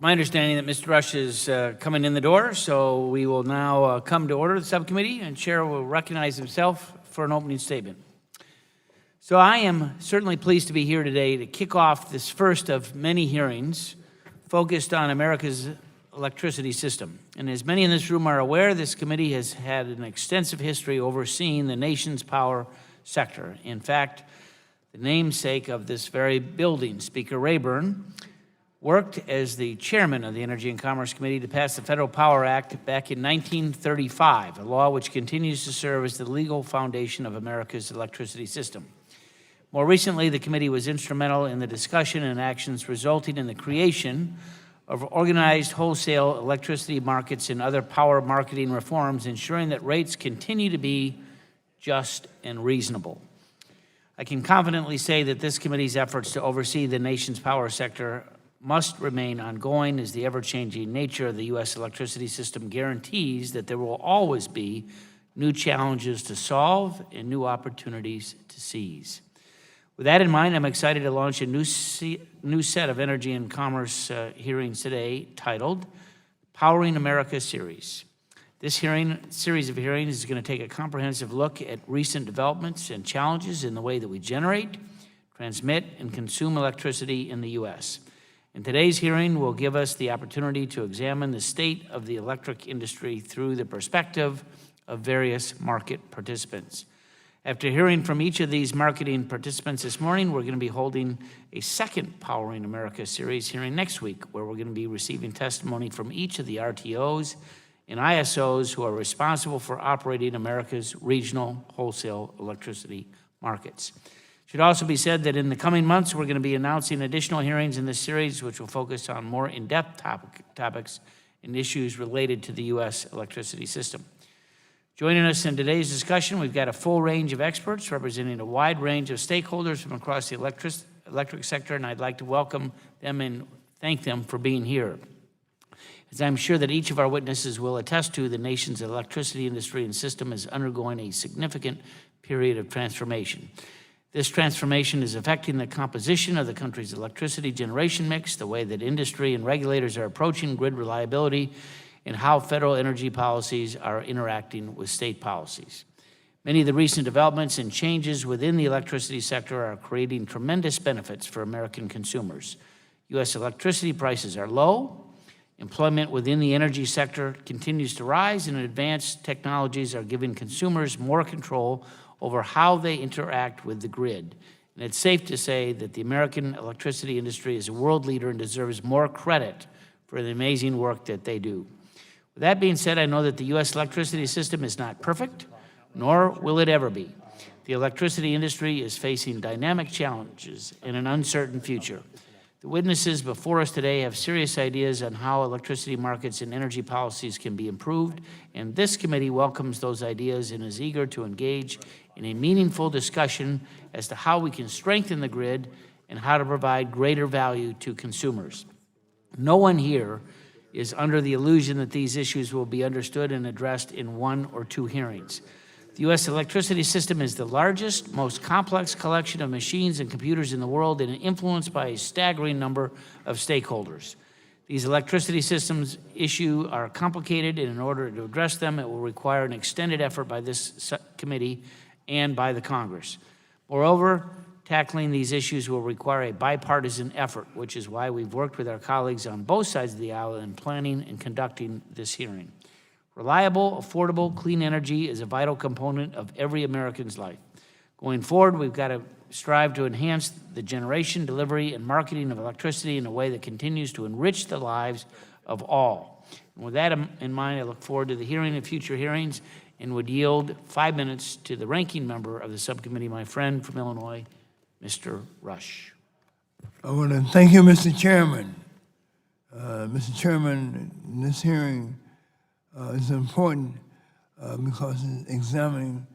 My understanding that Mr. Rush is coming in the door, so we will now come to order the subcommittee, and Chair will recognize himself for an opening statement. So I am certainly pleased to be here today to kick off this first of many hearings focused on America's electricity system. And as many in this room are aware, this committee has had an extensive history overseeing the nation's power sector. In fact, the namesake of this very building, Speaker Rayburn, worked as the chairman of the Energy and Commerce Committee to pass the Federal Power Act back in 1935, a law which continues to serve as the legal foundation of America's electricity system. More recently, the committee was instrumental in the discussion and actions resulting in the creation of organized wholesale electricity markets and other power marketing reforms, ensuring that rates continue to be just and reasonable. I can confidently say that this committee's efforts to oversee the nation's power sector must remain ongoing, as the ever-changing nature of the U.S. electricity system guarantees that there will always be new challenges to solve and new opportunities to seize. With that in mind, I'm excited to launch a new set of Energy and Commerce hearings today titled Powering America Series. This series of hearings is going to take a comprehensive look at recent developments and challenges in the way that we generate, transmit, and consume electricity in the U.S. And today's hearing will give us the opportunity to examine the state of the electric industry through the perspective of various market participants. After hearing from each of these marketing participants this morning, we're going to be holding a second Powering America series hearing next week, where we're going to be receiving testimony from each of the RTOs and ISOs who are responsible for operating America's regional wholesale electricity markets. It should also be said that in the coming months, we're going to be announcing additional hearings in this series, which will focus on more in-depth topics and issues related to the U.S. electricity system. Joining us in today's discussion, we've got a full range of experts representing a wide range of stakeholders from across the electric sector, and I'd like to welcome them and thank them for being here. As I'm sure that each of our witnesses will attest to, the nation's electricity industry and system is undergoing a significant period of transformation. This transformation is affecting the composition of the country's electricity generation mix, the way that industry and regulators are approaching grid reliability, and how federal energy policies are interacting with state policies. Many of the recent developments and changes within the electricity sector are creating tremendous benefits for American consumers. U.S. electricity prices are low, employment within the energy sector continues to rise, and advanced technologies are giving consumers more control over how they interact with the grid. And it's safe to say that the American electricity industry is a world leader and deserves more credit for the amazing work that they do. With that being said, I know that the U.S. electricity system is not perfect, nor will it ever be. The electricity industry is facing dynamic challenges and an uncertain future. The witnesses before us today have serious ideas on how electricity markets and energy policies can be improved, and this committee welcomes those ideas and is eager to engage in a meaningful discussion as to how we can strengthen the grid and how to provide greater value to consumers. No one here is under the illusion that these issues will be understood and addressed in one or two hearings. The U.S. electricity system is the largest, most complex collection of machines and computers in the world and influenced by a staggering number of stakeholders. These electricity systems are complicated, and in order to address them, it will require an extended effort by this committee and by the Congress. Moreover, tackling these issues will require a bipartisan effort, which is why we've worked with our colleagues on both sides of the aisle in planning and conducting this hearing. Reliable, affordable, clean energy is a vital component of every American's life. Going forward, we've got to strive to enhance the generation, delivery, and marketing of electricity in a way that continues to enrich the lives of all. And with that in mind, I look forward to the hearing and future hearings and would yield 5 minutes to the ranking member of the subcommittee, my friend from Illinois, Mr. Rush. I want to thank you, Mr. Chairman. Mr. Chairman, this hearing is important because it's examining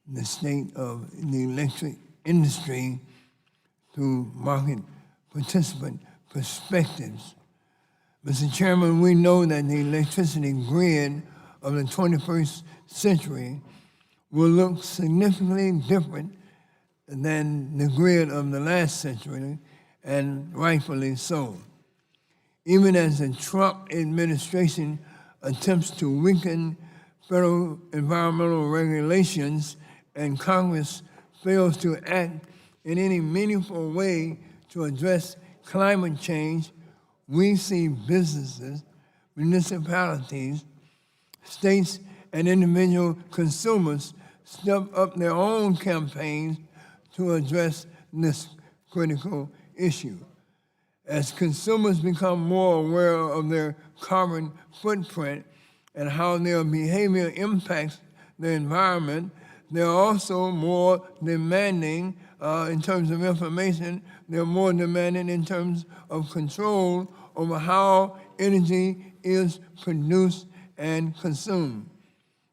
the state of the electric industry through market participant perspectives. Mr. Chairman, we know that the electricity grid of the 21st century will look significantly different than the grid of the last century, and rightfully so. even as the Trump administration attempts to weaken federal environmental regulations and Congress fails to act in any meaningful way to address climate change, we see businesses, municipalities, states, and individual consumers step up their own campaigns to address this critical issue. As consumers become more aware of their carbon footprint and how their behavior impacts the environment, they're also more demanding in terms of information. They're more demanding in terms of control over how energy is produced and consumed.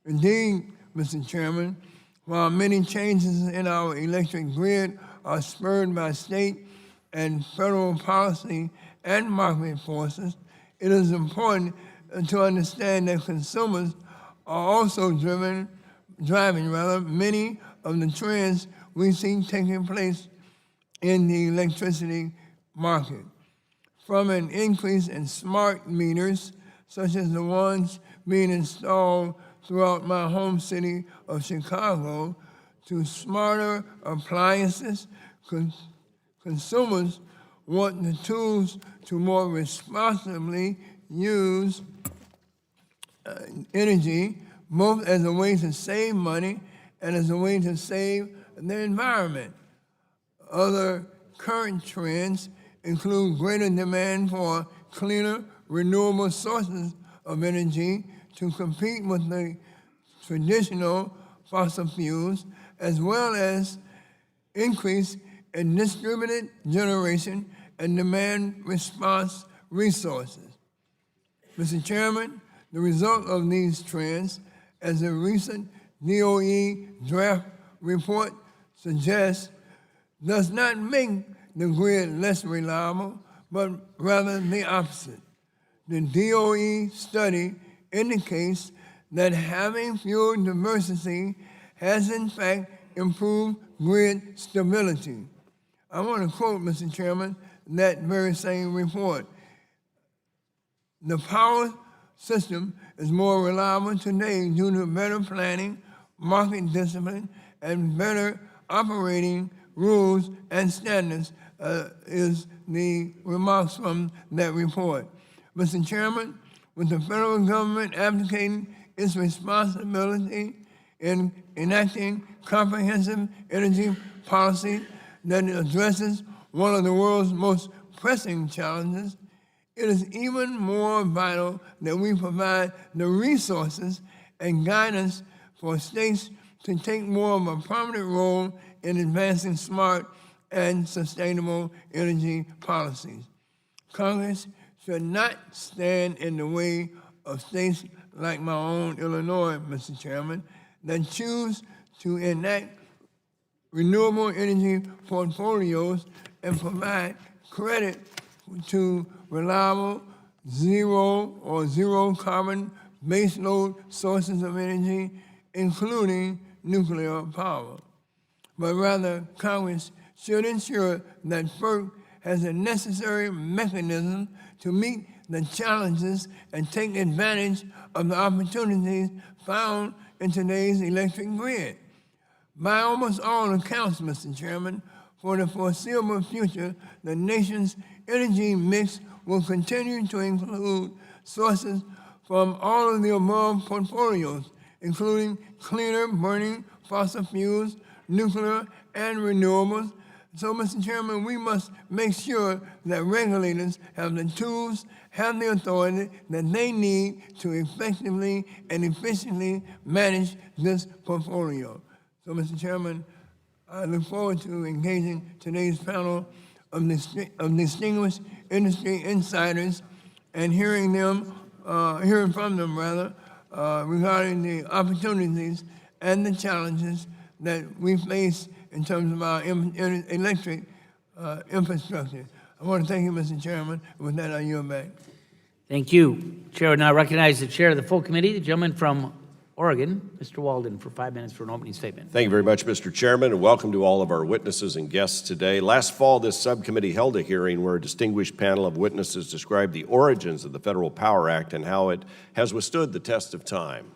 Indeed, Mr. Chairman, while many changes in our electric grid are spurred by state and federal policy and market forces, it is important to understand that consumers are also driving many of the trends we see taking place in the electricity market. From an increase in smart meters, such as the ones being installed throughout my home city of Chicago, to smarter appliances, consumers want the tools to more responsibly use energy, both as a way to save money and as a way to save the environment. Other current trends include greater demand for cleaner, renewable sources of energy to compete with the traditional fossil fuels, as well as increase in distributed generation and demand response resources. Mr. Chairman, the result of these trends, as a recent DOE draft report suggests, does not make the grid less reliable, but rather the opposite. The DOE study indicates that having fuel diversity has in fact improved grid stability. I want to quote, Mr. Chairman, that very same report. The power system is more reliable today due to better planning, market discipline, and better operating rules and standards, is the remarks from that report. Mr. Chairman, with the federal government abdicating its responsibility in enacting comprehensive energy policy that addresses one of the world's most pressing challenges, it is even more vital that we provide the resources and guidance for states to take more of a prominent role in advancing smart and sustainable energy policies. Congress should not stand in the way of states like my own Illinois, Mr. Chairman, that choose to enact renewable energy portfolios and provide credit to reliable, zero carbon baseload sources of energy, including nuclear power. But rather, Congress should ensure that Ferc has the necessary mechanism to meet the challenges and take advantage of the opportunities found in today's electric grid. By almost all accounts, Mr. Chairman, for the foreseeable future, the nation's energy mix will continue to include sources from all of the above portfolios, including cleaner burning fossil fuels, nuclear, and renewables. So, Mr. Chairman, we must make sure that regulators have the tools, have the authority that they need to effectively and efficiently manage this portfolio. So, Mr. Chairman, I look forward to engaging today's panel of distinguished industry insiders and hearing from them regarding the opportunities and the challenges that we face in terms of our electric infrastructure. I want to thank you, Mr. Chairman. With that, I yield back. Thank you. Chair would now recognize the chair of the full committee, the gentleman from Oregon. Mr. Walden, for 5 minutes for an opening statement. Thank you very much, Mr. Chairman, and welcome to all of our witnesses and guests today. Last fall, this subcommittee held a hearing where a distinguished panel of witnesses described the origins of the Federal Power Act and how it has withstood the test of time.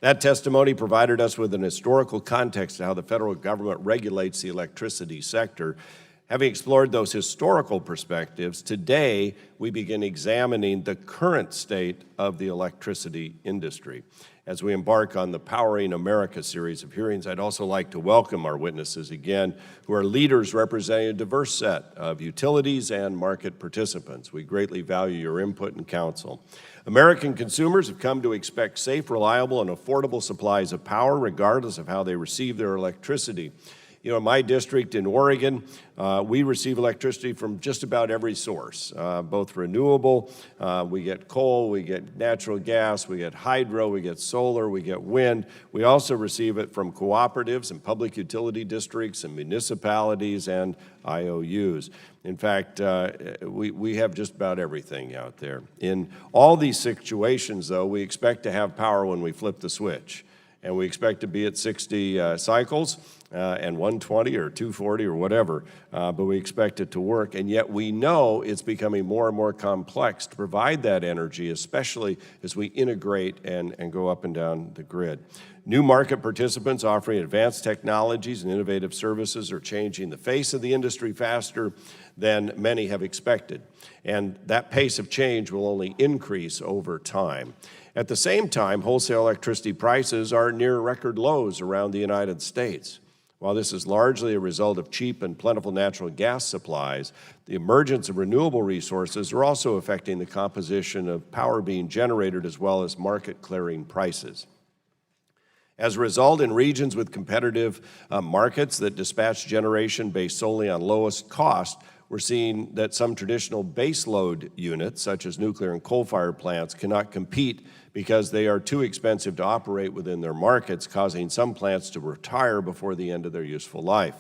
That testimony provided us with an historical context to how the federal government regulates the electricity sector. Having explored those historical perspectives, today we begin examining the current state of the electricity industry. As we embark on the Powering America series of hearings, I'd also like to welcome our witnesses again, who are leaders representing a diverse set of utilities and market participants. We greatly value your input and counsel. American consumers have come to expect safe, reliable, and affordable supplies of power, regardless of how they receive their electricity. You know, in my district in Oregon, we receive electricity from just about every source, both renewable, we get coal, we get natural gas, we get hydro, we get solar, we get wind. We also receive it from cooperatives and public utility districts and municipalities and IOUs. In fact, we have just about everything out there. In all these situations, though, we expect to have power when we flip the switch. And we expect to be at 60 cycles and 120 or 240 or whatever, but we expect it to work. And yet we know it's becoming more and more complex to provide that energy, especially as we integrate and go up and down the grid. New market participants offering advanced technologies and innovative services are changing the face of the industry faster than many have expected. And that pace of change will only increase over time. At the same time, wholesale electricity prices are near record lows around the United States. While this is largely a result of cheap and plentiful natural gas supplies, the emergence of renewable resources are also affecting the composition of power being generated as well as market clearing prices. As a result, in regions with competitive markets that dispatch generation based solely on lowest cost, we're seeing that some traditional baseload units, such as nuclear and coal-fired plants, cannot compete because they are too expensive to operate within their markets, causing some plants to retire before the end of their useful life.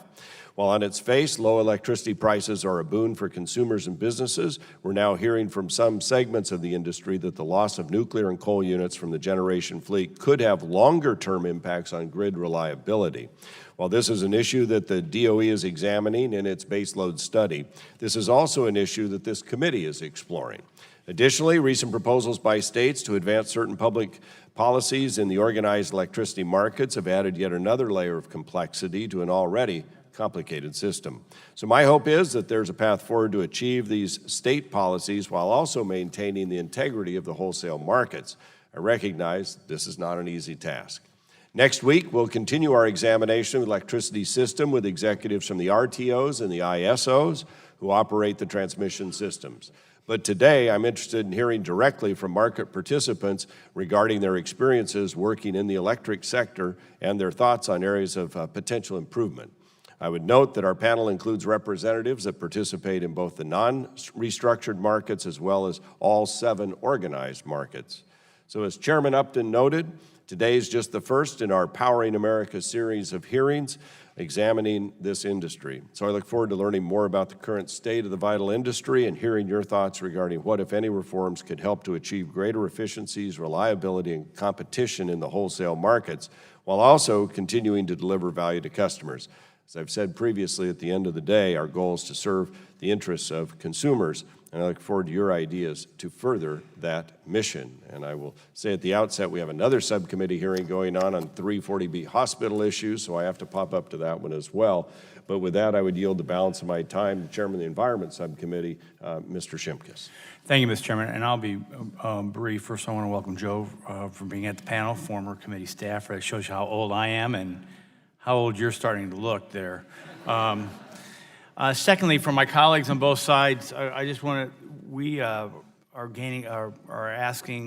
While on its face, low electricity prices are a boon for consumers and businesses, we're now hearing from some segments of the industry that the loss of nuclear and coal units from the generation fleet could have longer-term impacts on grid reliability. While this is an issue that the DOE is examining in its baseload study, this is also an issue that this committee is exploring. Additionally, recent proposals by states to advance certain public policies in the organized electricity markets have added yet another layer of complexity to an already complicated system. So my hope is that there's a path forward to achieve these state policies while also maintaining the integrity of the wholesale markets. I recognize this is not an easy task. Next week, we'll continue our examination of the electricity system with executives from the RTOs and the ISOs who operate the transmission systems. But today, I'm interested in hearing directly from market participants regarding their experiences working in the electric sector and their thoughts on areas of potential improvement. I would note that our panel includes representatives that participate in both the non-restructured markets as well as all 7 organized markets. So as Chairman Upton noted, today is just the first in our Powering America series of hearings examining this industry. So I look forward to learning more about the current state of the vital industry and hearing your thoughts regarding what, if any, reforms could help to achieve greater efficiencies, reliability, and competition in the wholesale markets, while also continuing to deliver value to customers. As I've said previously, at the end of the day, our goal is to serve the interests of consumers, and I look forward to your ideas to further that mission. And I will say at the outset, we have another subcommittee hearing going on 340B hospital issues, so I have to pop up to that one as well. But with that, I would yield the balance of my time to Chairman of the Environment Subcommittee, Mr. Shimkus. Thank you, Mr. Chairman, and I'll be brief. First, I want to welcome Joe for being at the panel, former committee staffer. It shows you how old I am and how old you're starting to look there. Secondly, from my colleagues on both sides, I just want to, we are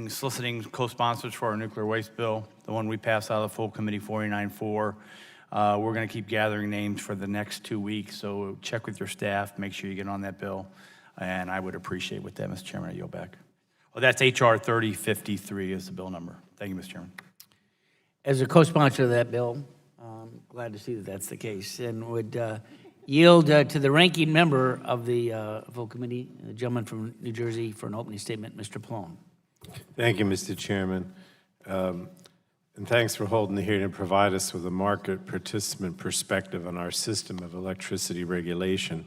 soliciting co-sponsors for our nuclear waste bill, the one we passed out of the full committee 49-4. We're going to keep gathering names for the next 2 weeks, so check with your staff, make sure you get on that bill, and I would appreciate with that, Mr. Chairman, I yield back. Well, that's HR 3053 is the bill number. Thank you, Mr. Chairman. As a co-sponsor of that bill, I'm glad to see that that's the case, and would yield to the ranking member of the full committee, the gentleman from New Jersey, for an opening statement, Mr. Plone. Thank you, Mr. Chairman. And And thanks for holding the hearing to provide us with a market participant perspective on our system of electricity regulation.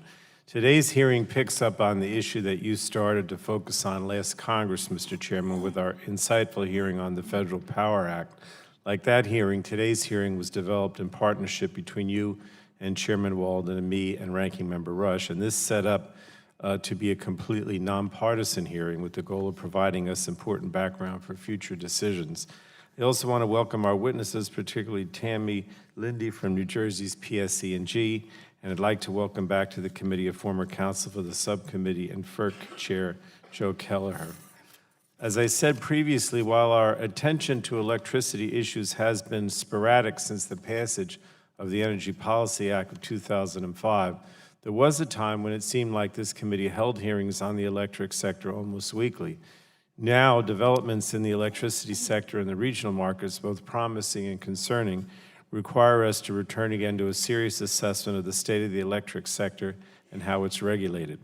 Today's hearing picks up on the issue that you started to focus on last Congress, Mr. Chairman, with our insightful hearing on the Federal Power Act. Like that hearing, today's hearing was developed in partnership between you and Chairman Walden and me and Ranking Member Rush, and this set up to be a completely nonpartisan hearing with the goal of providing us important background for future decisions. I also want to welcome our witnesses, particularly Tammy Lindy from New Jersey's PSC&G, and I'd like to welcome back to the committee a former counsel for the subcommittee and Ferc Chair Joe Kelleher. As I said previously, while our attention to electricity issues has been sporadic since the passage of the Energy Policy Act of 2005, there was a time when it seemed like this committee held hearings on the electric sector almost weekly. Now, developments in the electricity sector and the regional markets, both promising and concerning, require us to return again to a serious assessment of the state of the electric sector and how it's regulated.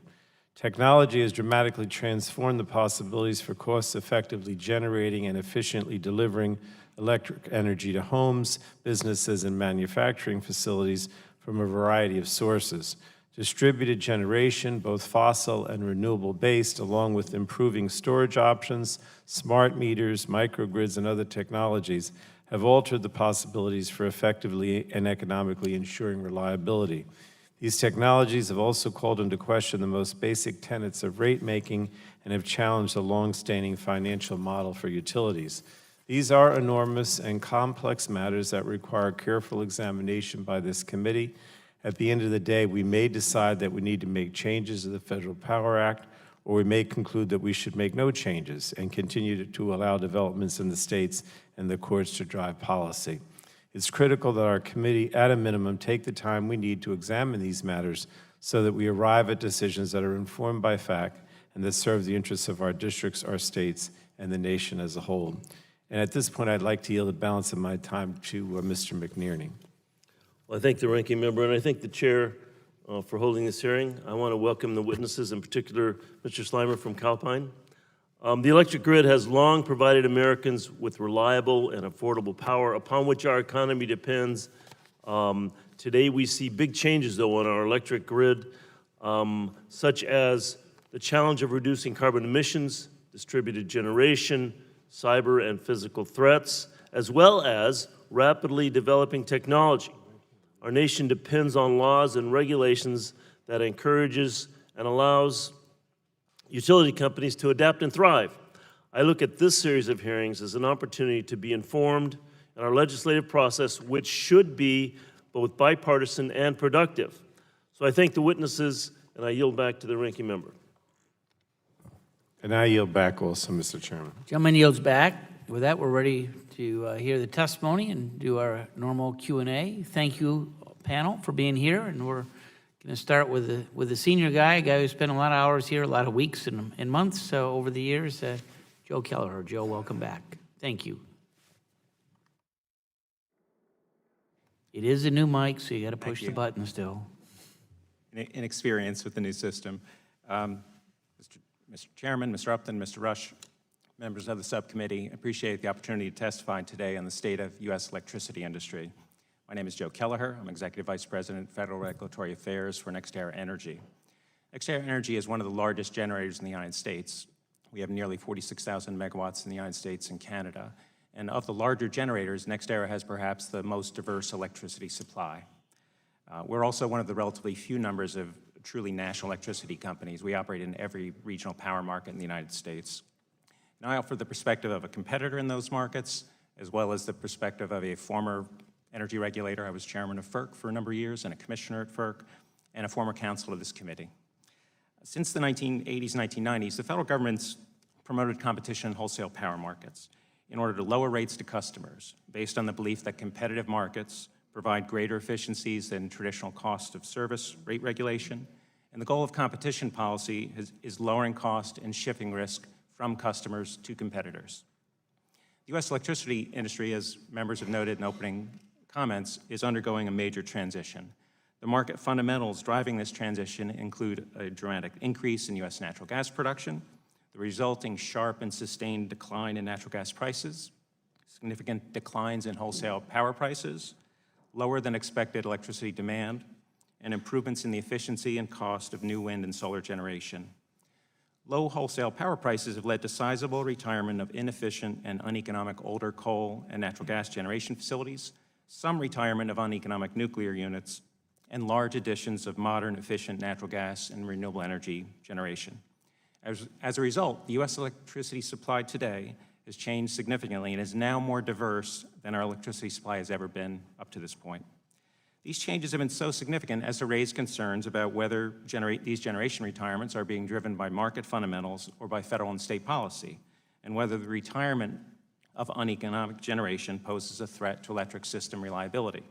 Technology has dramatically transformed the possibilities for cost-effectively generating and efficiently delivering electric energy to homes, businesses, and manufacturing facilities from a variety of sources. Distributed generation, both fossil and renewable-based, along with improving storage options, smart meters, microgrids, and other technologies, have altered the possibilities for effectively and economically ensuring reliability. These technologies have also called into question the most basic tenets of rate making and have challenged the long-standing financial model for utilities. These are enormous and complex matters that require careful examination by this committee. At the end of the day, we may decide that we need to make changes to the Federal Power Act, or we may conclude that we should make no changes and continue to allow developments in the states and the courts to drive policy. It's critical that our committee, at a minimum, take the time we need to examine these matters so that we arrive at decisions that are informed by fact and that serve the interests of our districts, our states, and the nation as a whole. And at this point, I'd like to yield the balance of my time to Mr. McNerney. Well, I thank the ranking member, and I thank the chair for holding this hearing. I want to welcome the witnesses, in particular, Mr. Slimer from Calpine. The electric grid has long provided Americans with reliable and affordable power upon which our economy depends. Today, we see big changes, though, on our electric grid, such as the challenge of reducing carbon emissions, distributed generation, cyber and physical threats, as well as rapidly developing technology. Our nation depends on laws and regulations that encourages and allows utility companies to adapt and thrive. I look at this series of hearings as an opportunity to be informed in our legislative process, which should be both bipartisan and productive. So I thank the witnesses, and I yield back to the ranking member. And I yield back also, Mr. Chairman. Gentleman yields back. With that, we're ready to hear the testimony and do our normal Q&A. Thank you, panel, for being here, and we're going to start with the senior guy, a guy who spent a lot of hours here, a lot of weeks and months over the years, Joe Kelleher. Joe, welcome back. Thank you. It is a new mic, so you got to push the button still. Inexperience with the new system. Mr. Chairman, Mr. Upton, Mr. Rush, members of the subcommittee, appreciate the opportunity to testify today on the state of U.S. electricity industry. My name is Joe Kelleher. I'm Executive Vice President, Federal Regulatory Affairs for NextEra Energy. NextEra Energy is one of the largest generators in the United States. We have nearly 46,000 megawatts in the United States and Canada. And of the larger generators, NextEra has perhaps the most diverse electricity supply. We're also one of the relatively few numbers of truly national electricity companies. We operate in every regional power market in the United States. Now I offer the perspective of a competitor in those markets, as well as the perspective of a former energy regulator. I was chairman of Ferc for a number of years and a commissioner at Ferc, and a former counsel of this committee. Since the 1980s, 1990s, the federal government's promoted competition in wholesale power markets in order to lower rates to customers based on the belief that competitive markets provide greater efficiencies than traditional cost of service rate regulation. And the goal of competition policy is lowering cost and shifting risk from customers to competitors. The U.S. electricity industry, as members have noted in opening comments, is undergoing a major transition. The market fundamentals driving this transition include a dramatic increase in U.S. natural gas production, the resulting sharp and sustained decline in natural gas prices, significant declines in wholesale power prices, lower than expected electricity demand, and improvements in the efficiency and cost of new wind and solar generation. Low wholesale power prices have led to sizable retirement of inefficient and uneconomic older coal and natural gas generation facilities, some retirement of uneconomic nuclear units, and large additions of modern, efficient natural gas and renewable energy generation. As a result, the U.S. electricity supply today has changed significantly and is now more diverse than our electricity supply has ever been up to this point. These changes have been so significant as to raise concerns about whether these generation retirements are being driven by market fundamentals or by federal and state policy, and whether the retirement of uneconomic generation poses a threat to electric system reliability.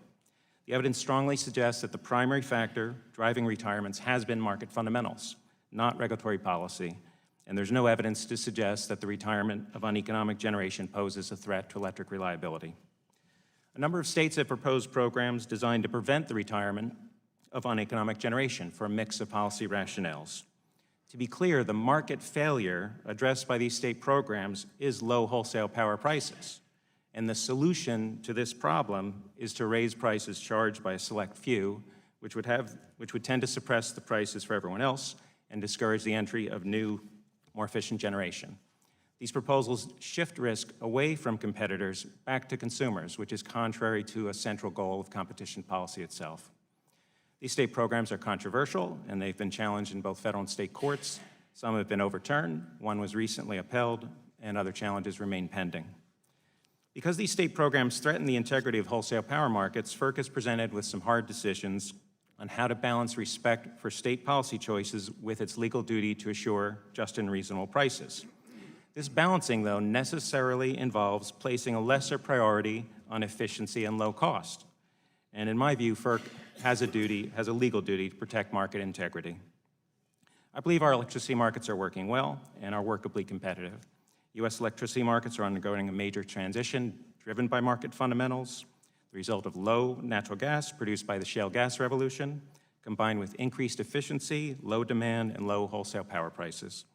The evidence strongly suggests that the primary factor driving retirements has been market fundamentals, not regulatory policy, and there's no evidence to suggest that the retirement of uneconomic generation poses a threat to electric reliability. A number of states have proposed programs designed to prevent the retirement of uneconomic generation for a mix of policy rationales. To be clear, the market failure addressed by these state programs is low wholesale power prices. And the solution to this problem is to raise prices charged by a select few, which would tend to suppress the prices for everyone else and discourage the entry of new, more efficient generation. These proposals shift risk away from competitors back to consumers, which is contrary to a central goal of competition policy itself. These state programs are controversial, and they've been challenged in both federal and state courts. Some have been overturned, one was recently upheld, and other challenges remain pending. Because these state programs threaten the integrity of wholesale power markets, FERC is presented with some hard decisions on how to balance respect for state policy choices with its legal duty to assure just and reasonable prices. This balancing, though, necessarily involves placing a lesser priority on efficiency and low cost. And in my view, FERC has a legal duty to protect market integrity. I believe our electricity markets are working well and are workably competitive. U.S. electricity markets are undergoing a major transition driven by market fundamentals, the result of low natural gas produced by the shale gas revolution, combined with increased efficiency, low demand, and low wholesale power prices.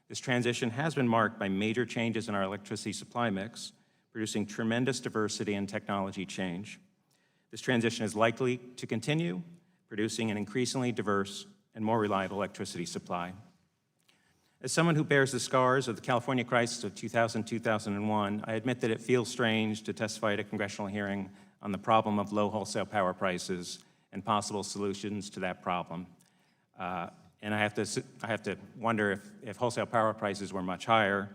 This transition has been marked by major changes in our electricity supply mix, producing tremendous diversity and technology change. This transition is likely to continue, producing an increasingly diverse and more reliable electricity supply. As someone who bears the scars of the California crisis of 2000-2001, I admit that it feels strange to testify at a congressional hearing on the problem of low wholesale power prices and possible solutions to that problem. And I have to wonder if wholesale power prices were much higher,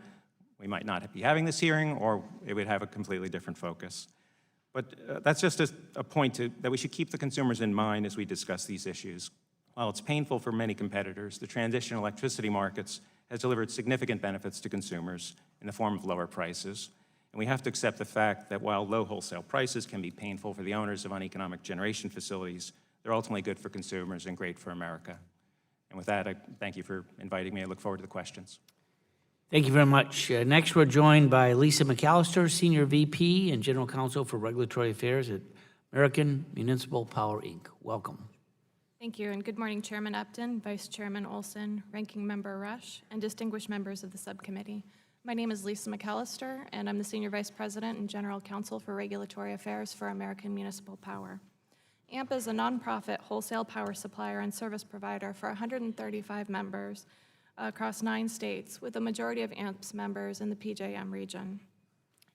we might not be having this hearing, or it would have a completely different focus. But that's just a point that we should keep the consumers in mind as we discuss these issues. While it's painful for many competitors, the transition in electricity markets has delivered significant benefits to consumers in the form of lower prices. And we have to accept the fact that while low wholesale prices can be painful for the owners of uneconomic generation facilities, they're ultimately good for consumers and great for America. And with that, I thank you for inviting me. I look forward to the questions. Thank you very much. Next, we're joined by Lisa McAllister, Senior VP and General Counsel for Regulatory Affairs at American Municipal Power, Inc. Welcome. Thank you, and good morning, Chairman Upton, Vice Chairman Olson, Ranking Member Rush, and distinguished members of the subcommittee. My name is Lisa McAllister, and I'm the Senior Vice President and General Counsel for Regulatory Affairs for American Municipal Power. AMP is a nonprofit wholesale power supplier and service provider for 135 members across 9 states, with a majority of AMP's members in the PJM region.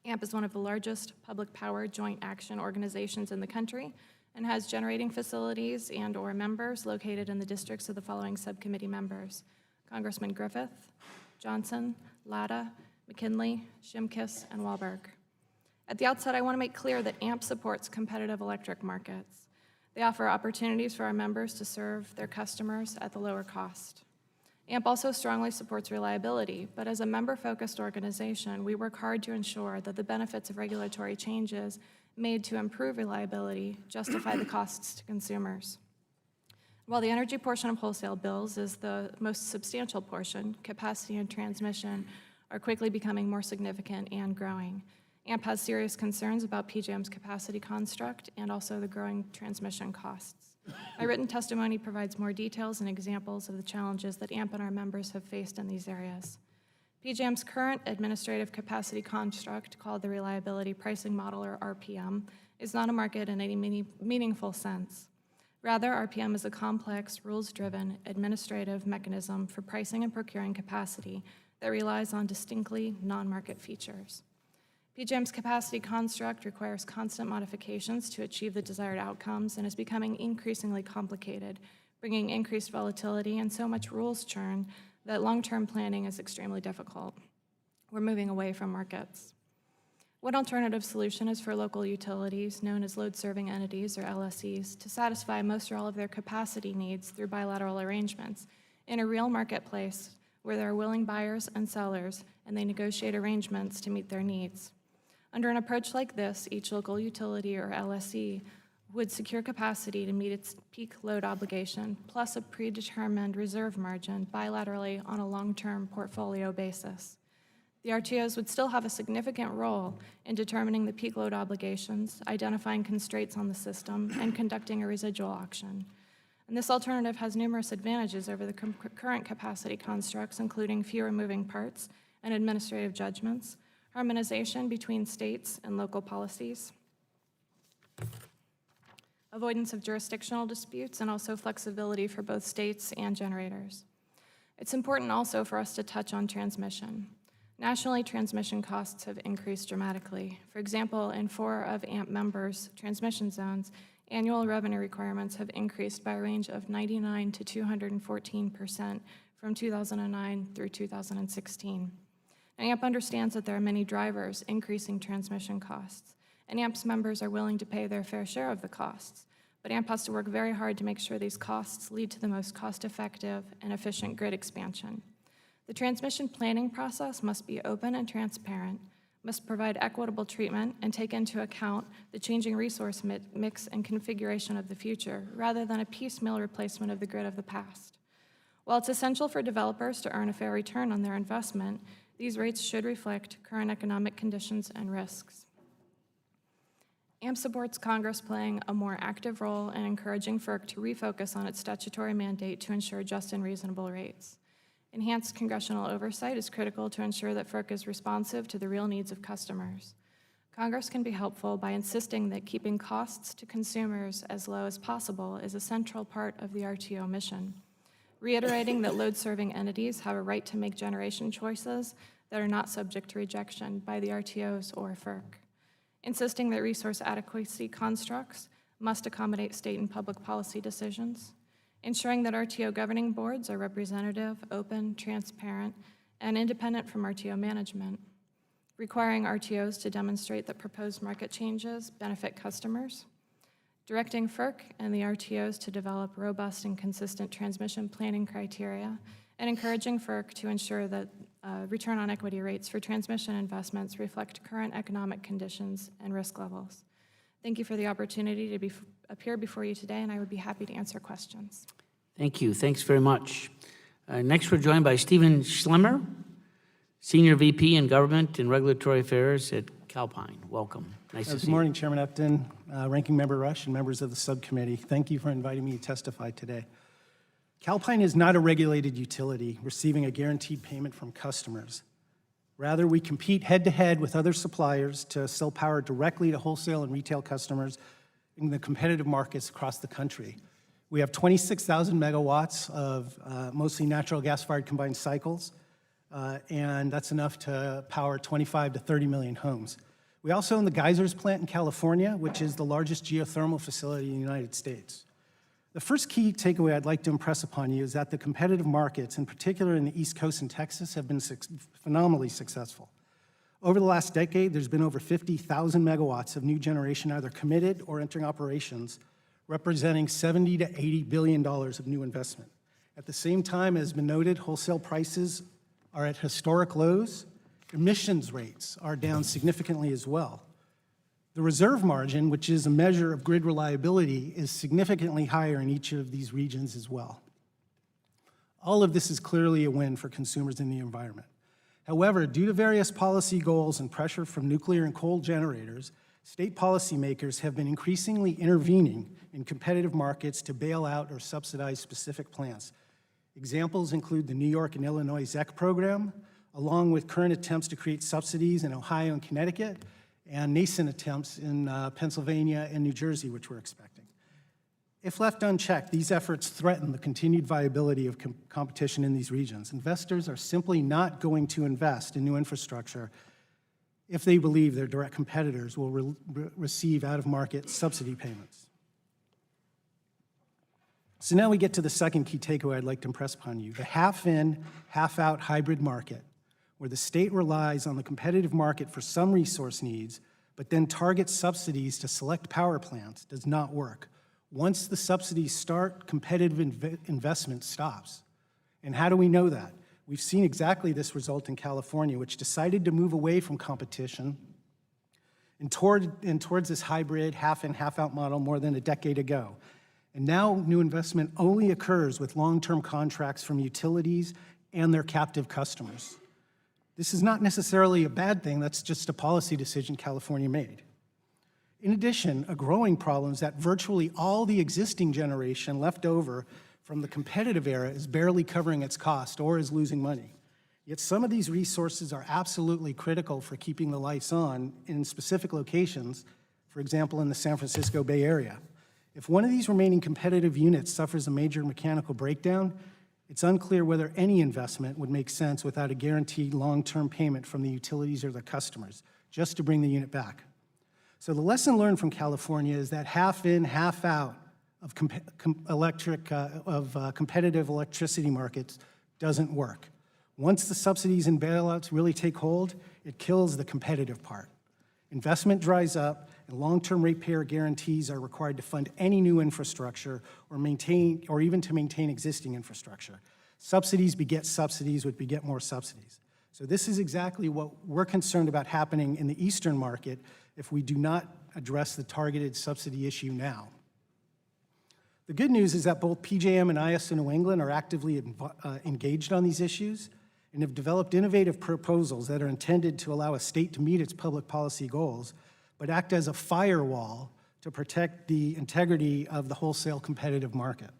AMP is one of the largest public power joint action organizations in the country and has generating facilities and/or members located in the districts of the following subcommittee members: Congressman Griffith, Johnson, Latta, McKinley, Shimkus, and Wahlberg. At the outset, I want to make clear that AMP supports competitive electric markets. They offer opportunities for our members to serve their customers at the lower cost. AMP also strongly supports reliability, but as a member-focused organization, we work hard to ensure that the benefits of regulatory changes made to improve reliability justify the costs to consumers. While the energy portion of wholesale bills is the most substantial portion, capacity and transmission are quickly becoming more significant and growing. AMP has serious concerns about PJM's capacity construct and also the growing transmission costs. My written testimony provides more details and examples of the challenges that AMP and our members have faced in these areas. PJM's current administrative capacity construct, called the Reliability Pricing Model, or RPM, is not a market in any meaningful sense. Rather, RPM is a complex, rules-driven administrative mechanism for pricing and procuring capacity that relies on distinctly non-market features. PJM's capacity construct requires constant modifications to achieve the desired outcomes and is becoming increasingly complicated, bringing increased volatility and so much rules churn that long-term planning is extremely difficult. We're moving away from markets. One alternative solution is for local utilities, known as load-serving entities, or LSEs, to satisfy most or all of their capacity needs through bilateral arrangements in a real marketplace where there are willing buyers and sellers, and they negotiate arrangements to meet their needs. Under an approach like this, each local utility, or LSE, would secure capacity to meet its peak load obligation, plus a predetermined reserve margin bilaterally on a long-term portfolio basis. The RTOs would still have a significant role in determining the peak load obligations, identifying constraints on the system, and conducting a residual auction. And this alternative has numerous advantages over the current capacity constructs, including fewer moving parts and administrative judgments, harmonization between states and local policies, avoidance of jurisdictional disputes, and also flexibility for both states and generators. It's important also for us to touch on transmission. Nationally, transmission costs have increased dramatically. For example, in 4 of AMP members' transmission zones, annual revenue requirements have increased by a range of 99% to 214% from 2009 through 2016. Now, AMP understands that there are many drivers increasing transmission costs, and AMP's members are willing to pay their fair share of the costs, but AMP has to work very hard to make sure these costs lead to the most cost-effective and efficient grid expansion. The transmission planning process must be open and transparent, must provide equitable treatment, and take into account the changing resource mix and configuration of the future, rather than a piecemeal replacement of the grid of the past. While it's essential for developers to earn a fair return on their investment, these rates should reflect current economic conditions and risks. AMP supports Congress playing a more active role in encouraging FERC to refocus on its statutory mandate to ensure just and reasonable rates. Enhanced congressional oversight is critical to ensure that FERC is responsive to the real needs of customers. Congress can be helpful by insisting that keeping costs to consumers as low as possible is a central part of the RTO mission, reiterating that load-serving entities have a right to make generation choices that are not subject to rejection by the RTOs or FERC, insisting that resource adequacy constructs must accommodate state and public policy decisions, ensuring that RTO governing boards are representative, open, transparent, and independent from RTO management, requiring RTOs to demonstrate that proposed market changes benefit customers, directing FERC and the RTOs to develop robust and consistent transmission planning criteria, and encouraging FERC to ensure that return on equity rates for transmission investments reflect current economic conditions and risk levels. Thank you for the opportunity to appear before you today, and I would be happy to answer questions. Thank you. Thanks very much. Next, we're joined by Stephen Schlemmer, Senior VP in Government and Regulatory Affairs at Calpine. Welcome. Nice to see you. Good morning, Chairman Upton, Ranking Member Rush, and members of the subcommittee. Thank you for inviting me to testify today. Calpine is not a regulated utility receiving a guaranteed payment from customers. Rather, we compete head-to-head with other suppliers to sell power directly to wholesale and retail customers in the competitive markets across the country. We have 26,000 megawatts of mostly natural gas-fired combined cycles, and that's enough to power 25 to 30 million homes. We also own the Geysers plant in California, which is the largest geothermal facility in the United States. The first key takeaway I'd like to impress upon you is that the competitive markets, in particular in the East Coast and Texas, have been phenomenally successful. Over the last decade, there's been over 50,000 megawatts of new generation either committed or entering operations, representing $70 to $80 billion of new investment. At the same time, as has been noted, wholesale prices are at historic lows. Emissions rates are down significantly as well. The reserve margin, which is a measure of grid reliability, is significantly higher in each of these regions as well. All of this is clearly a win for consumers in the environment. However, due to various policy goals and pressure from nuclear and coal generators, state policymakers have been increasingly intervening in competitive markets to bail out or subsidize specific plants. Examples include the New York and Illinois ZEC program, along with current attempts to create subsidies in Ohio and Connecticut, and nascent attempts in Pennsylvania and New Jersey, which we're expecting. If left unchecked, these efforts threaten the continued viability of competition in these regions. Investors are simply not going to invest in new infrastructure if they believe their direct competitors will receive out-of-market subsidy payments. So now we get to the second key takeaway I'd like to impress upon you. The half-in, half-out hybrid market, where the state relies on the competitive market for some resource needs, but then targets subsidies to select power plants, does not work. Once the subsidies start, competitive investment stops. And how do we know that? We've seen exactly this result in California, which decided to move away from competition and towards this hybrid half-in, half-out model more than a decade ago. And now new investment only occurs with long-term contracts from utilities and their captive customers. This is not necessarily a bad thing, that's just a policy decision California made. In addition, a growing problem is that virtually all the existing generation left over from the competitive era is barely covering its cost or is losing money. Yet some of these resources are absolutely critical for keeping the lights on in specific locations, for example, in the San Francisco Bay Area. If one of these remaining competitive units suffers a major mechanical breakdown, it's unclear whether any investment would make sense without a guaranteed long-term payment from the utilities or their customers, just to bring the unit back. So the lesson learned from California is that half-in, half-out of competitive electricity markets doesn't work. Once the subsidies and bailouts really take hold, it kills the competitive part. Investment dries up, and long-term ratepayer guarantees are required to fund any new infrastructure or even to maintain existing infrastructure. Subsidies beget subsidies, which beget more subsidies. So this is exactly what we're concerned about happening in the Eastern market if we do not address the targeted subsidy issue now. The good news is that both PJM and ISO New England are actively engaged on these issues and have developed innovative proposals that are intended to allow a state to meet its public policy goals, but act as a firewall to protect the integrity of the wholesale competitive market.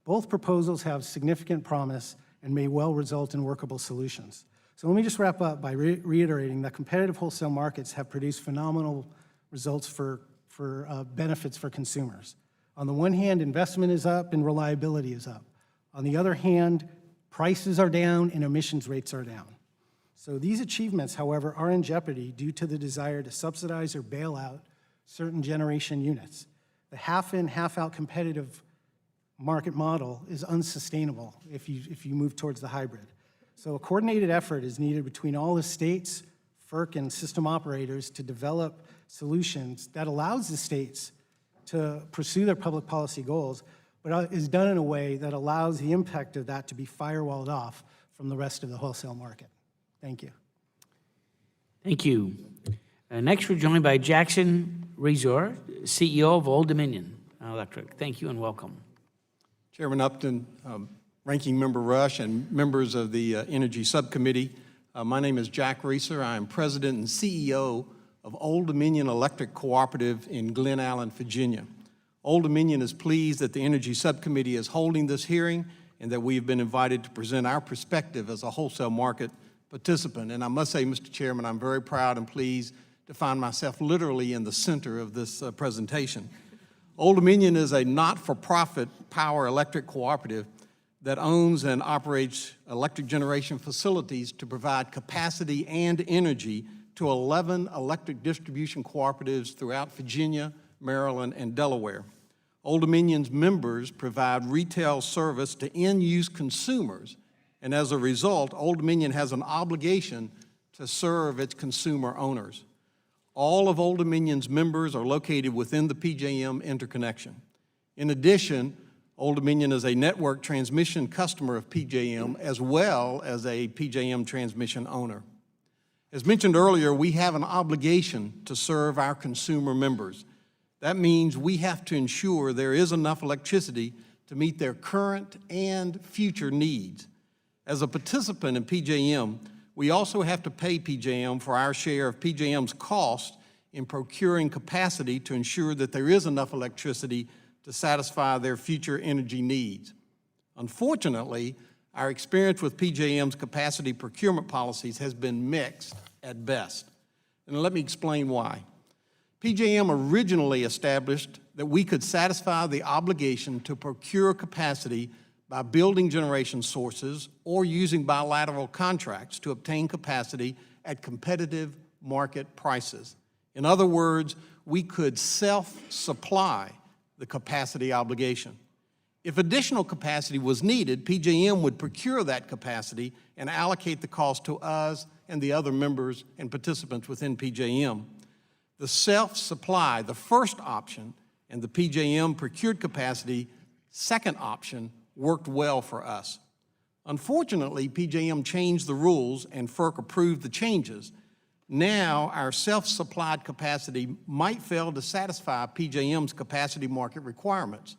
Both proposals have significant promise and may well result in workable solutions. So let me just wrap up by reiterating that competitive wholesale markets have produced phenomenal results for benefits for consumers. On the one hand, investment is up and reliability is up. On the other hand, prices are down and emissions rates are down. So these achievements, however, are in jeopardy due to the desire to subsidize or bail out certain generation units. The half-in, half-out competitive market model is unsustainable if you move towards the hybrid. So a coordinated effort is needed between all the states, FERC, and system operators to develop solutions that allows the states to pursue their public policy goals, but is done in a way that allows the impact of that to be firewalled off from the rest of the wholesale market. Thank you. Thank you. Next, we're joined by Jackson Rezor, CEO of Old Dominion Electric. Thank you and welcome. Chairman Upton, Ranking Member Rush, and members of the Energy Subcommittee. My name is Jack Reeser. I am President and CEO of Old Dominion Electric Cooperative in Glen Allen, Virginia. Old Dominion is pleased that the Energy Subcommittee is holding this hearing and that we have been invited to present our perspective as a wholesale market participant. And I must say, Mr. Chairman, I'm very proud and pleased to find myself literally in the center of this presentation. Old Dominion is a not-for-profit power electric cooperative that owns and operates electric generation facilities to provide capacity and energy to 11 electric distribution cooperatives throughout Virginia, Maryland, and Delaware. Old Dominion's members provide retail service to end-use consumers, and as a result, Old Dominion has an obligation to serve its consumer owners. All of Old Dominion's members are located within the PJM interconnection. In addition, Old Dominion is a network transmission customer of PJM as well as a PJM transmission owner. As mentioned earlier, we have an obligation to serve our consumer members. That means we have to ensure there is enough electricity to meet their current and future needs. As a participant in PJM, we also have to pay PJM for our share of PJM's cost in procuring capacity to ensure that there is enough electricity to satisfy their future energy needs. Unfortunately, Our experience with PJM's capacity procurement policies has been mixed at best. And let me explain why. PJM originally established that we could satisfy the obligation to procure capacity by building generation sources or using bilateral contracts to obtain capacity at competitive market prices. In other words, we could self-supply the capacity obligation. If additional capacity was needed, PJM would procure that capacity and allocate the cost to us and the other members and participants within PJM. The self-supply, the first option, and the PJM procured capacity, second option, worked well for us. Unfortunately, PJM changed the rules and FERC approved the changes. Now, our self-supplied capacity might fail to satisfy PJM's capacity market requirements.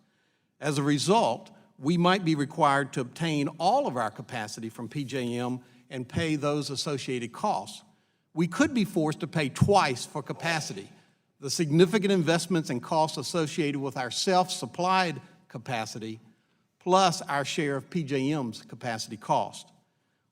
As a result, we might be required to obtain all of our capacity from PJM and pay those associated costs. We could be forced to pay twice for capacity: the significant investments and costs associated with our self-supplied capacity, plus our share of PJM's capacity cost.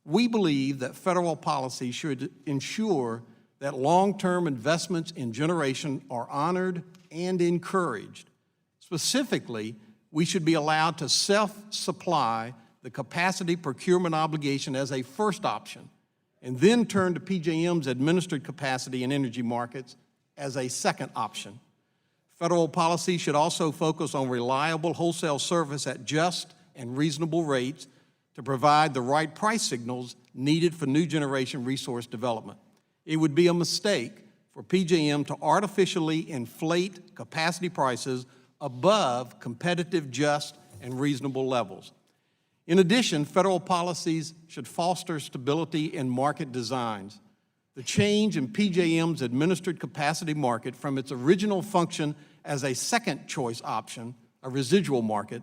We believe that federal policy should ensure that long-term investments in generation are honored and encouraged. Specifically, we should be allowed to self-supply the capacity procurement obligation as a first option, and then turn to PJM's administered capacity and energy markets as a second option. Federal policy should also focus on reliable wholesale service at just and reasonable rates to provide the right price signals needed for new generation resource development. It would be a mistake for PJM to artificially inflate capacity prices above competitive, just, and reasonable levels. In addition, federal policies should foster stability in market designs. The change in PJM's administered capacity market from its original function as a second choice option, a residual market,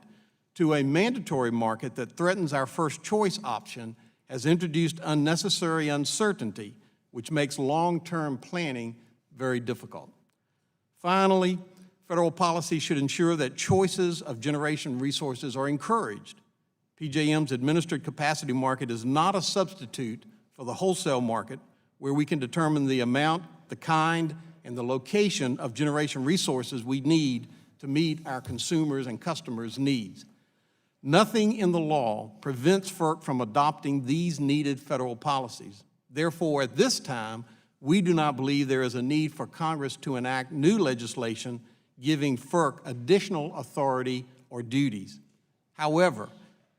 to a mandatory market that threatens our first choice option has introduced unnecessary uncertainty, which makes long-term planning very difficult. Finally, federal policy should ensure that choices of generation resources are encouraged. PJM's administered capacity market is not a substitute for the wholesale market, where we can determine the amount, the kind, and the location of generation resources we need to meet our consumers' and customers' needs. Nothing in the law prevents FERC from adopting these needed federal policies. Therefore, at this time, we do not believe there is a need for Congress to enact new legislation giving FERC additional authority or duties. However,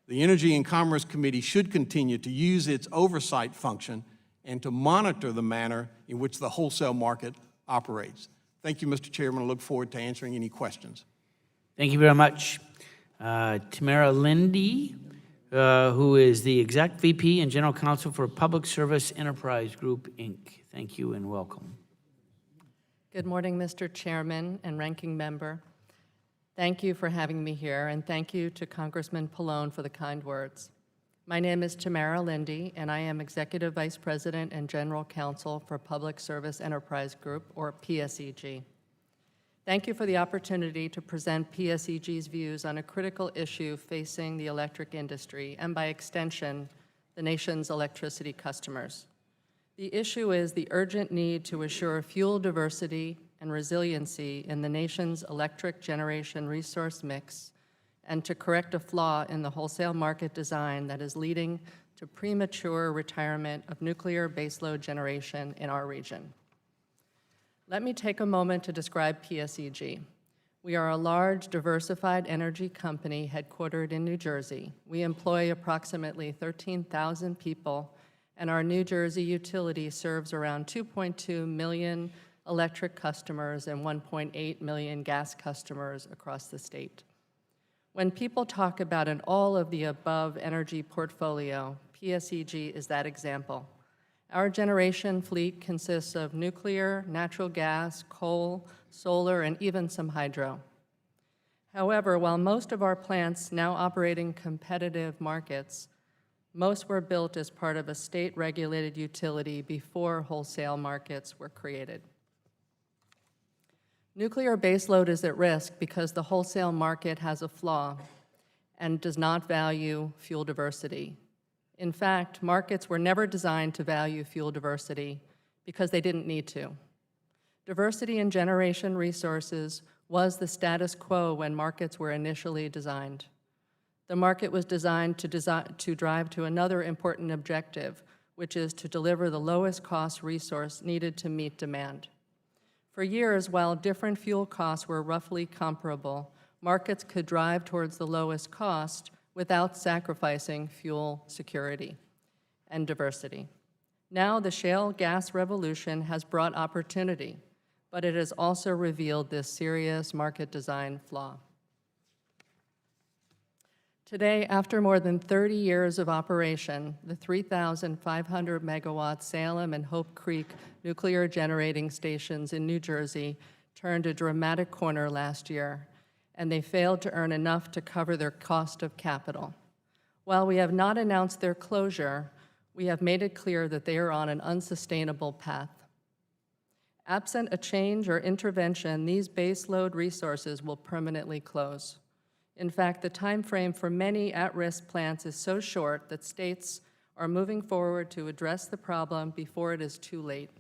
the Energy and Commerce Committee should continue to use its oversight function and to monitor the manner in which the wholesale market operates. Thank you, Mr. Chairman. I look forward to answering any questions. Thank you very much. Tamara Lindy, who is the Exec VP and General Counsel for Public Service Enterprise Group, Inc. Thank you and welcome. Good morning, Mr. Chairman and Ranking Member. Thank you for having me here, and thank you to Congressman Pallone for the kind words. My name is Tamara Lindy, and I am Executive Vice President and General Counsel for Public Service Enterprise Group, or PSEG. Thank you for the opportunity to present PSEG's views on a critical issue facing the electric industry, and by extension, the nation's electricity customers. The issue is the urgent need to assure fuel diversity and resiliency in the nation's electric generation resource mix, and to correct a flaw in the wholesale market design that is leading to premature retirement of nuclear baseload generation in our region. Let me take a moment to describe PSEG. We are a large, diversified energy company headquartered in New Jersey. We employ approximately 13,000 people, and our New Jersey utility serves around 2.2 million electric customers and 1.8 million gas customers across the state. When people talk about an all-of-the-above energy portfolio, PSEG is that example. Our generation fleet consists of nuclear, natural gas, coal, solar, and even some hydro. However, while most of our plants now operate in competitive markets, most were built as part of a state-regulated utility before wholesale markets were created. Nuclear baseload is at risk because the wholesale market has a flaw and does not value fuel diversity. In fact, markets were never designed to value fuel diversity because they didn't need to. Diversity in generation resources was the status quo when markets were initially designed. The market was designed to drive to another important objective, which is to deliver the lowest cost resource needed to meet demand. For years, while different fuel costs were roughly comparable, markets could drive towards the lowest cost without sacrificing fuel security and diversity. Now, the shale gas revolution has brought opportunity, but it has also revealed this serious market design flaw. Today, after more than 30 years of operation, the 3,500 megawatt Salem and Hope Creek nuclear generating stations in New Jersey turned a dramatic corner last year, and they failed to earn enough to cover their cost of capital. While we have not announced their closure, we have made it clear that they are on an unsustainable path. Absent a change or intervention, these baseload resources will permanently close. In fact, the time frame for many at-risk plants is so short that states are moving forward to address the problem before it is too late.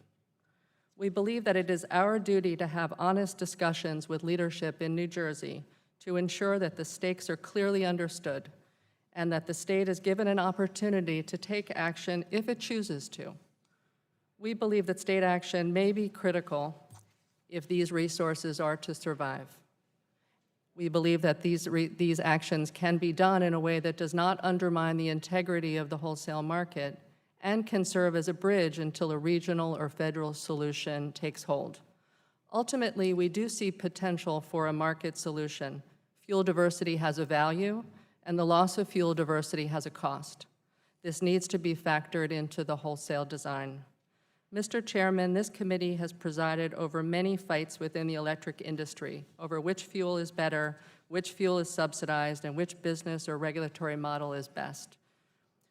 We believe that it is our duty to have honest discussions with leadership in New Jersey to ensure that the stakes are clearly understood and that the state is given an opportunity to take action if it chooses to. We believe that state action may be critical if these resources are to survive. We believe that these actions can be done in a way that does not undermine the integrity of the wholesale market and can serve as a bridge until a regional or federal solution takes hold. Ultimately, we do see potential for a market solution. Fuel diversity has a value, and the loss of fuel diversity has a cost. This needs to be factored into the wholesale design. Mr. Chairman, this committee has presided over many fights within the electric industry over which fuel is better, which fuel is subsidized, and which business or regulatory model is best.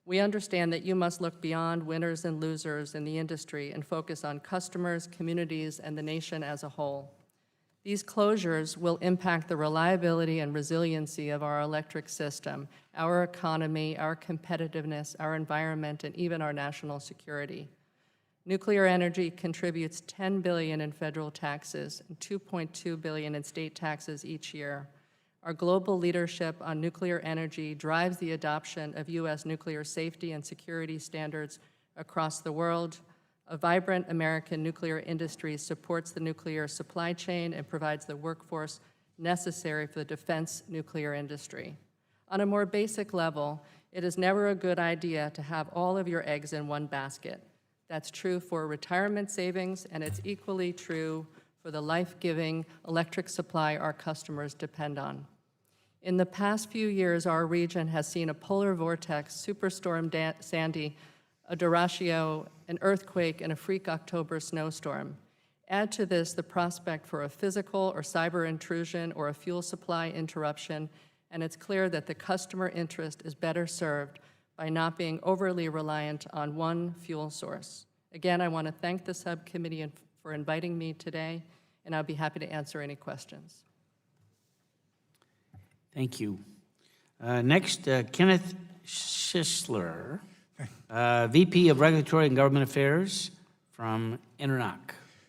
We understand that you must look beyond winners and losers in the industry and focus on customers, communities, and the nation as a whole. These closures will impact the reliability and resiliency of our electric system, our economy, our competitiveness, our environment, and even our national security. Nuclear energy contributes $10 billion in federal taxes and $2.2 billion in state taxes each year. Our global leadership on nuclear energy drives the adoption of U.S. nuclear safety and security standards across the world. A vibrant American nuclear industry supports the nuclear supply chain and provides the workforce necessary for the defense nuclear industry. On a more basic level, it is never a good idea to have all of your eggs in one basket. That's true for retirement savings, and it's equally true for the life-giving electric supply our customers depend on. In the past few years, our region has seen a polar vortex, Superstorm Sandy, a derecho, an earthquake, and a freak October snowstorm. Add to this the prospect for a physical or cyber intrusion or a fuel supply interruption, and it's clear that the customer interest is better served by not being overly reliant on one fuel source. Again, I want to thank the subcommittee for inviting me today, and I'll be happy to answer any questions. Thank you. Next, Kenneth Sisler, VP of Regulatory and Government Affairs from Internoc.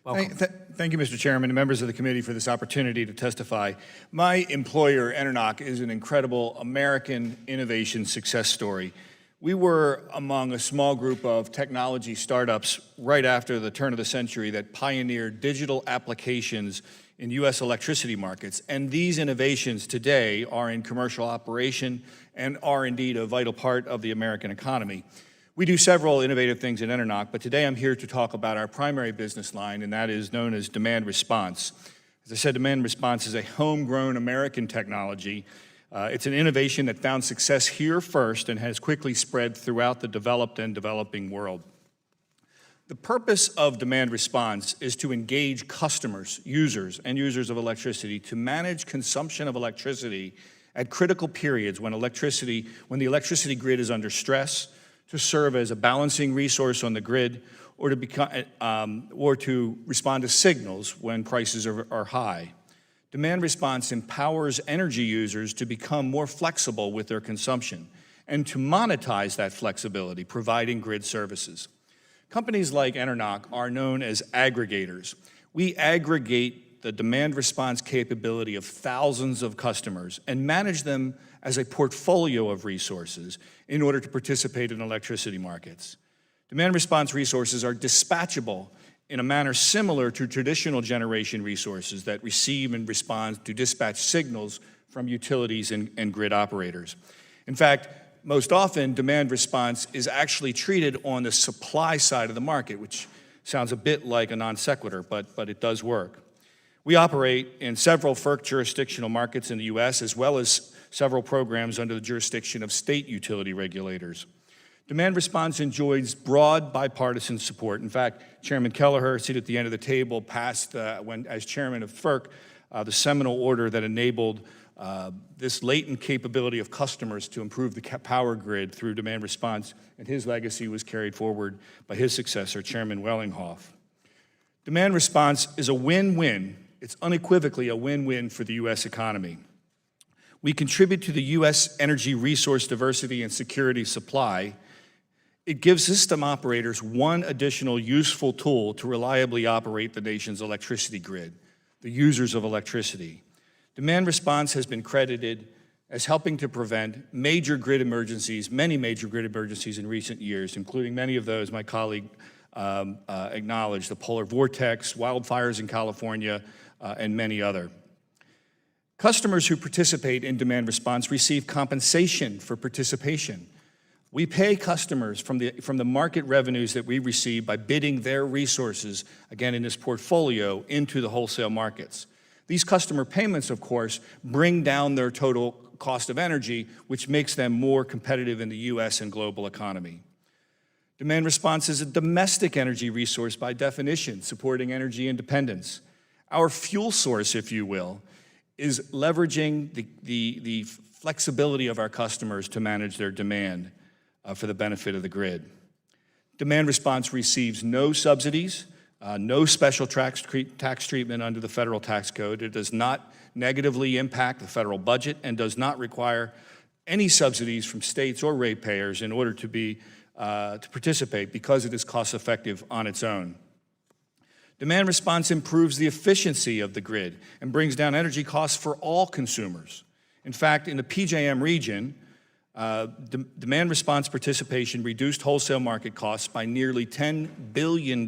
Welcome. Thank you, Mr. Chairman, and members of the committee for this opportunity to testify. My employer, Enternoc, is an incredible American innovation success story. We were among a small group of technology startups right after the turn of the century that pioneered digital applications in U.S. electricity markets, and these innovations today are in commercial operation and are indeed a vital part of the American economy. We do several innovative things at Enternoc, but today I'm here to talk about our primary business line, and that is known as demand response. As I said, demand response is a homegrown American technology. It's an innovation that found success here first and has quickly spread throughout the developed and developing world. The purpose of demand response is to engage customers, users, and users of electricity to manage consumption of electricity at critical periods when the electricity grid is under stress, to serve as a balancing resource on the grid, or to respond to signals when prices are high. Demand response empowers energy users to become more flexible with their consumption and to monetize that flexibility, providing grid services. Companies like Enernoc are known as aggregators. We aggregate the demand response capability of thousands of customers and manage them as a portfolio of resources in order to participate in electricity markets. Demand response resources are dispatchable in a manner similar to traditional generation resources that receive and respond to dispatch signals from utilities and grid operators. In fact, most often, demand response is actually treated on the supply side of the market, which sounds a bit like a non sequitur, but it does work. We operate in several FERC jurisdictional markets in the U.S., as well as several programs under the jurisdiction of state utility regulators. Demand response enjoys broad bipartisan support. In fact, Chairman Kelleher, seated at the end of the table, passed, as chairman of FERC, the seminal order that enabled this latent capability of customers to improve the power grid through demand response, and his legacy was carried forward by his successor, Chairman Wellinghoff. Demand response is a win-win. It's unequivocally a win-win for the U.S. economy. We contribute to the U.S. energy resource diversity and security supply. It gives system operators one additional useful tool to reliably operate the nation's electricity grid, the users of electricity. Demand response has been credited as helping to prevent major grid emergencies, many major grid emergencies in recent years, including many of those my colleague acknowledged, the polar vortex, wildfires in California, and many other. Customers who participate in demand response receive compensation for participation. We pay customers from the market revenues that we receive by bidding their resources, again in this portfolio, into the wholesale markets. These customer payments, of course, bring down their total cost of energy, which makes them more competitive in the U.S. and global economy. Demand response is a domestic energy resource by definition, supporting energy independence. Our fuel source, if you will, is leveraging the flexibility of our customers to manage their demand for the benefit of the grid. Demand response receives no subsidies, no special tax treatment under the federal tax code. It does not negatively impact the federal budget and does not require any subsidies from states or ratepayers in order to participate because it is cost effective on its own. Demand response improves the efficiency of the grid and brings down energy costs for all consumers. In fact, in the PJM region, demand response participation reduced wholesale market costs by nearly $10 billion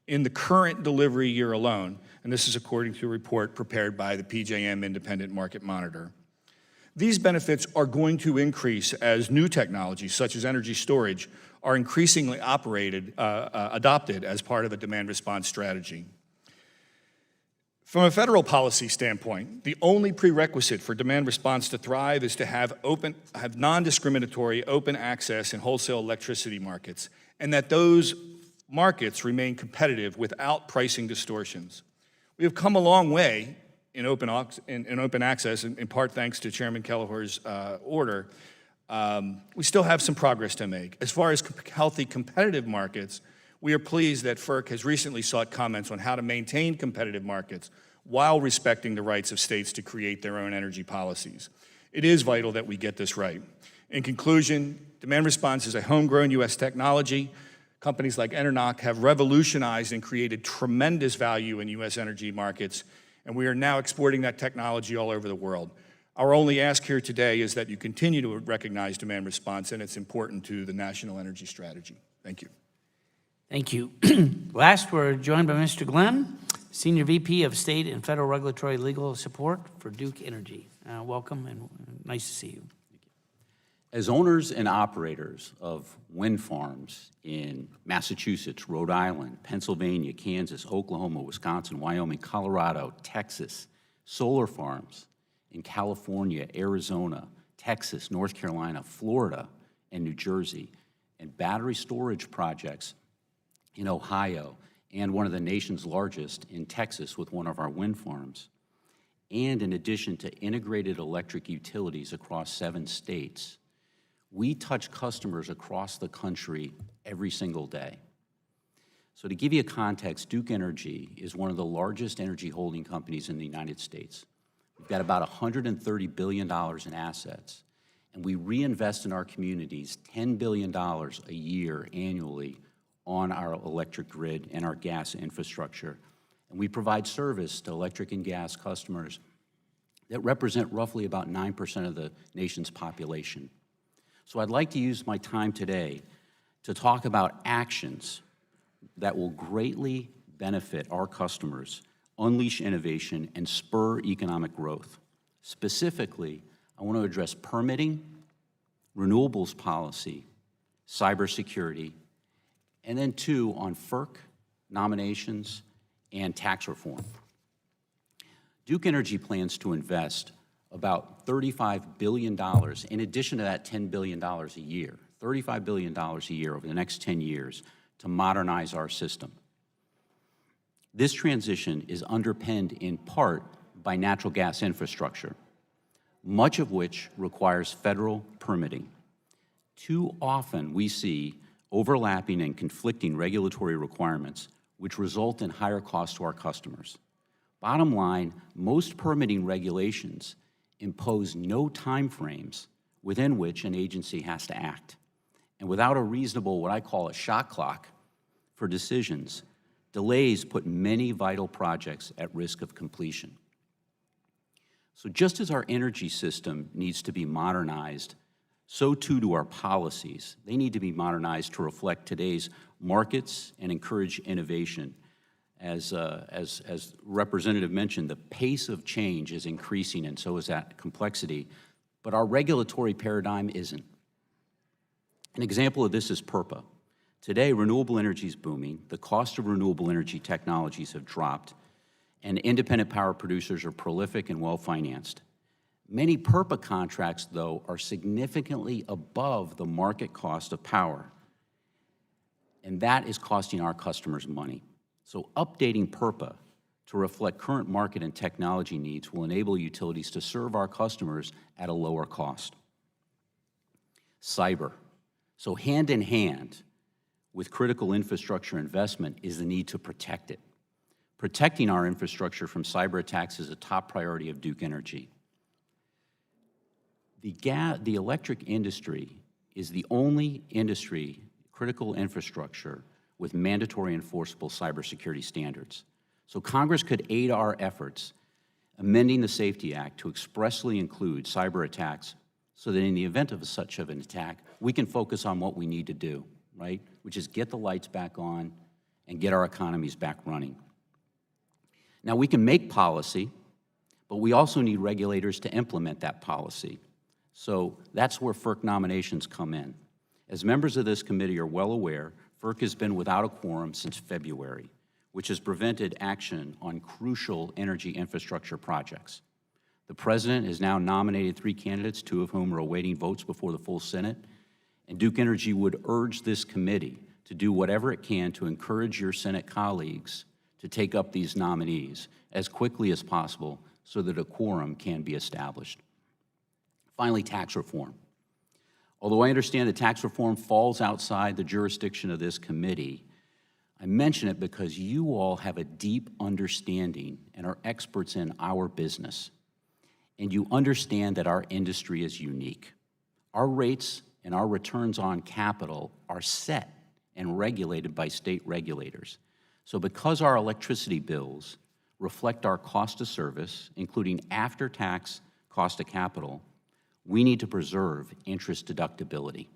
in the current delivery year alone, and this is according to a report prepared by the PJM Independent Market Monitor. These benefits are going to increase as new technologies, such as energy storage, are increasingly adopted as part of a demand response strategy. From a federal policy standpoint, the only prerequisite for demand response to thrive is to have non-discriminatory open access in wholesale electricity markets, and that those markets remain competitive without pricing distortions. We have come a long way in open access, in part thanks to Chairman Kelleher's order. We still have some progress to make. As far as healthy competitive markets, we are pleased that FERC has recently sought comments on how to maintain competitive markets while respecting the rights of states to create their own energy policies. It is vital that we get this right. In conclusion, demand response is a homegrown U.S. technology. Companies like Enernoc have revolutionized and created tremendous value in U.S. energy markets, and we are now exporting that technology all over the world. Our only ask here today is that you continue to recognize demand response, and it's important to the national energy strategy. Thank you. Thank you. Last, we're joined by Mr. Glenn, Senior VP of State and Federal Regulatory Legal Support for Duke Energy. Welcome, and nice to see you. As owners and operators of wind farms in Massachusetts, Rhode Island, Pennsylvania, Kansas, Oklahoma, Wisconsin, Wyoming, Colorado, Texas, solar farms in California, Arizona, Texas, North Carolina, Florida, and New Jersey, and battery storage projects in Ohio, and one of the nation's largest in Texas with one of our wind farms. And in addition to integrated electric utilities across 7 states, we touch customers across the country every single day. So to give you a context, Duke Energy is one of the largest energy holding companies in the United States. We've got about $130 billion in assets, and we reinvest in our communities $10 billion a year annually on our electric grid and our gas infrastructure. And we provide service to electric and gas customers that represent roughly about 9% of the nation's population. So I'd like to use my time today to talk about actions that will greatly benefit our customers, unleash innovation, and spur economic growth. Specifically, I want to address permitting, renewables policy, cybersecurity, and then two on Ferc nominations and tax reform. Duke Energy plans to invest about $35 billion, in addition to that $10 billion a year, $35 billion a year over the next 10 years to modernize our system. This transition is underpinned in part by natural gas infrastructure, much of which requires federal permitting. Too often we see overlapping and conflicting regulatory requirements which result in higher costs to our customers. Bottom line, most permitting regulations impose no timeframes within which an agency has to act. And without a reasonable, what I call a shot clock for decisions, delays put many vital projects at risk of completion. So just as our energy system needs to be modernized, so too do our policies. They need to be modernized to reflect today's markets and encourage innovation. As Representative mentioned, the pace of change is increasing, and so is that complexity, but our regulatory paradigm isn't. An example of this is PURPA. Today, renewable energy is booming, the cost of renewable energy technologies have dropped, and independent power producers are prolific and well-financed. Many PURPA contracts, though, are significantly above the market cost of power, and that is costing our customers money. So updating PURPA to reflect current market and technology needs will enable utilities to serve our customers at a lower cost. Cyber. So hand in hand with critical infrastructure investment is the need to protect it. Protecting our infrastructure from cyber attacks is a top priority of Duke Energy. The electric industry is the only industry, critical infrastructure, with mandatory enforceable cybersecurity standards. So Congress could aid our efforts amending the Safety Act to expressly include cyber attacks so that in the event of such an attack, we can focus on what we need to do, right? Which is get the lights back on and get our economies back running. Now, we can make policy, but we also need regulators to implement that policy. So that's where Ferc nominations come in. As members of this committee are well aware, Ferc has been without a quorum since February, which has prevented action on crucial energy infrastructure projects. The President has now nominated 3 candidates, 2 of whom are awaiting votes before the full Senate, and Duke Energy would urge this committee to do whatever it can to encourage your Senate colleagues to take up these nominees as quickly as possible so that a quorum can be established. Finally, tax reform. Although I understand that tax reform falls outside the jurisdiction of this committee, I mention it because you all have a deep understanding and are experts in our business. And you understand that our industry is unique. Our rates and our returns on capital are set and regulated by state regulators. So because our electricity bills reflect our cost of service, including after-tax cost of capital, we need to preserve interest deductibility.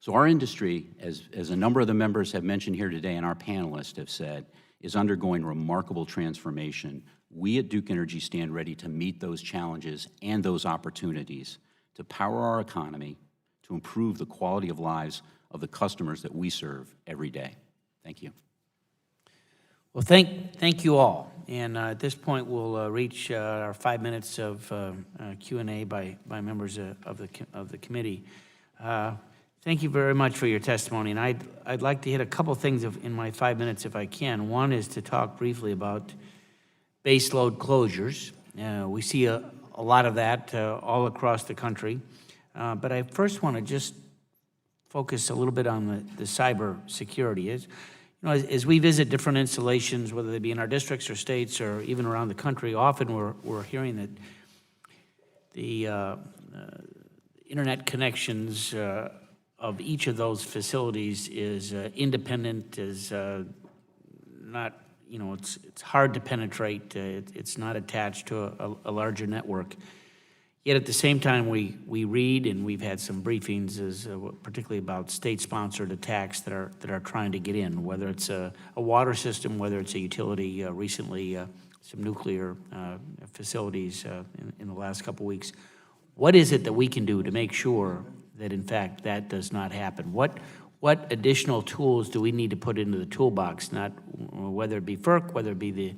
So our industry, as a number of the members have mentioned here today and our panelists have said, is undergoing remarkable transformation. We at Duke Energy stand ready to meet those challenges and those opportunities to power our economy, to improve the quality of lives of the customers that we serve every day. Thank you. Well, thank you all. And at this point, we'll reach our 5 minutes of Q&A by members of the committee. Thank you very much for your testimony. And I'd like to hit a couple things in my 5 minutes if I can. One is to talk briefly about baseload closures. We see a lot of that all across the country. But I first want to just focus a little bit on the cyber security. As we visit different installations, whether they be in our districts or states or even around the country, often we're hearing that the internet connections of each of those facilities is independent, is not, you know, it's hard to penetrate. It's not attached to a larger network. Yet at the same time, we read, and we've had some briefings, particularly about state-sponsored attacks that are trying to get in, whether it's a water system, whether it's a utility. Recently, some nuclear facilities in the last couple weeks. What is it that we can do to make sure that, in fact, that does not happen? What additional tools do we need to put into the toolbox? Not whether it be FERC, whether it be the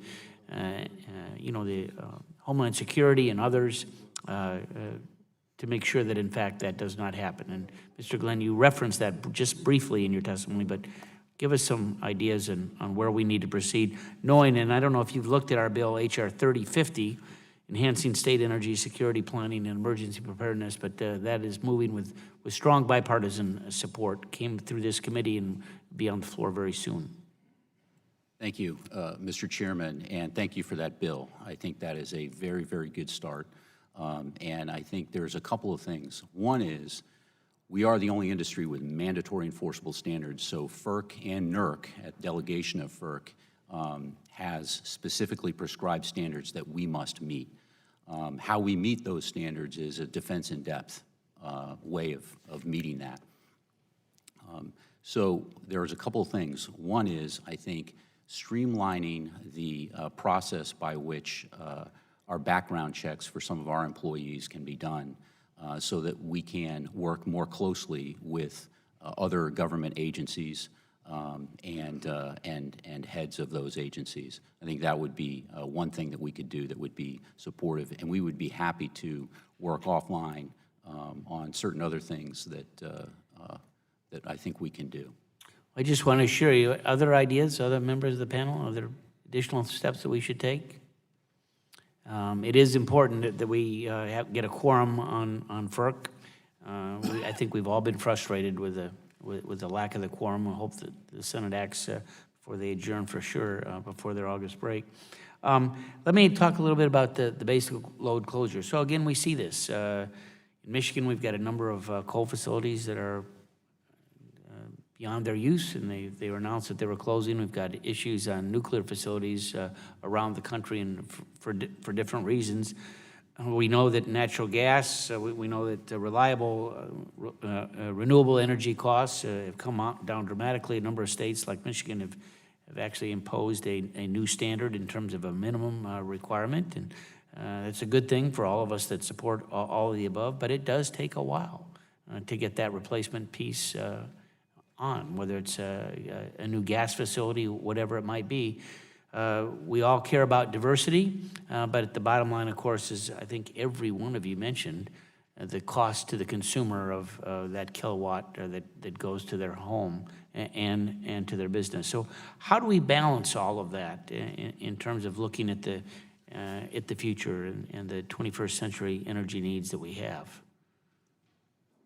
Homeland Security and others. To make sure that, in fact, that does not happen. And Mr. Glenn, you referenced that just briefly in your testimony, but give us some ideas on where we need to proceed, knowing, and I don't know if you've looked at our bill, H.R. 3050, Enhancing State Energy Security Planning and Emergency Preparedness, but that is moving with strong bipartisan support, came through this committee and be on the floor very soon. Thank you, Mr. Chairman, and thank you for that bill. I think that is a very, very good start. And I think there's a couple of things. One is we are the only industry with mandatory enforceable standards. So FERC and NERC, at delegation of FERC, has specifically prescribed standards that we must meet. How we meet those standards is a defense in depth way of meeting that. So there's a couple of things. One is, I think, streamlining the process by which our background checks for some of our employees can be done so that we can work more closely with other government agencies and heads of those agencies. I think that would be one thing that we could do that would be supportive, and we would be happy to work offline on certain other things that I think we can do. I just want to assure you, other ideas, other members of the panel, other additional steps that we should take? It is important that we get a quorum on FERC. I think we've all been frustrated with the lack of the quorum. I hope that the Senate acts before they adjourn for sure, before their August break. Let me talk a little bit about the basic load closure. So again, we see this. In Michigan, we've got a number of coal facilities that are beyond their use, and they announced that they were closing. We've got issues on nuclear facilities around the country and for different reasons. We know that natural gas, we know that reliable, renewable energy costs have come down dramatically. A number of states like Michigan have actually imposed a new standard in terms of a minimum requirement, and it's a good thing for all of us that support all of the above, but it does take a while to get that replacement piece on, whether it's a new gas facility, whatever it might be. We all care about diversity, but the bottom line, of course, is I think every one of you mentioned the cost to the consumer of that kilowatt that goes to their home and to their business. So how do we balance all of that in terms of looking at the future and the 21st century energy needs that we have?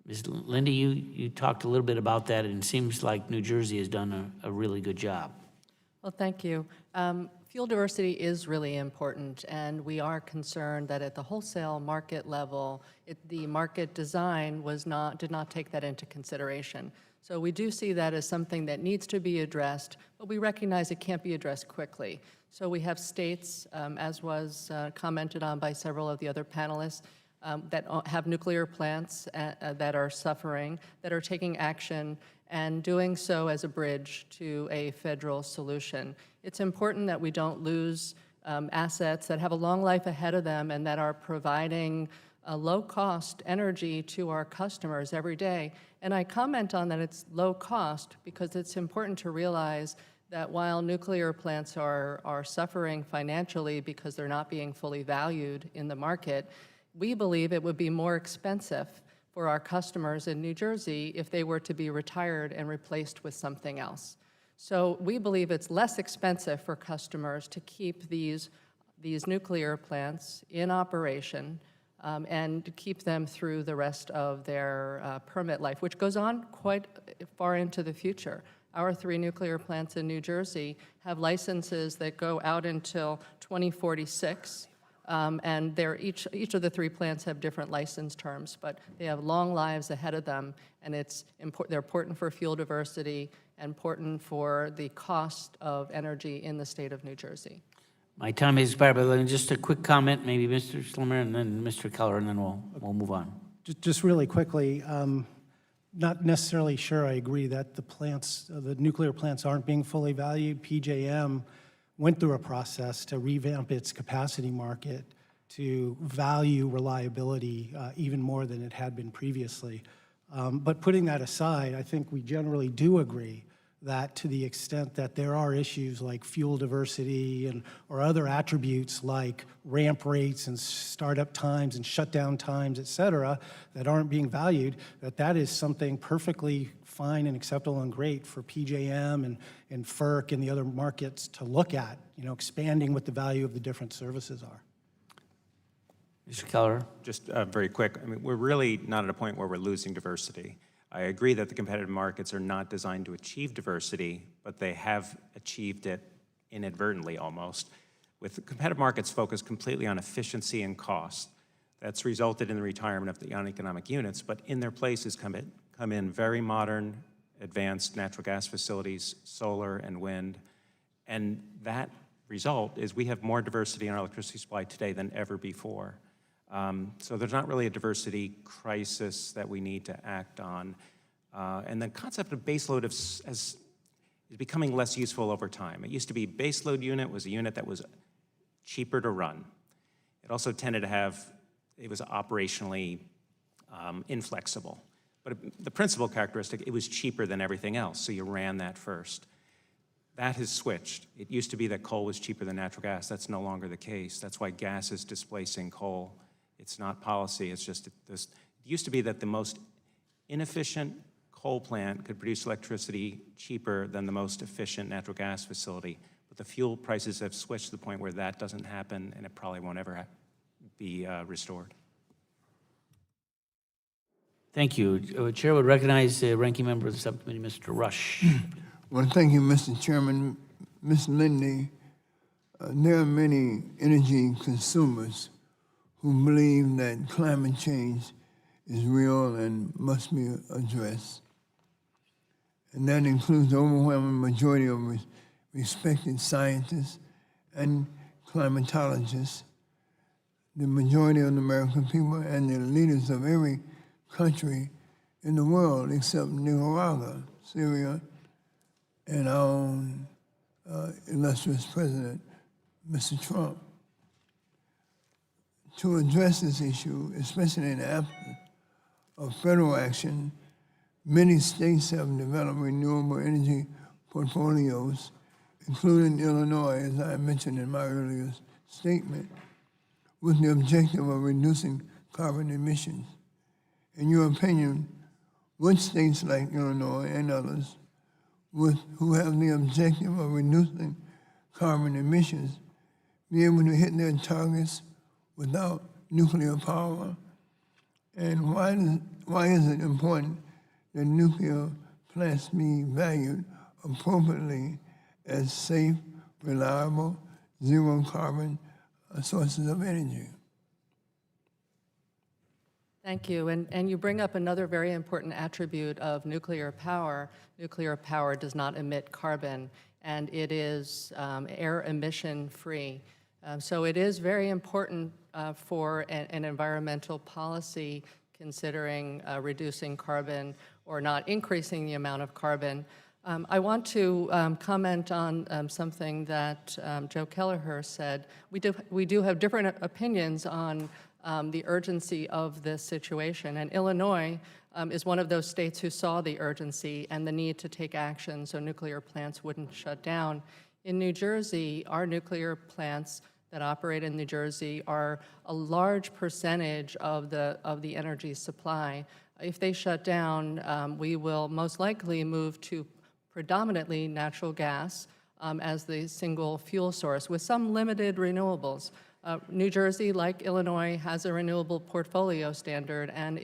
Ms. Lindy, you talked a little bit about that, and it seems like New Jersey has done a really good job. Well, thank you. Fuel diversity is really important, and we are concerned that at the wholesale market level, the market design did not take that into consideration. So we do see that as something that needs to be addressed, but we recognize it can't be addressed quickly. So we have states, as was commented on by several of the other panelists, that have nuclear plants that are suffering, that are taking action and doing so as a bridge to a federal solution. It's important that we don't lose assets that have a long life ahead of them and that are providing low-cost energy to our customers every day. And I comment on that it's low cost because it's important to realize that while nuclear plants are suffering financially because they're not being fully valued in the market, we believe it would be more expensive for our customers in New Jersey if they were to be retired and replaced with something else. So we believe it's less expensive for customers to keep these nuclear plants in operation and to keep them through the rest of their permit life, which goes on quite far into the future. Our 3 nuclear plants in New Jersey have licenses that go out until 2046. And each of the 3 plants have different license terms, but they have long lives ahead of them, and they're important for fuel diversity and important for the cost of energy in the state of New Jersey. My time has expired, but just a quick comment, maybe Mr. Schlimmer and then Mr. Keller, and then we'll move on. Just really quickly, not necessarily sure I agree that the nuclear plants aren't being fully valued. PJM went through a process to revamp its capacity market to value reliability even more than it had been previously. But putting that aside, I think we generally do agree that to the extent that there are issues like fuel diversity or other attributes like ramp rates and startup times and shutdown times, et cetera, that aren't being valued, that is something perfectly fine and acceptable and great for PJM and FERC and the other markets to look at, expanding what the value of the different services are. Mr. Keller? Just very quick, we're really not at a point where we're losing diversity. I agree that the competitive markets are not designed to achieve diversity, but they have achieved it inadvertently almost. With the competitive markets focused completely on efficiency and cost, that's resulted in the retirement of the uneconomic units, but in their place has come in very modern, advanced natural gas facilities, solar and wind, and that result is we have more diversity in our electricity supply today than ever before. So there's not really a diversity crisis that we need to act on. And the concept of baseload is becoming less useful over time. It used to be baseload unit was a unit that was cheaper to run. It also tended to it was operationally inflexible. But the principal characteristic, it was cheaper than everything else, so you ran that first. That has switched. It used to be that coal was cheaper than natural gas. That's no longer the case. That's why gas is displacing coal. It's not policy, it's just this. It used to be that the most inefficient coal plant could produce electricity cheaper than the most efficient natural gas facility. But the fuel prices have switched to the point where that doesn't happen, and it probably won't ever be restored. Thank you. Chair would recognize the ranking member of the subcommittee, Mr. Rush. Well, thank you, Mr. Chairman. Ms. Lindy, there are many energy consumers who believe that climate change is real and must be addressed. And that includes the overwhelming majority of respected scientists and climatologists, the majority of the American people, and the leaders of every country in the world except Nicaragua, Syria, and our own illustrious president, Mr. Trump. To address this issue, especially in the absence of federal action, many states have developed renewable energy portfolios, including Illinois, as I mentioned in my earlier statement, with the objective of reducing carbon emissions. In your opinion, which states like Illinois and others who have the objective of reducing carbon emissions be able to hit their targets without nuclear power? And why is it important that nuclear plants be valued appropriately as safe, reliable, zero carbon sources of energy? Thank you. And you bring up another very important attribute of nuclear power. Nuclear power does not emit carbon, and it is air emission free. So it is very important for an environmental policy considering reducing carbon or not increasing the amount of carbon. I want to comment on something that Joe Kelleher said. We do have different opinions on the urgency of this situation, and Illinois is one of those states who saw the urgency and the need to take action so nuclear plants wouldn't shut down. In New Jersey, our nuclear plants that operate in New Jersey are a large percentage of the energy supply. If they shut down, we will most likely move to predominantly natural gas as the single fuel source with some limited renewables. New Jersey, like Illinois, has a renewable portfolio standard and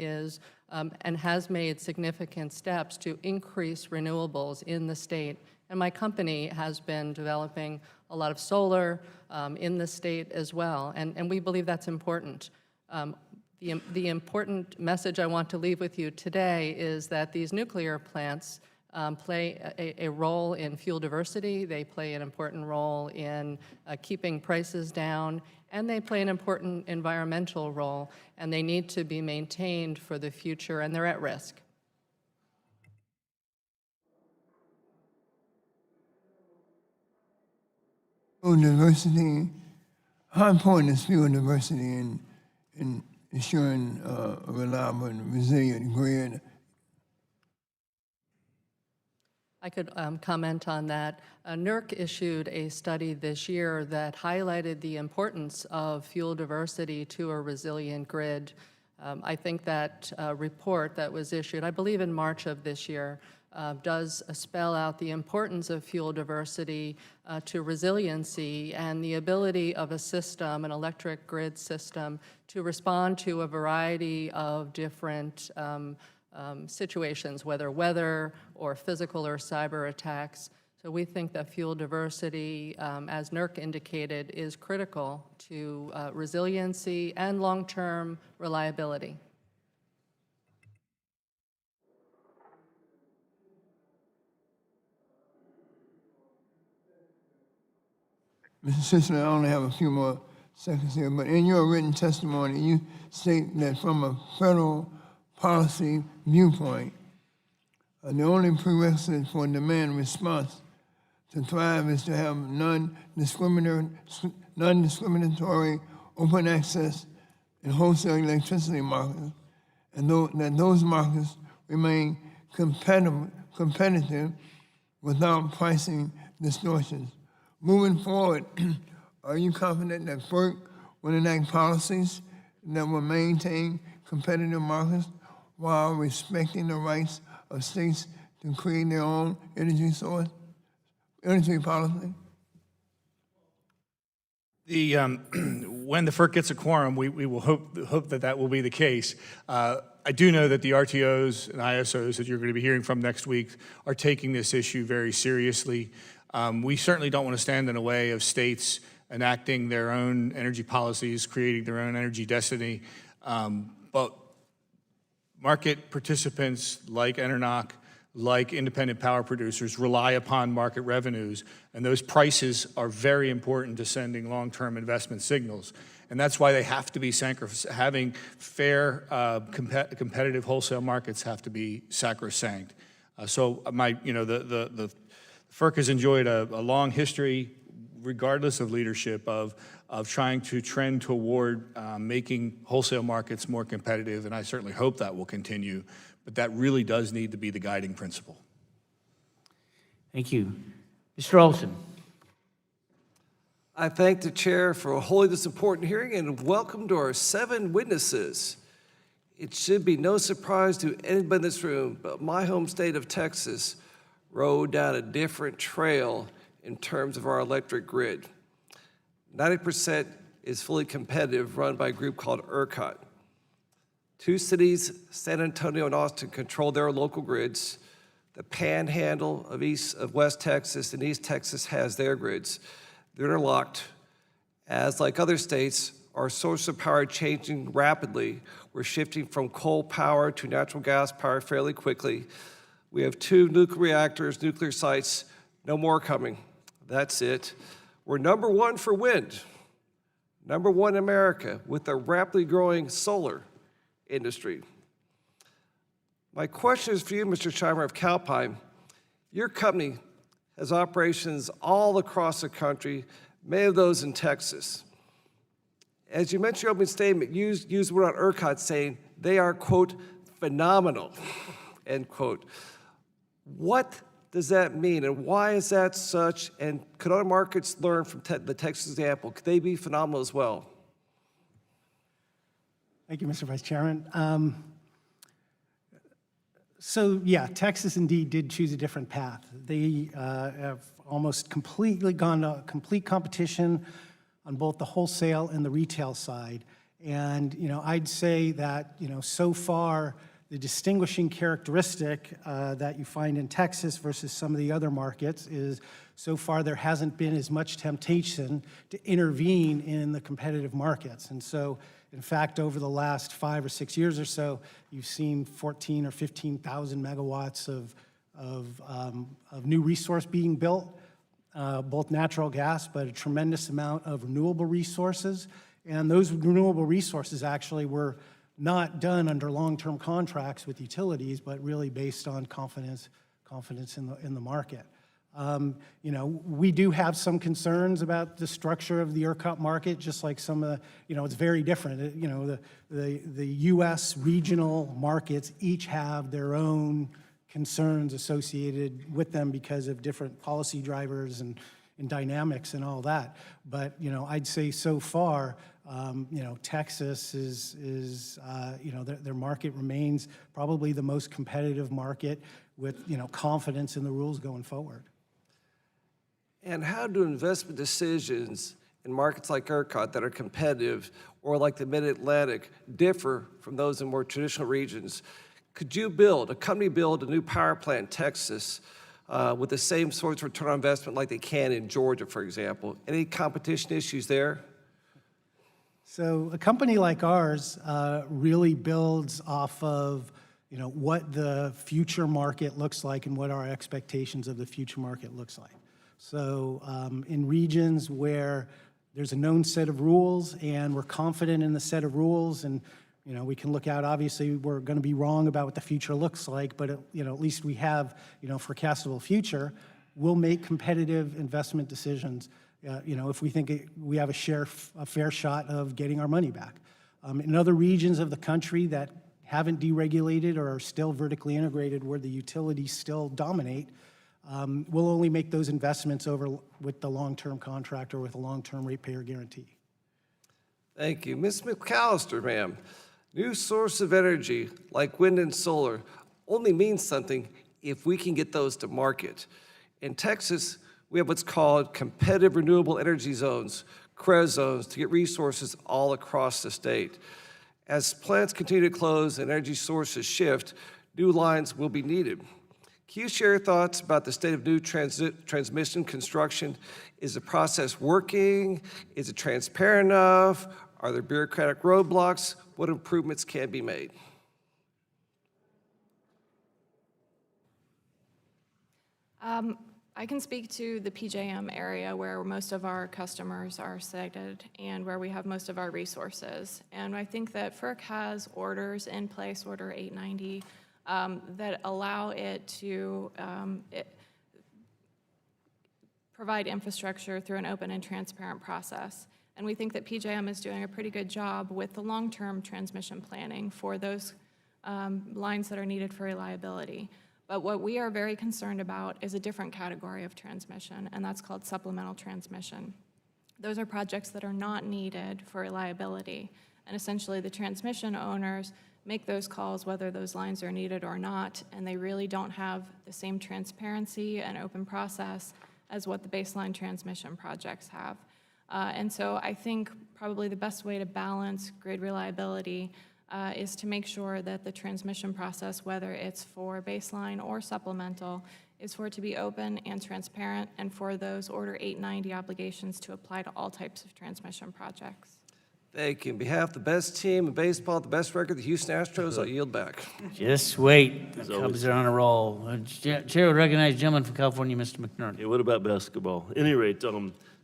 has made significant steps to increase renewables in the state. And my company has been developing a lot of solar in the state as well, and we believe that's important. The important message I want to leave with you today is that these nuclear plants play a role in fuel diversity, they play an important role in keeping prices down, and they play an important environmental role, and they need to be maintained for the future, and they're at risk. Fuel diversity, how important is fuel diversity in ensuring a reliable and resilient grid? I could comment on that. NERC issued a study this year that highlighted the importance of fuel diversity to a resilient grid. I think that report that was issued, I believe in March of this year, does spell out the importance of fuel diversity to resiliency and the ability of a system, an electric grid system, to respond to a variety of different situations, whether weather or physical or cyber attacks. So we think that fuel diversity, as NERC indicated, is critical to resiliency and long-term reliability. Mr. Sisler, I only have a few more seconds here, but in your written testimony, you state that from a federal policy viewpoint, the only prerequisite for demand response to thrive is to have non-discriminatory open access in wholesale electricity markets, and that those markets remain competitive without pricing distortions. Moving forward, are you confident that FERC will enact policies that will maintain competitive markets while respecting the rights of states to create their own energy policy? When the FERC gets a quorum, we will hope that will be the case. I do know that the RTOs and ISOs that you're going to be hearing from next week are taking this issue very seriously. We certainly don't want to stand in the way of states enacting their own energy policies, creating their own energy destiny. But market participants like ENERNOC, like independent power producers, rely upon market revenues, and those prices are very important to sending long-term investment signals. And that's why they have to be having fair, competitive wholesale markets have to be sacrosanct. So the FERC has enjoyed a long history, regardless of leadership, of trying to trend toward making wholesale markets more competitive, and I certainly hope that will continue, but that really does need to be the guiding principle. Thank you. Mr. Olson. I thank the chair for holding this important hearing and welcome to our 7 witnesses. It should be no surprise to anybody in this room, but my home state of Texas rode down a different trail in terms of our electric grid. 90% is fully competitive, run by a group called ERCOT. 2 cities, San Antonio and Austin, control their local grids. The panhandle of West Texas and East Texas has their grids. They're interlocked. As like other states, our source of power changing rapidly. We're shifting from coal power to natural gas power fairly quickly. We have 2 nuclear reactors, nuclear sites, no more coming. That's it. We're number 1 for wind, number 1 in America, with a rapidly growing solar industry. My question is for you, Mr. Scheimer of Calpine. Your company has operations all across the country, many of those in Texas. As you mentioned in your opening statement, you used the word on ERCOT saying they are, quote, phenomenal, end quote. What does that mean, and why is that such, and could other markets learn from the Texas example? Could they be phenomenal as well? Thank you, Mr. Vice Chairman. So yeah, Texas indeed did choose a different path. They have almost completely gone to complete competition on both the wholesale and the retail side. And I'd say that so far the distinguishing characteristic that you find in Texas versus some of the other markets is so far there hasn't been as much temptation to intervene in the competitive markets. And so, in fact, over the last 5 or 6 years or so, you've seen 14 or 15,000 megawatts of new resource being built, both natural gas, but a tremendous amount of renewable resources. And those renewable resources actually were not done under long-term contracts with utilities, but really based on confidence in the market. You know, we do have some concerns about the structure of the ERCOT market, just like some of the, you know, it's very different. You know, the U.S. regional markets each have their own concerns associated with them because of different policy drivers and dynamics and all that. But, you know, I'd say so far, you know, Texas is you know, their market remains probably the most competitive market with, you know, confidence in the rules going forward. And how do investment decisions in markets like ERCOT that are competitive or like the Mid-Atlantic differ from those in more traditional regions? Could you a company build a new power plant in Texas with the same sorts of return on investment like they can in Georgia, for example? Any competition issues there? So a company like ours really builds off of, you know, what the future market looks like and what our expectations of the future market looks like. So in regions where there's a known set of rules and we're confident in the set of rules, and you know, we can look out, obviously we're going to be wrong about what the future looks like, but you know, at least we have, you know, forecastable future, we'll make competitive investment decisions, you know, if we think we have a fair shot of getting our money back. In other regions of the country that haven't deregulated or are still vertically integrated where the utilities still dominate, we'll only make those investments over with the long-term contract or with a long-term ratepayer guarantee. Thank you. Ms. McAllister, ma'am, new source of energy like wind and solar only means something if we can get those to market. In Texas, we have what's called competitive renewable energy zones, CREZ zones, to get resources all across the state. As plants continue to close and energy sources shift, new lines will be needed. Can you share your thoughts about the state of new transmission construction? Is the process working? Is it transparent enough? Are there bureaucratic roadblocks? What improvements can be made? I can speak to the PJM area where most of our customers are sited and where we have most of our resources. And I think that FERC has orders in place, Order 890, that allow it to provide infrastructure through an open and transparent process. And we think that PJM is doing a pretty good job with the long-term transmission planning for those lines that are needed for reliability. But what we are very concerned about is a different category of transmission, and that's called supplemental transmission. Those are projects that are not needed for reliability. And essentially, the transmission owners make those calls whether those lines are needed or not, and they really don't have the same transparency and open process as what the baseline transmission projects have. And so I think probably the best way to balance grid reliability is to make sure that the transmission process, whether it's for baseline or supplemental, is for it to be open and transparent, and for those Order 890 obligations to apply to all types of transmission projects. Thank you. On behalf of the best team in baseball, the best record, the Houston Astros, I'll yield back. Just wait. The Cubs are on a roll. Chair would recognize the gentleman from California, Mr. McNerney. Yeah, what about basketball? At any rate,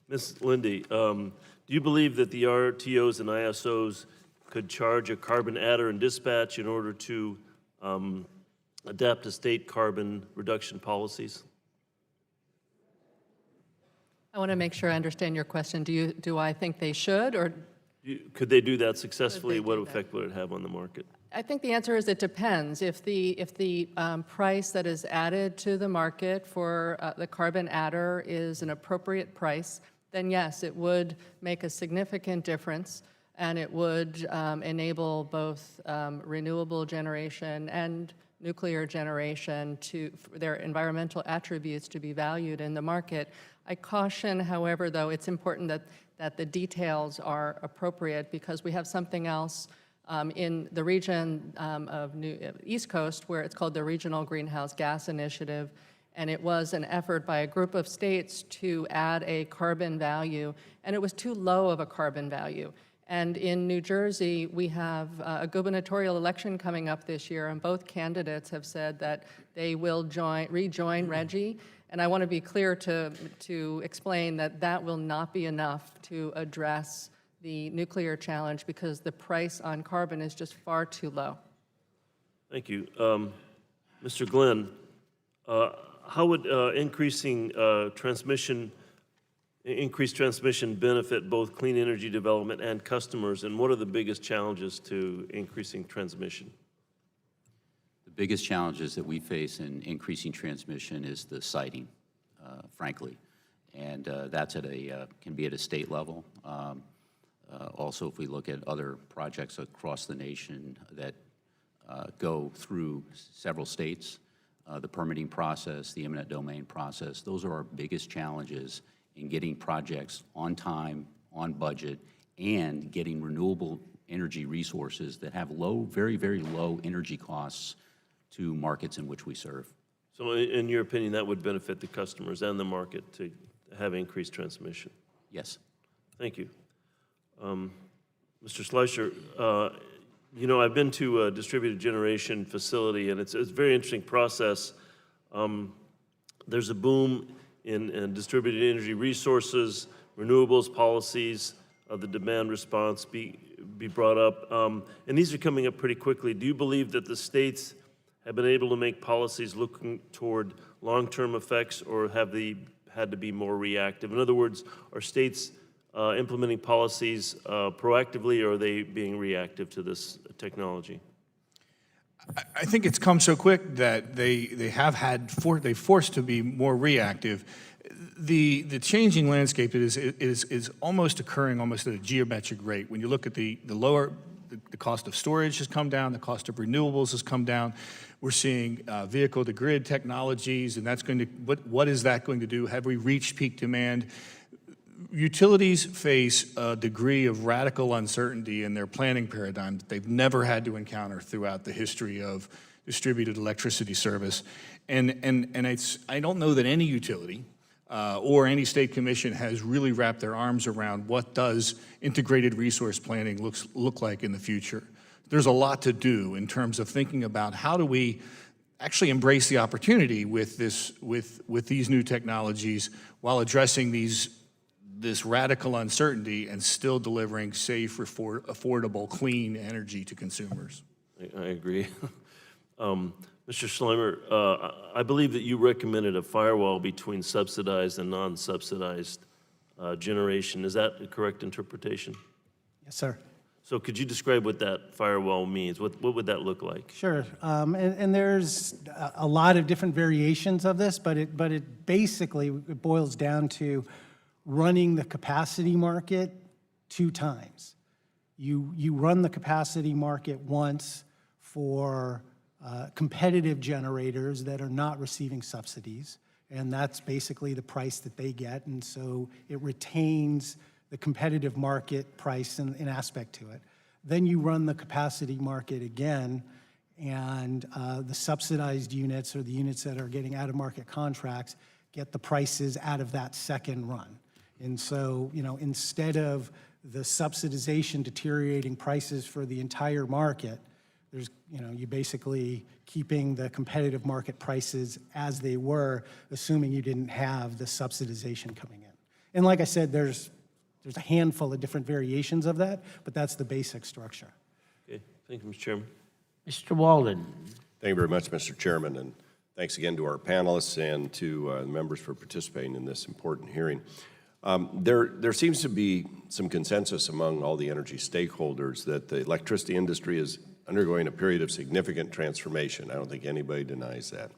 Ms. Lindy, do you believe that the RTOs and ISOs could charge a carbon adder and dispatch in order to adapt to state carbon reduction policies? I want to make sure I understand your question. Do I think they should, or? Could they do that successfully? Could they What do effect would it have on the market? I think the answer is it depends. If the price that is added to the market for the carbon adder is an appropriate price, then yes, it would make a significant difference, and it would enable both renewable generation and nuclear generation for their environmental attributes to be valued in the market. I caution, however, though, it's important that the details are appropriate, because we have something else in the region of East Coast where it's called the Regional Greenhouse Gas Initiative, and it was an effort by a group of states to add a carbon value, and it was too low of a carbon value. And in New Jersey, we have a gubernatorial election coming up this year, and both candidates have said that they will rejoin RGGI. And I want to be clear to explain that that will not be enough to address the nuclear challenge because the price on carbon is just far too low. Thank you. Mr. Glenn, how would increased transmission benefit both clean energy development and customers, and what are the biggest challenges to increasing transmission? The biggest challenges that we face in increasing transmission is the siting, frankly, and that's can be at a state level. Also, if we look at other projects across the nation that go through several states, the permitting process, the eminent domain process, those are our biggest challenges in getting projects on time, on budget, and getting renewable energy resources that have low, very, very low energy costs to markets in which we serve. So in your opinion, that would benefit the customers and the market to have increased transmission? Yes. Thank you. Mr. Sisler, you know, I've been to a distributed generation facility, and it's a very interesting process. There's a boom in distributed energy resources, renewables policies, the demand response be brought up, and these are coming up pretty quickly. Do you believe that the states have been able to make policies looking toward long-term effects, or have they had to be more reactive? In other words, are states implementing policies proactively, or are they being reactive to this technology? I think it's come so quick that they forced to be more reactive. The changing landscape is almost occurring almost at a geometric rate. When you look at the cost of storage has come down, the cost of renewables has come down. We're seeing vehicle-to-grid technologies, and that's going to, what is that going to do? Have we reached peak demand? Utilities face a degree of radical uncertainty in their planning paradigm that they've never had to encounter throughout the history of distributed electricity service. And I don't know that any utility or any state commission has really wrapped their arms around what does integrated resource planning look like in the future. There's a lot to do in terms of thinking about how do we actually embrace the opportunity with these new technologies while addressing this radical uncertainty and still delivering safe, affordable, clean energy to consumers. I agree. Mr. Slimer, I believe that you recommended a firewall between subsidized and non-subsidized generation. Is that a correct interpretation? Yes, sir. So could you describe what that firewall means? What would that look like? Sure, and there's a lot of different variations of this, but it basically boils down to running the capacity market 2 times. You run the capacity market once for competitive generators that are not receiving subsidies, and that's basically the price that they get, and so it retains the competitive market price and aspect to it. Then you run the capacity market again, and the subsidized units, or the units that are getting out-of-market contracts, get the prices out of that second run. And so, you know, instead of the subsidization deteriorating prices for the entire market, there's, you know, you basically keeping the competitive market prices as they were, assuming you didn't have the subsidization coming in. And like I said, there's a handful of different variations of that, but that's the basic structure. Okay, thank you, Mr. Chairman. Mr. Walden. Thank you very much, Mr. Chairman, and thanks again to our panelists and to the members for participating in this important hearing. There seems to be some consensus among all the energy stakeholders that the electricity industry is undergoing a period of significant transformation. I don't think anybody denies that.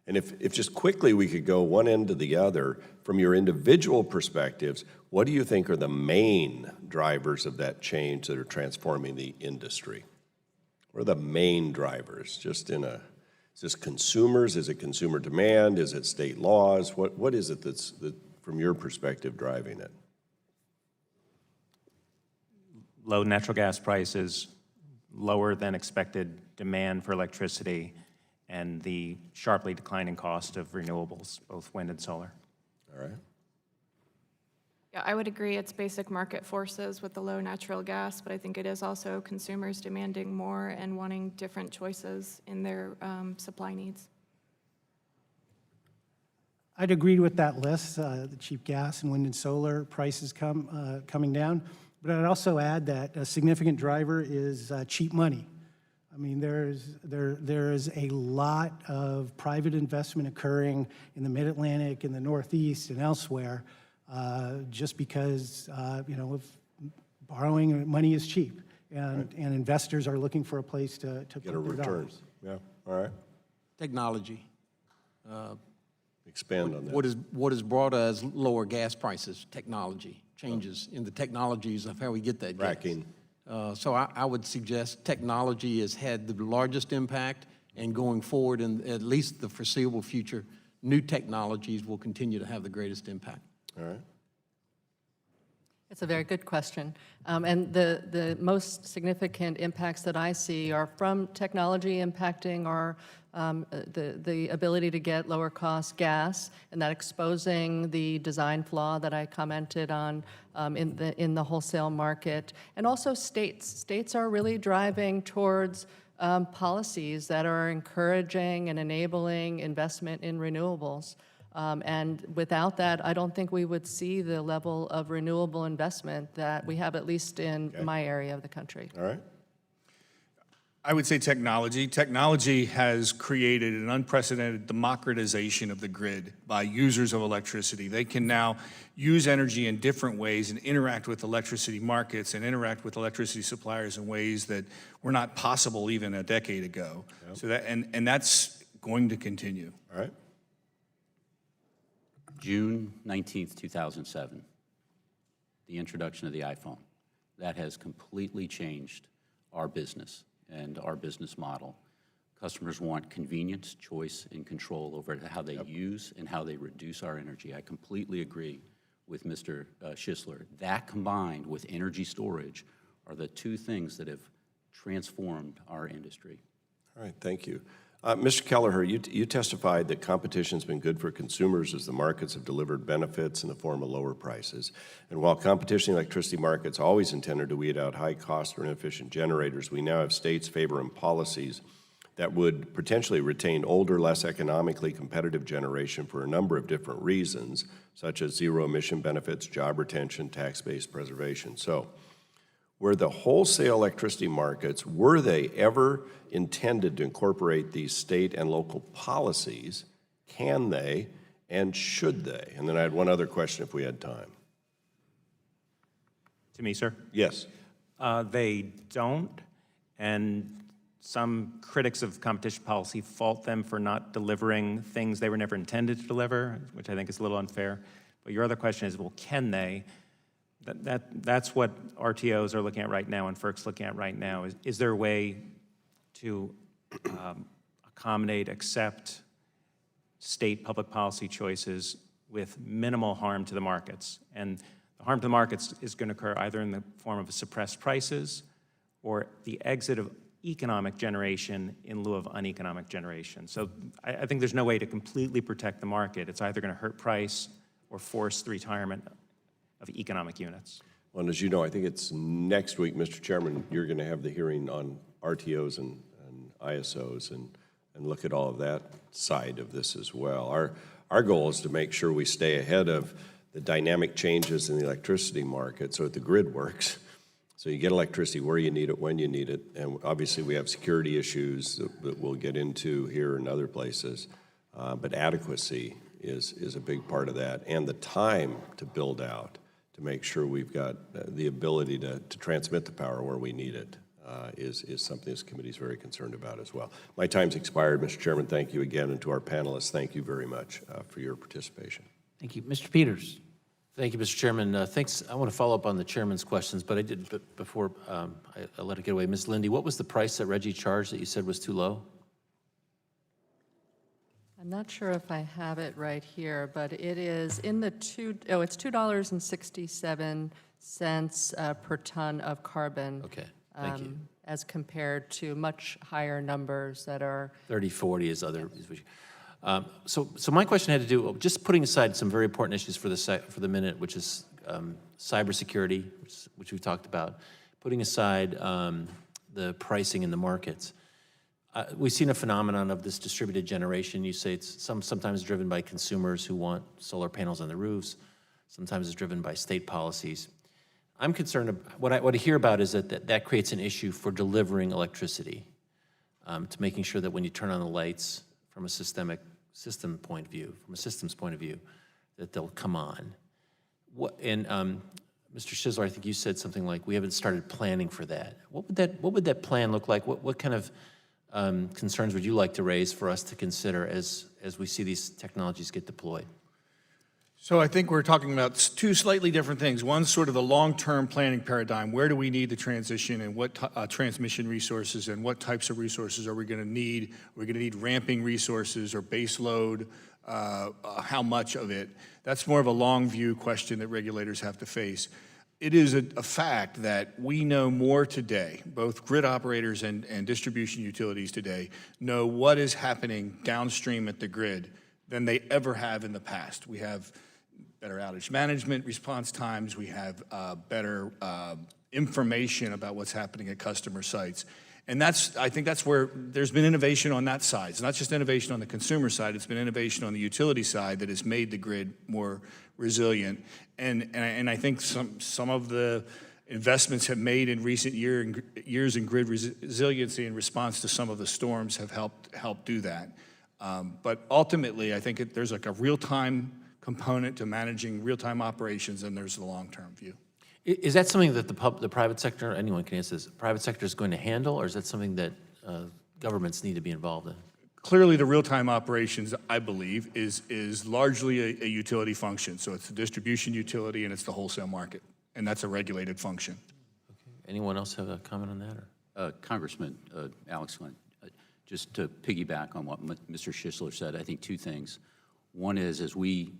And if just quickly we could go one end to the other, from your individual perspectives, what do you think are the main drivers of that change that are transforming the industry? What are the main drivers? Is this consumers? Is it consumer demand? Is it state laws? What is it that's from your perspective driving it? Low natural gas prices, lower than expected demand for electricity, and the sharply declining cost of renewables, both wind and solar. All right. Yeah, I would agree it's basic market forces with the low natural gas, but I think it is also consumers demanding more and wanting different choices in their supply needs. I'd agree with that list, the cheap gas and wind and solar prices coming down. But I'd also add that a significant driver is cheap money. I mean, there is a lot of private investment occurring in the Mid-Atlantic, in the Northeast, and elsewhere, just because of borrowing money is cheap, and investors are looking for a place to Get a put their return. dollars. Yeah, all right. Technology. Expand on that. What has brought us lower gas prices? Technology. Changes in the technologies of how we get that gas. Fracking. So I would suggest technology has had the largest impact, and going forward in at least the foreseeable future, new technologies will continue to have the greatest impact. All right. It's a very good question. And the most significant impacts that I see are from technology impacting our the ability to get lower cost gas, and that exposing the design flaw that I commented on in the wholesale market. And also states. States are really driving towards policies that are encouraging and enabling investment in renewables. And without that, I don't think we would see the level of renewable investment that we have, at least in my area of the country. All right. I would say technology. Technology has created an unprecedented democratization of the grid by users of electricity. They can now use energy in different ways and interact with electricity markets and interact with electricity suppliers in ways that were not possible even a decade ago. Yep. So that and that's going to continue. All right. June 19th, 2007, the introduction of the iPhone. That has completely changed our business and our business model. Customers want convenience, choice, and control over how they use and how they reduce our energy. I completely agree with Mr. Sisler. That combined with energy storage are the two things that have transformed our industry. All right, thank you. Mr. Kelleher, you testified that competition has been good for consumers as the markets have delivered benefits in the form of lower prices. And while competition in electricity markets always intended to weed out high-cost or inefficient generators, we now have states favoring policies that would potentially retain older, less economically competitive generation for a number of different reasons, such as zero-emission benefits, job retention, tax-based preservation. So, were the wholesale electricity markets, were they ever intended to incorporate these state and local policies? Can they and should they? And then I had one other question if we had time. To me, sir? Yes. They don't, and some critics of competition policy fault them for not delivering things they were never intended to deliver, which I think is a little unfair. But your other question is, well, can they? That's what RTOs are looking at right now and Ferc's looking at right now. Is there a way to accommodate, accept state public policy choices with minimal harm to the markets? And the harm to the markets is going to occur either in the form of suppressed prices or the exit of economic generation in lieu of uneconomic generation. So I think there's no way to completely protect the market. It's either going to hurt price or force the retirement of economic units. Well, and as you know, I think it's next week, Mr. Chairman, you're going to have the hearing on RTOs and ISOs and look at all of that side of this as well. Our goal is to make sure we stay ahead of the dynamic changes in the electricity market so that the grid works. So you get electricity where you need it, when you need it, and obviously we have security issues that we'll get into here and other places, but adequacy is a big part of that, and the time to build out to make sure we've got the ability to transmit the power where we need it is something this committee is very concerned about as well. My time's expired, Mr. Chairman. Thank you again, and to our panelists, thank you very much for your participation. Thank you. Mr. Peters. Thank you, Mr. Chairman. Thanks. I want to follow up on the chairman's questions, but I did before I let it get away. Ms. Lindy, what was the price that Reggie charged that you said was too low? I'm not sure if I have it right here, but it is in the it's $2.67 per ton of carbon. Okay. um, you. as compared to much higher numbers that are 30, 40 is other. So my question had to do, just putting aside some very important issues for the minute, which is cybersecurity, which we've talked about, putting aside the pricing in the markets. We've seen a phenomenon of this distributed generation. You say it's sometimes driven by consumers who want solar panels on their roofs. Sometimes it's driven by state policies. I'm concerned, what I hear about is that creates an issue for delivering electricity, to making sure that when you turn on the lights from a systems point of view, that they'll come on. Mr. Sisler, I think you said something like, we haven't started planning for that. What would that plan look like? What kind of concerns would you like to raise for us to consider as we see these technologies get deployed? So I think we're talking about two slightly different things. One's sort of the long-term planning paradigm. Where do we need the transition, and what transmission resources and what types of resources are we going to need? Are we going to need ramping resources or base load? How much of it? That's more of a long view question that regulators have to face. It is a fact that we know more today, both grid operators and distribution utilities today know what is happening downstream at the grid than they ever have in the past. We have better outage management response times. We have better information about what's happening at customer sites. And I think that's where there's been innovation on that side. It's not just innovation on the consumer side, it's been innovation on the utility side that has made the grid more resilient. And I think some of the investments have made in recent years in grid resiliency in response to some of the storms have helped do that. But ultimately, I think there's like a real-time component to managing real-time operations, and there's the long-term view. Is that something that the private sector, anyone can answer this, private sector is going to handle, or is that something that governments need to be involved in? Clearly, the real-time operations, I believe, is largely a utility function. So it's the distribution utility and it's the wholesale market, and that's a regulated function. Okay. Anyone else have a comment on that? Or? Congressman Alex Glenn, just to piggyback on what Mr. Sisler said, I think two things. One is, as we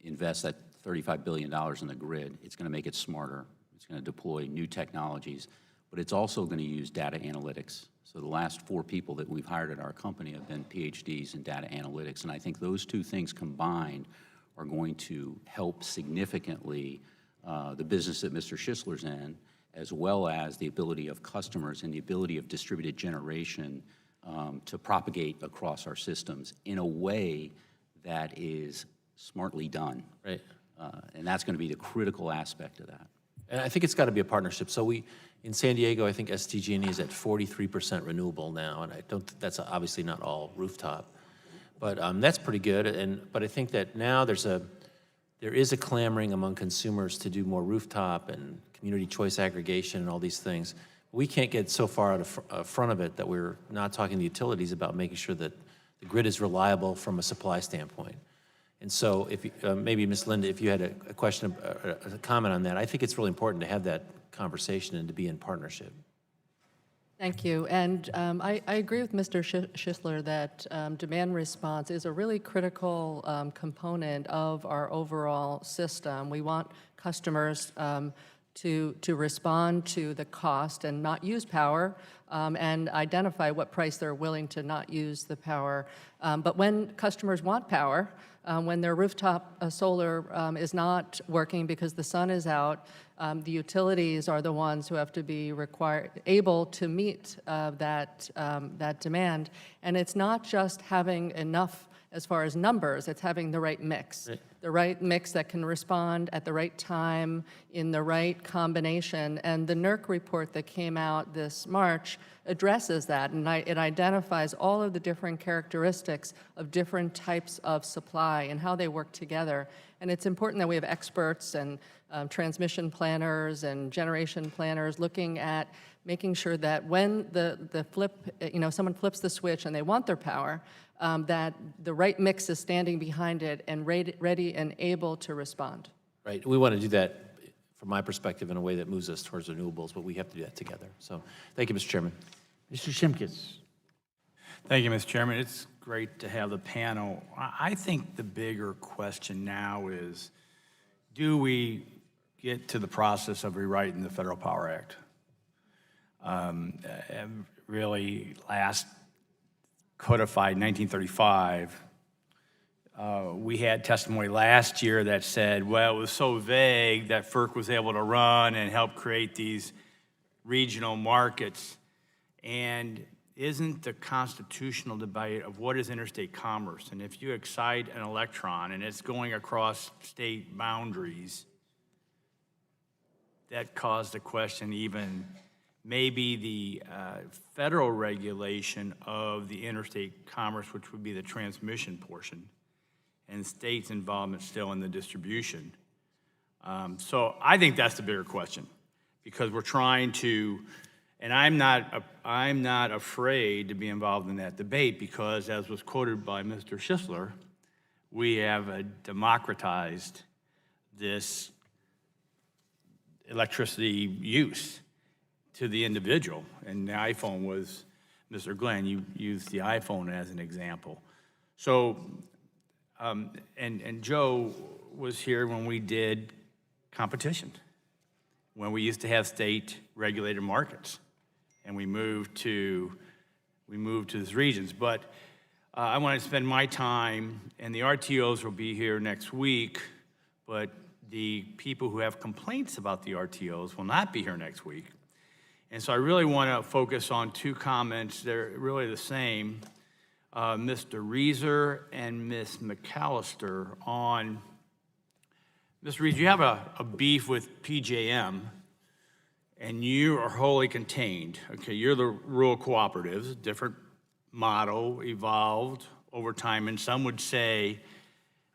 invest that $35 billion in the grid, it's going to make it smarter. It's going to deploy new technologies, but it's also going to use data analytics. So the last 4 people that we've hired at our company have been PhDs in data analytics, and I think those two things combined are going to help significantly the business that Mr. Sisler's in, as well as the ability of customers and the ability of distributed generation to propagate across our systems in a way that is smartly done. Right. And that's going to be the critical aspect of that. And I think it's got to be a partnership. So in San Diego, I think SDG&E is at 43% renewable now, and that's obviously not all rooftop, but that's pretty good. But I think that now there is a clamoring among consumers to do more rooftop and community choice aggregation and all these things. We can't get so far out of front of it that we're not talking to utilities about making sure that the grid is reliable from a supply standpoint. And so if maybe Ms. Linda, if you had a question, a comment on that, I think it's really important to have that conversation and to be in partnership. Thank you. And I agree with Mr. Sisler that demand response is a really critical component of our overall system. We want customers to respond to the cost and not use power and identify what price they're willing to not use the power. But when customers want power, when their rooftop solar is not working because the sun is out, the utilities are the ones who have to be able to meet that demand. And it's not just having enough as far as numbers, it's having the right mix. Right. The right mix that can respond at the right time in the right combination. And the NERC report that came out this March addresses that, and it identifies all of the different characteristics of different types of supply and how they work together. And it's important that we have experts and transmission planners and generation planners looking at making sure that when someone flips the switch and they want their power, that the right mix is standing behind it and ready and able to respond. Right. We want to do that, from my perspective, in a way that moves us towards renewables, but we have to do that together. So thank you, Mr. Chairman. Mr. Shimkus. Thank you, Mr. Chairman. It's great to have the panel. I think the bigger question now is, do we get to the process of rewriting the Federal Power Act? really last codified in 1935. We had testimony last year that said, well, it was so vague that FERC was able to run and help create these regional markets. And isn't the constitutional debate of what is interstate commerce? And if you excite an electron and it's going across state boundaries, that caused a question even maybe the federal regulation of the interstate commerce, which would be the transmission portion, and states' involvement still in the distribution. So I think that's the bigger question, because we're trying to, and I'm not afraid to be involved in that debate, because as was quoted by Mr. Sisler, we have democratized this electricity use to the individual. And the iPhone was, Mr. Glenn, you used the iPhone as an example. So, and Joe was here when we did competition, when we used to have state regulated markets, and we moved to these regions. But I want to spend my time, and the RTOs will be here next week, but the people who have complaints about the RTOs will not be here next week. And so I really want to focus on two comments. They're really the same. Mr. Reeser and Ms. McAllister on, Mr. Reeser, you have a beef with PJM, and you are wholly contained. Okay, you're the rural cooperatives, different model, evolved over time, and some would say,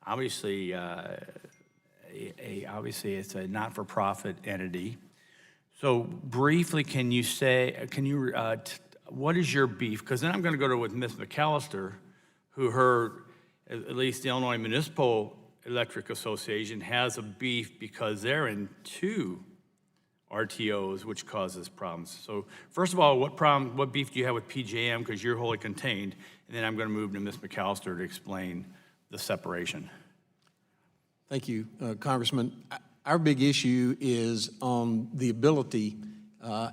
obviously, obviously it's a not-for-profit entity. So briefly, can you what is your beef? Because then I'm going to go with Ms. McAllister, who heard, at least the Illinois Municipal Electric Association has a beef because they're in 2 RTOs, which causes problems. So first of all, what beef do you have with PJM, because you're wholly contained? And then I'm going to move to Ms. McAllister to explain the separation. Thank you, Congressman. Our big issue is on the ability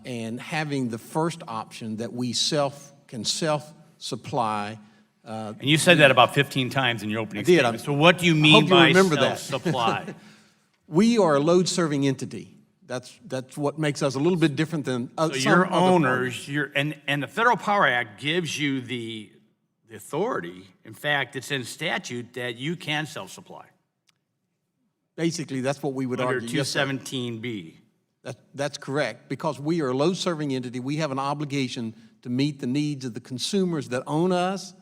and having the first option that we can self-supply. And you said that about 15 times in your opening I did. statement. So what do you mean by that. self-supply? We are a load-serving entity. That's what makes us a little bit different than So your owners, and the Federal Power Act gives you the authority. In fact, it's in statute that you can self-supply. Basically, that's what we would Under argue. Yes, sir. 217B. That's correct. Because we are a load-serving entity, we have an obligation to meet the needs of the consumers that own us,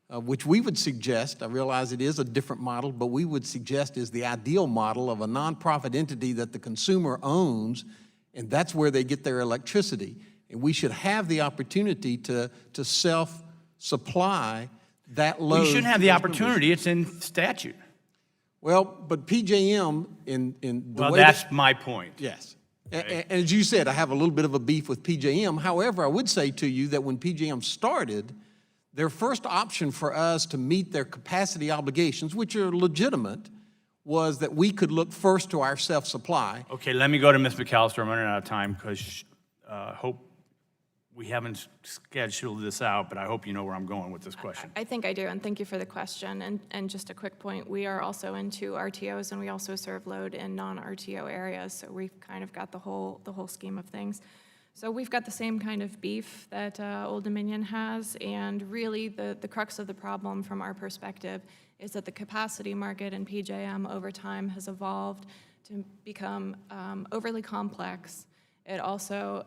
which we would suggest, I realize it is a different model, but we would suggest is the ideal model of a nonprofit entity that the consumer owns, and that's where they get their electricity. And we should have the opportunity to self-supply that load. We shouldn't have the opportunity. It's in statute. Well, but PJM in the way that's my point. Yes. And as you said, I have a little bit of a beef with PJM. However, I would say to you that when PJM started, their first option for us to meet their capacity obligations, which are legitimate, was that we could look first to our self-supply. Okay, let me go to Ms. McAllister. I'm running out of time because hope we haven't scheduled this out, but I hope you know where I'm going with this question. I think I do, and thank you for the question. And just a quick point, we are also in 2 RTOs, and we also serve load in non-RTO areas, so we've kind of got the whole scheme of things. So we've got the same kind of beef that Old Dominion has, and really the crux of the problem from our perspective is that the capacity market in PJM over time has evolved to become overly complex. It also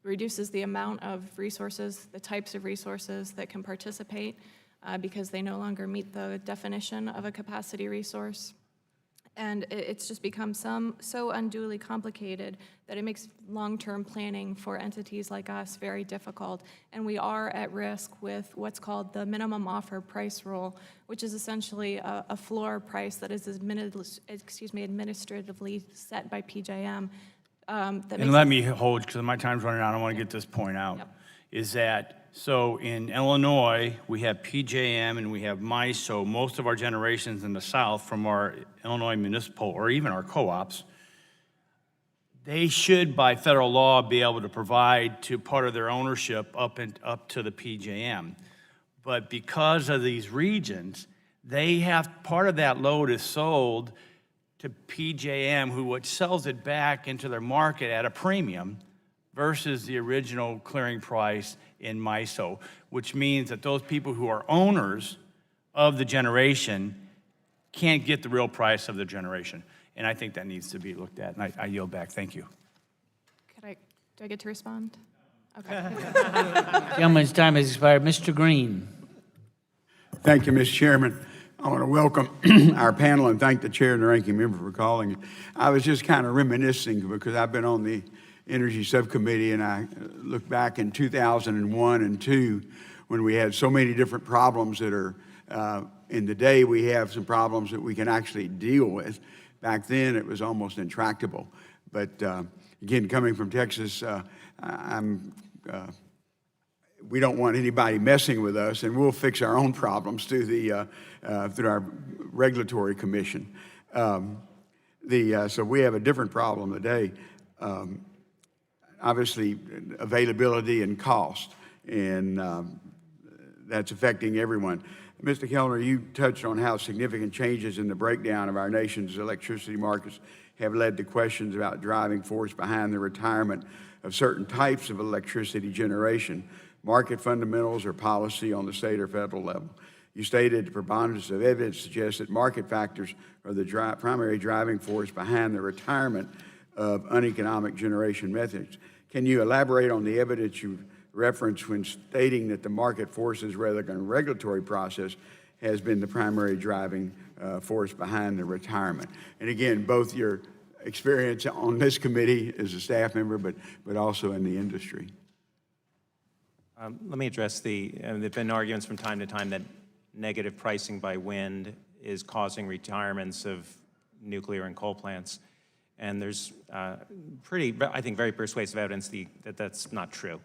reduces the amount of resources, the types of resources that can participate because they no longer meet the definition of a capacity resource. And it's just become so unduly complicated that it makes long-term planning for entities like us very difficult. And we are at risk with what's called the minimum offer price rule, which is essentially a floor price that is administratively set by PJM. And let me hold, because my time's running out, I want to get this point out, is that, so in Illinois, we have PJM and we have MISO. Most of our generations in the South from our Illinois Municipal or even our co-ops they should, by federal law, be able to provide to part of their ownership up to the PJM. But because of these regions, they have, part of that load is sold to PJM, which sells it back into their market at a premium versus the original clearing price in MISO, which means that those people who are owners of the generation can't get the real price of the generation. And I think that needs to be looked at, and I yield back. Thank you. Do I get to respond? Okay. Gentleman's time has expired. Mr. Green. Thank you, Mr. Chairman. I want to welcome our panel and thank the chair and the ranking member for calling. I was just kind of reminiscing because I've been on the Energy Subcommittee, and I look back in 2001 and 2 when we had so many different problems that are, in the day we have some problems that we can actually deal with. Back then it was almost intractable. But again, coming from Texas, we don't want anybody messing with us, and we'll fix our own problems through our regulatory commission. So we have a different problem today. Obviously, availability and cost, and that's affecting everyone. Mr. Kellner, you touched on how significant changes in the breakdown of our nation's electricity markets have led to questions about driving force behind the retirement of certain types of electricity generation, market fundamentals, or policy on the state or federal level. You stated the preponderance of evidence suggests that market factors are the primary driving force behind the retirement of uneconomic generation methods. Can you elaborate on the evidence you referenced when stating that the market forces rather than regulatory process has been the primary driving force behind the retirement? And again, both your experience on this committee as a staff member, but also in the industry. Let me address there have been arguments from time to time that negative pricing by wind is causing retirements of nuclear and coal plants. And there's I think, very persuasive evidence that that's not true.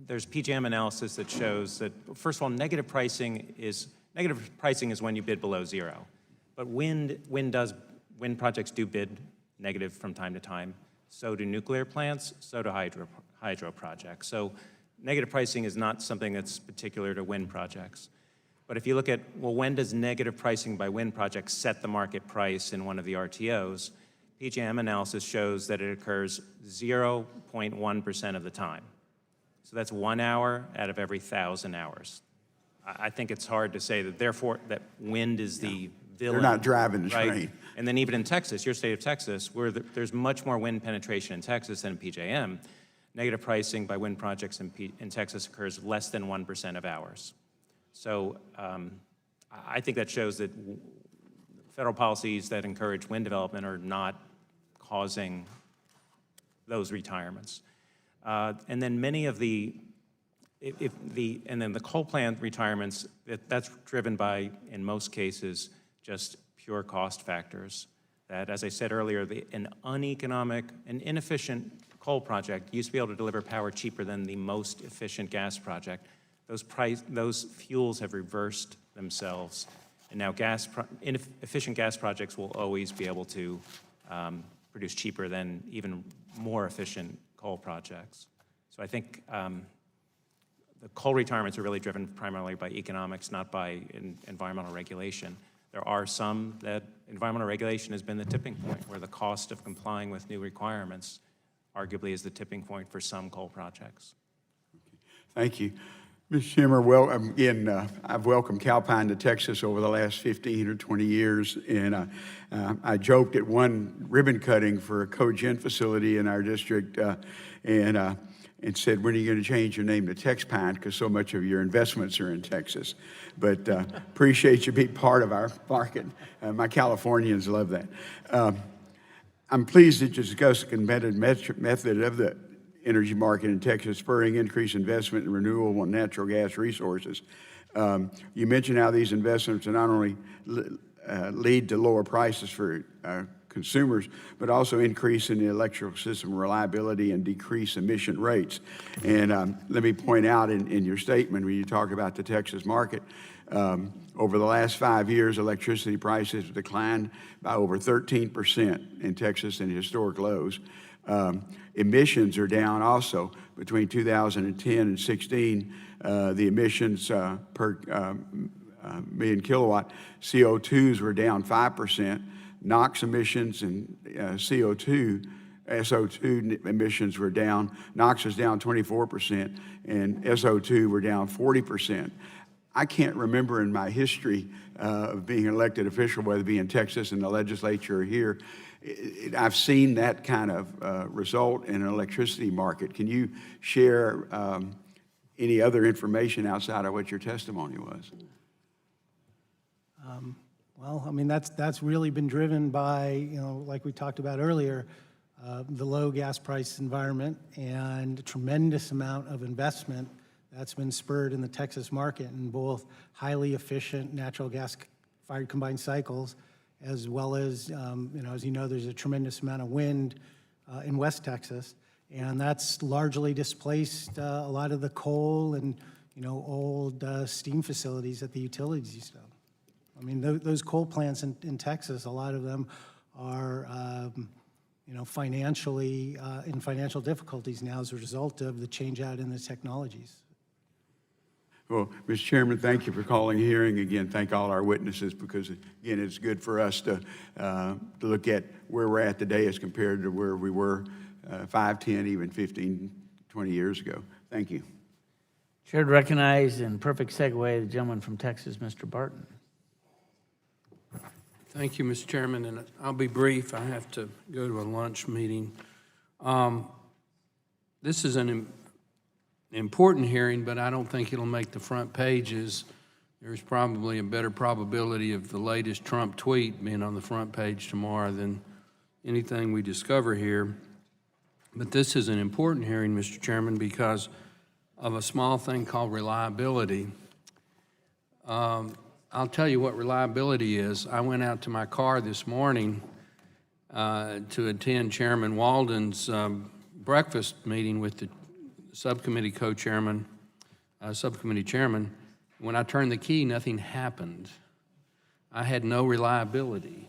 There's PJM analysis that shows that, first of all, negative pricing is when you bid below zero. But wind projects do bid negative from time to time. So do nuclear plants, so do hydro projects. So negative pricing is not something that's particular to wind projects. But if you look at, well, when does negative pricing by wind projects set the market price in one of the RTOs, PJM analysis shows that it occurs 0.1% of the time. So that's 1 hour out of every 1,000 hours. I think it's hard to say that, therefore, that wind is the villain. They're not driving the right? train. And then even in Texas, your state of Texas, where there's much more wind penetration in Texas than in PJM, negative pricing by wind projects in Texas occurs less than 1% of hours. So I think that shows that federal policies that encourage wind development are not causing those retirements. And then many of the coal plant retirements, that's driven by, in most cases, just pure cost factors. That, as I said earlier, an uneconomic, an inefficient coal project used to be able to deliver power cheaper than the most efficient gas project. Those fuels have reversed themselves, and now inefficient gas projects will always be able to produce cheaper than even more efficient coal projects. So I think the coal retirements are really driven primarily by economics, not by environmental regulation. There are some that environmental regulation has been the tipping point, where the cost of complying with new requirements arguably is the tipping point for some coal projects. Thank you. Mr. Chairman, well, again, I've welcomed Calpine to Texas over the last 15 or 20 years, and I joked at one ribbon cutting for a cogen facility in our district and said, when are you going to change your name to TexPine, because so much of your investments are in Texas. But appreciate you being part of our market. My Californians love that. I'm pleased to discuss the competitive method of the energy market in Texas, spurring increased investment in renewable and natural gas resources. You mentioned how these investments not only lead to lower prices for consumers, but also increase in the electrical system reliability and decrease emission rates. And let me point out in your statement, when you talk about the Texas market, over the last 5 years, electricity prices have declined by over 13% in Texas and historic lows. Emissions are down also. Between 2010 and 16, the emissions per million kilowatt, CO2s were down 5%. NOx emissions and SO2 emissions were down. NOx was down 24%, and SO2 were down 40%. I can't remember in my history of being an elected official, whether it be in Texas in the legislature or here, I've seen that kind of result in an electricity market. Can you share any other information outside of what your testimony was? Well, I mean, that's really been driven by, like we talked about earlier, the low gas price environment and a tremendous amount of investment that's been spurred in the Texas market in both highly efficient natural gas-fired combined cycles, as well as, as you know, there's a tremendous amount of wind in West Texas, and that's largely displaced a lot of the coal and, old steam facilities that the utilities used to have. I mean, those coal plants in Texas, a lot of them are, financially in financial difficulties now as a result of the change out in the technologies. Well, Mr. Chairman, thank you for calling a hearing. Again, thank all our witnesses, because, again, it's good for us to look at where we're at today as compared to where we were 5, 10, even 15, 20 years ago. Thank you. Chair to recognize, in perfect segue, the gentleman from Texas, Mr. Barton. Thank you, Mr. Chairman, and I'll be brief. I have to go to a lunch meeting. This is an important hearing, but I don't think it'll make the front pages. There's probably a better probability of the latest Trump tweet being on the front page tomorrow than anything we discover here. But this is an important hearing, Mr. Chairman, because of a small thing called reliability. I'll tell you what reliability is. I went out to my car this morning to attend Chairman Walden's breakfast meeting with the subcommittee co-chairman, subcommittee chairman. When I turned the key, nothing happened. I had no reliability.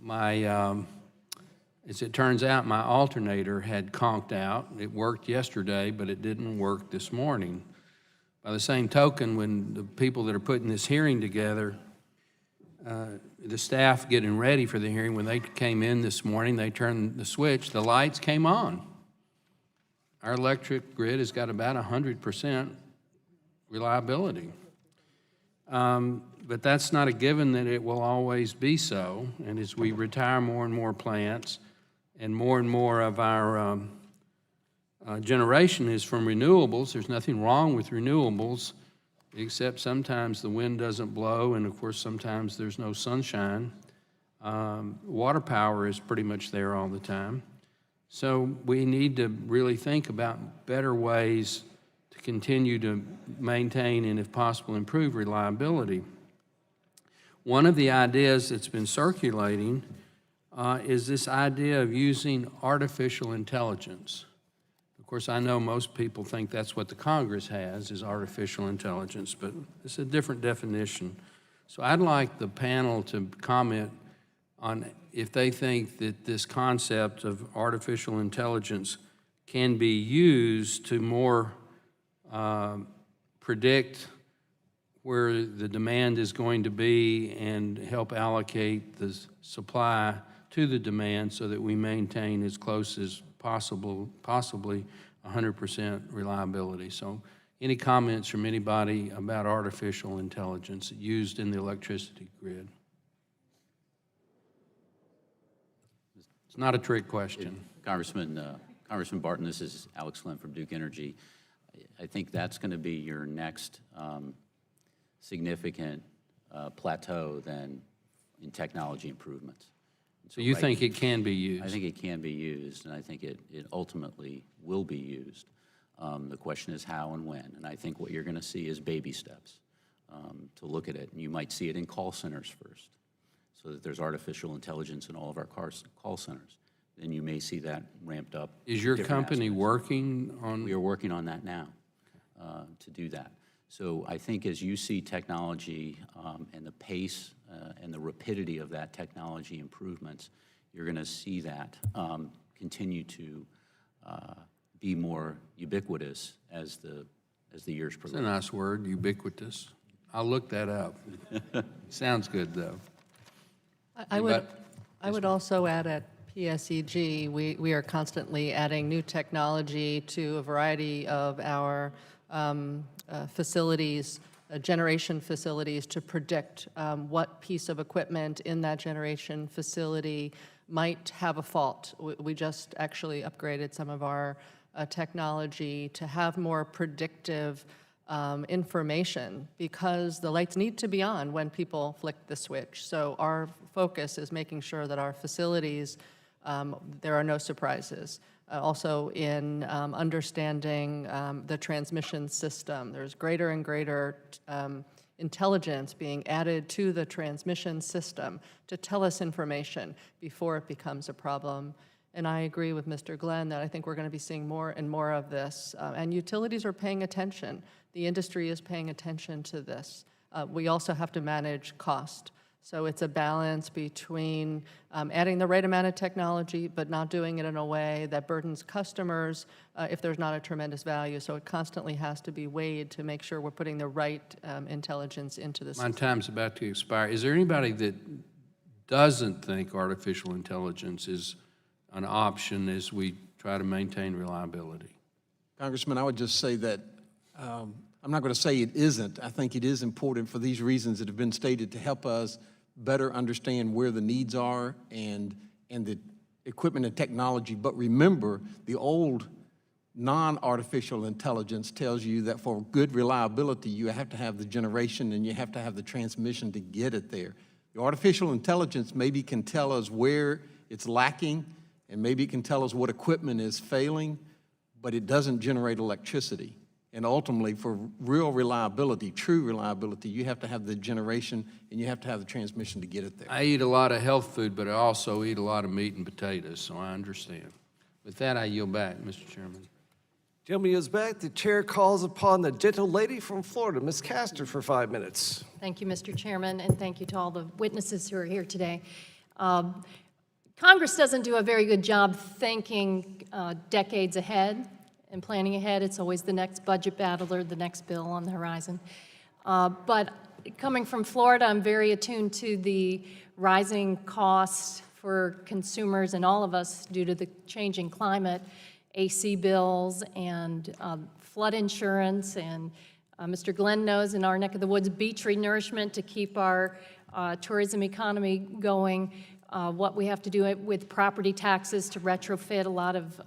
As it turns out, my alternator had conked out. It worked yesterday, but it didn't work this morning. By the same token, when the people that are putting this hearing together, the staff getting ready for the hearing, when they came in this morning, they turned the switch, the lights came on. Our electric grid has got about 100% reliability. But that's not a given that it will always be so. And as we retire more and more plants and more of our generation is from renewables, there's nothing wrong with renewables, except sometimes the wind doesn't blow, and of course sometimes there's no sunshine. Water power is pretty much there all the time. So we need to really think about better ways to continue to maintain and, if possible, improve reliability. One of the ideas that's been circulating is this idea of using artificial intelligence. Of course, I know most people think that's what the Congress has, is artificial intelligence, but it's a different definition. So I'd like the panel to comment on if they think that this concept of artificial intelligence can be used to more predict where the demand is going to be and help allocate the supply to the demand so that we maintain as close as possible, possibly 100% reliability. So any comments from anybody about artificial intelligence used in the electricity grid? It's not a trick question. Congressman Barton, this is Alex Flynn from Duke Energy. I think that's going to be your next significant plateau then in technology improvements. So you think it can be used? I think it can be used, and I think it ultimately will be used. The question is how and when, and I think what you're going to see is baby steps to look at it. And you might see it in call centers first, so that there's artificial intelligence in all of our call centers. Then you may see that ramped up. Is your company working on? We are working on that now to do that. So I think as you see technology and the pace and the rapidity of that technology improvements, you're going to see that continue to be more ubiquitous as the years It's a progress. nice word, ubiquitous. I'll look that up. Sounds good, though. I would, But- I would also add at PSEG, we are constantly adding new technology to a variety of our facilities, generation facilities, to predict what piece of equipment in that generation facility might have a fault. We just actually upgraded some of our technology to have more predictive information, because the lights need to be on when people flick the switch. So our focus is making sure that our facilities, there are no surprises. Also in understanding the transmission system, there's greater and greater intelligence being added to the transmission system to tell us information before it becomes a problem. And I agree with Mr. Glenn that I think we're going to be seeing more and more of this. And utilities are paying attention. The industry is paying attention to this. We also have to manage cost. So it's a balance between adding the right amount of technology, but not doing it in a way that burdens customers if there's not a tremendous value. So it constantly has to be weighed to make sure we're putting the right intelligence into the system. My time's about to expire. Is there anybody that doesn't think artificial intelligence is an option as we try to maintain reliability? Congressman, I would just say that I'm not going to say it isn't. I think it is important for these reasons that have been stated to help us better understand where the needs are and the equipment and technology. But remember, the old non-artificial intelligence tells you that for good reliability, you have to have the generation and you have to have the transmission to get it there. The artificial intelligence maybe can tell us where it's lacking, and maybe it can tell us what equipment is failing, but it doesn't generate electricity. And ultimately, for real reliability, true reliability, you have to have the generation and you have to have the transmission to get it there. I eat a lot of health food, but I also eat a lot of meat and potatoes, so I understand. With that, I yield back, Mr. Chairman. Gentleman yields back. The chair calls upon the gentle lady from Florida, Ms. Castor, for 5 minutes. Thank you, Mr. Chairman, and thank you to all the witnesses who are here today. Congress doesn't do a very good job thinking decades ahead and planning ahead. It's always the next budget battle or the next bill on the horizon. But coming from Florida, I'm very attuned to the rising costs for consumers and all of us due to the changing climate, AC bills and flood insurance, and Mr. Glenn knows in our neck of the woods, beach renourishment to keep our tourism economy going, what we have to do with property taxes to retrofit a lot of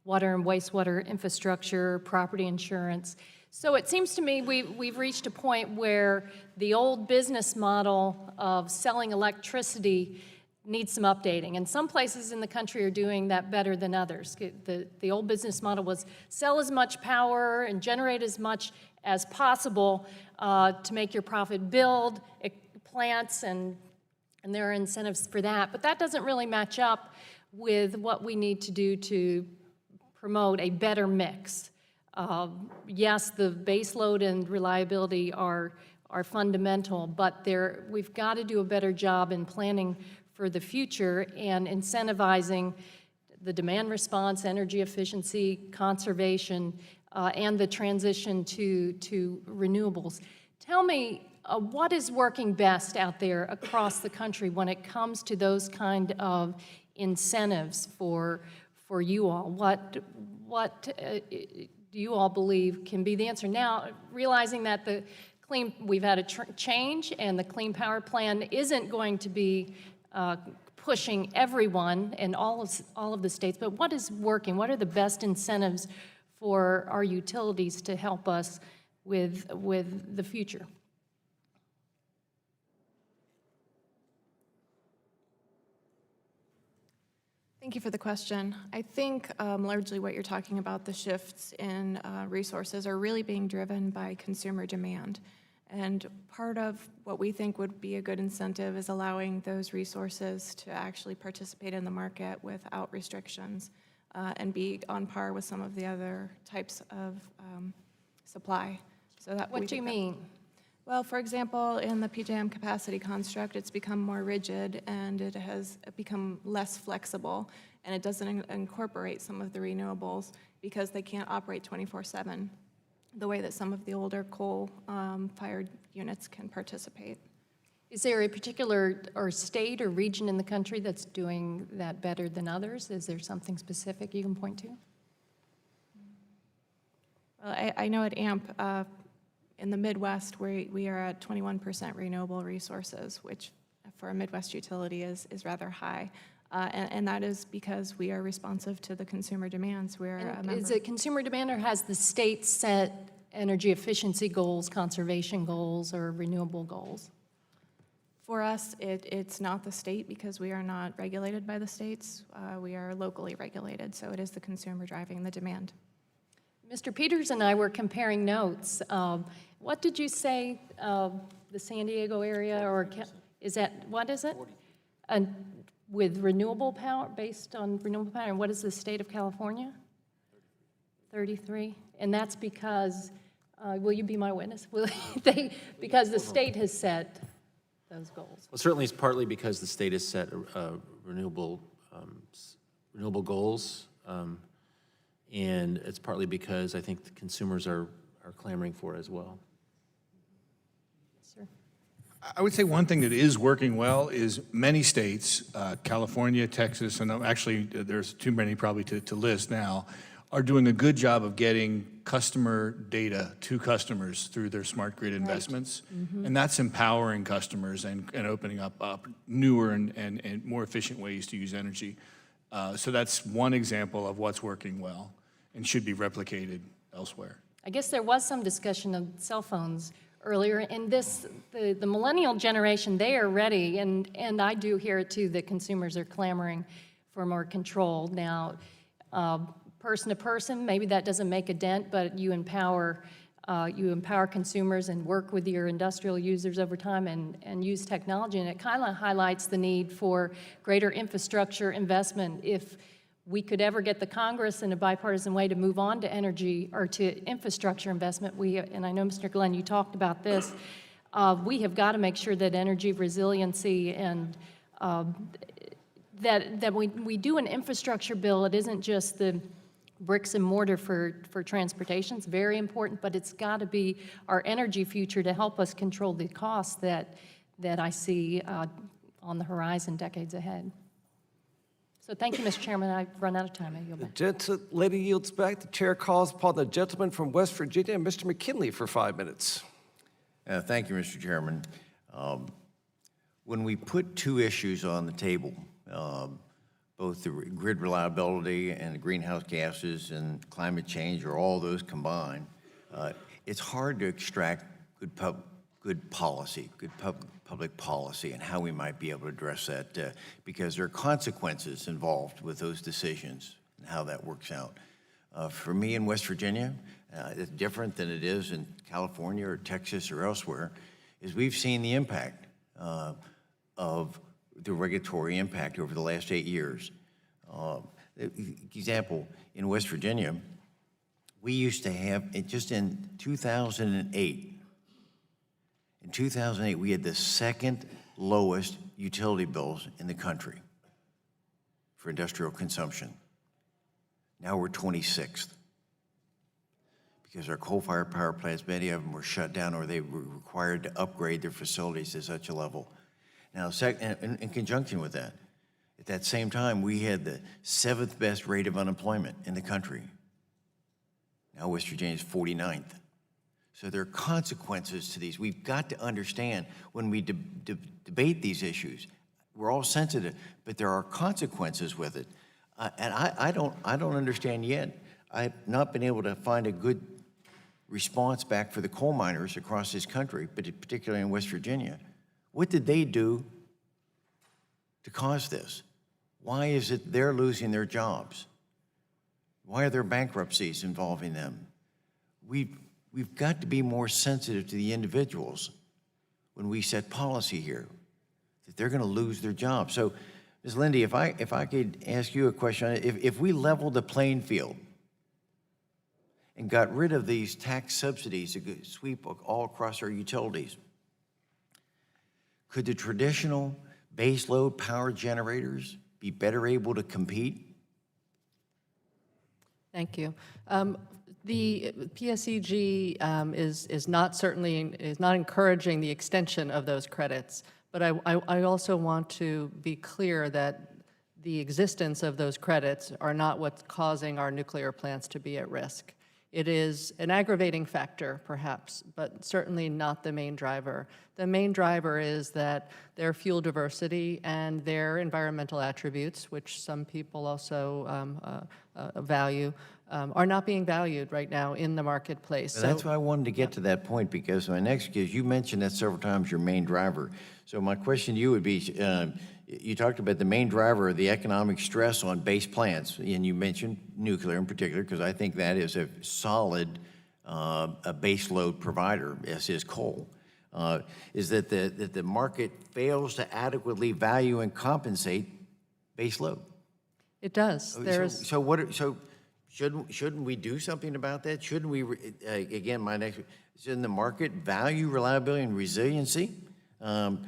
water and wastewater infrastructure, property insurance. So it seems to me we've reached a point where the old business model of selling electricity needs some updating. And some places in the country are doing that better than others. The old business model was sell as much power and generate as much as possible to make your profit, build plants, and there are incentives for that. But that doesn't really match up with what we need to do to promote a better mix. Yes, the base load and reliability are fundamental, but we've got to do a better job in planning for the future and incentivizing the demand response, energy efficiency, conservation, and the transition to renewables. Tell me, what is working best out there across the country when it comes to those kind of incentives for you all? What do you all believe can be the answer? Now, realizing that we've had a change and the Clean Power Plan isn't going to be pushing everyone in all of the states, but what is working? What are the best incentives for our utilities to help us with the future? Thank you for the question. I think largely what you're talking about, the shifts in resources, are really being driven by consumer demand. And part of what we think would be a good incentive is allowing those resources to actually participate in the market without restrictions and be on par with some of the other types of supply. So that What do you mean? Well, for example, in the PJM capacity construct, it's become more rigid and it has become less flexible. and it doesn't incorporate some of the renewables because they can't operate 24/7 the way that some of the older coal-fired units can participate. Is there a particular or state or region in the country that's doing that better than others? Is there something specific you can point to? Well, I know at AMP, in the Midwest, we are at 21% renewable resources, which for a Midwest utility is rather high. And that is because we are responsive to the consumer demands. We're a member. Is it consumer demand, or has the state set energy efficiency goals, conservation goals, or renewable goals? For us, it's not the state because we are not regulated by the states. We are locally regulated, so it is the consumer driving the demand. Mr. Peters and I were comparing notes. What did you say, the San Diego area, or is that, what is it? And with renewable power, based on renewable power, and what is the state of California? 33? And that's because, will you be my witness? Will they, because the state has set those goals. Well, certainly it's partly because the state has set renewable goals, and it's partly because I think the consumers are clamoring for it as well. Sir. I would say one thing that is working well is many states, California, Texas, and actually there's too many probably to list now, are doing a good job of getting customer data to customers through their smart grid investments. Mm-hmm. And that's empowering customers and opening up newer and more efficient ways to use energy. So that's one example of what's working well and should be replicated elsewhere. I guess there was some discussion of cell phones earlier, and the millennial generation, they are ready, and I do hear it too, that consumers are clamoring for more control. Now, person to person, maybe that doesn't make a dent, but you empower consumers and work with your industrial users over time and use technology, and it kind of highlights the need for greater infrastructure investment. If we could ever get the Congress in a bipartisan way to move on to energy or to infrastructure investment, and I know, Mr. Glenn, you talked about this, we have got to make sure that energy resiliency and that we do an infrastructure bill. It isn't just the bricks and mortar for transportation. It's very important, but it's got to be our energy future to help us control the costs that I see on the horizon decades ahead. So thank you, Mr. Chairman. I've run out of time. I yield back. The lady yields back. The chair calls upon the gentleman from West Virginia, Mr. McKinley, for 5 minutes. Thank you, Mr. Chairman. When we put two issues on the table, both the grid reliability and the greenhouse gases and climate change, or all those combined, it's hard to extract good policy, good public policy, and how we might be able to address that, because there are consequences involved with those decisions and how that works out. For me in West Virginia, it's different than it is in California or Texas or elsewhere, is we've seen the impact of the regulatory impact over the last 8 years. Example, in West Virginia, we used to have, just in 2008, we had the second lowest utility bills in the country for industrial consumption. Now we're 26th because our coal-fired power plants, many of them were shut down or they were required to upgrade their facilities to such a level. Now, in conjunction with that, at that same time, we had the 7th best rate of unemployment in the country. Now West Virginia is 49th. So there are consequences to these. We've got to understand when we debate these issues, we're all sensitive, but there are consequences with it. And I don't understand yet. I've not been able to find a good response back for the coal miners across this country, but particularly in West Virginia. What did they do to cause this? Why is it they're losing their jobs? Why are there bankruptcies involving them? We've got to be more sensitive to the individuals when we set policy here, that they're going to lose their jobs. So, Ms. Lindy, if I could ask you a question, if we leveled the playing field and got rid of these tax subsidies that sweep all across our utilities, could the traditional baseload power generators be better able to compete Thank you. The PSEG is not encouraging the extension of those credits, but I also want to be clear that the existence of those credits are not what's causing our nuclear plants to be at risk. It is an aggravating factor, perhaps, but certainly not the main driver. The main driver is that their fuel diversity and their environmental attributes, which some people also value, are not being valued right now in the marketplace. And that's why I wanted to get to that point, because my next is, you mentioned that several times, your main driver. So my question to you would be, you talked about the main driver of the economic stress on base plants, and you mentioned nuclear in particular, because I think that is a solid a base load provider, as is coal. Is that the market fails to adequately value and compensate base load? It does. So shouldn't we do something about that? Shouldn't we, again, shouldn't the market value reliability and resiliency? But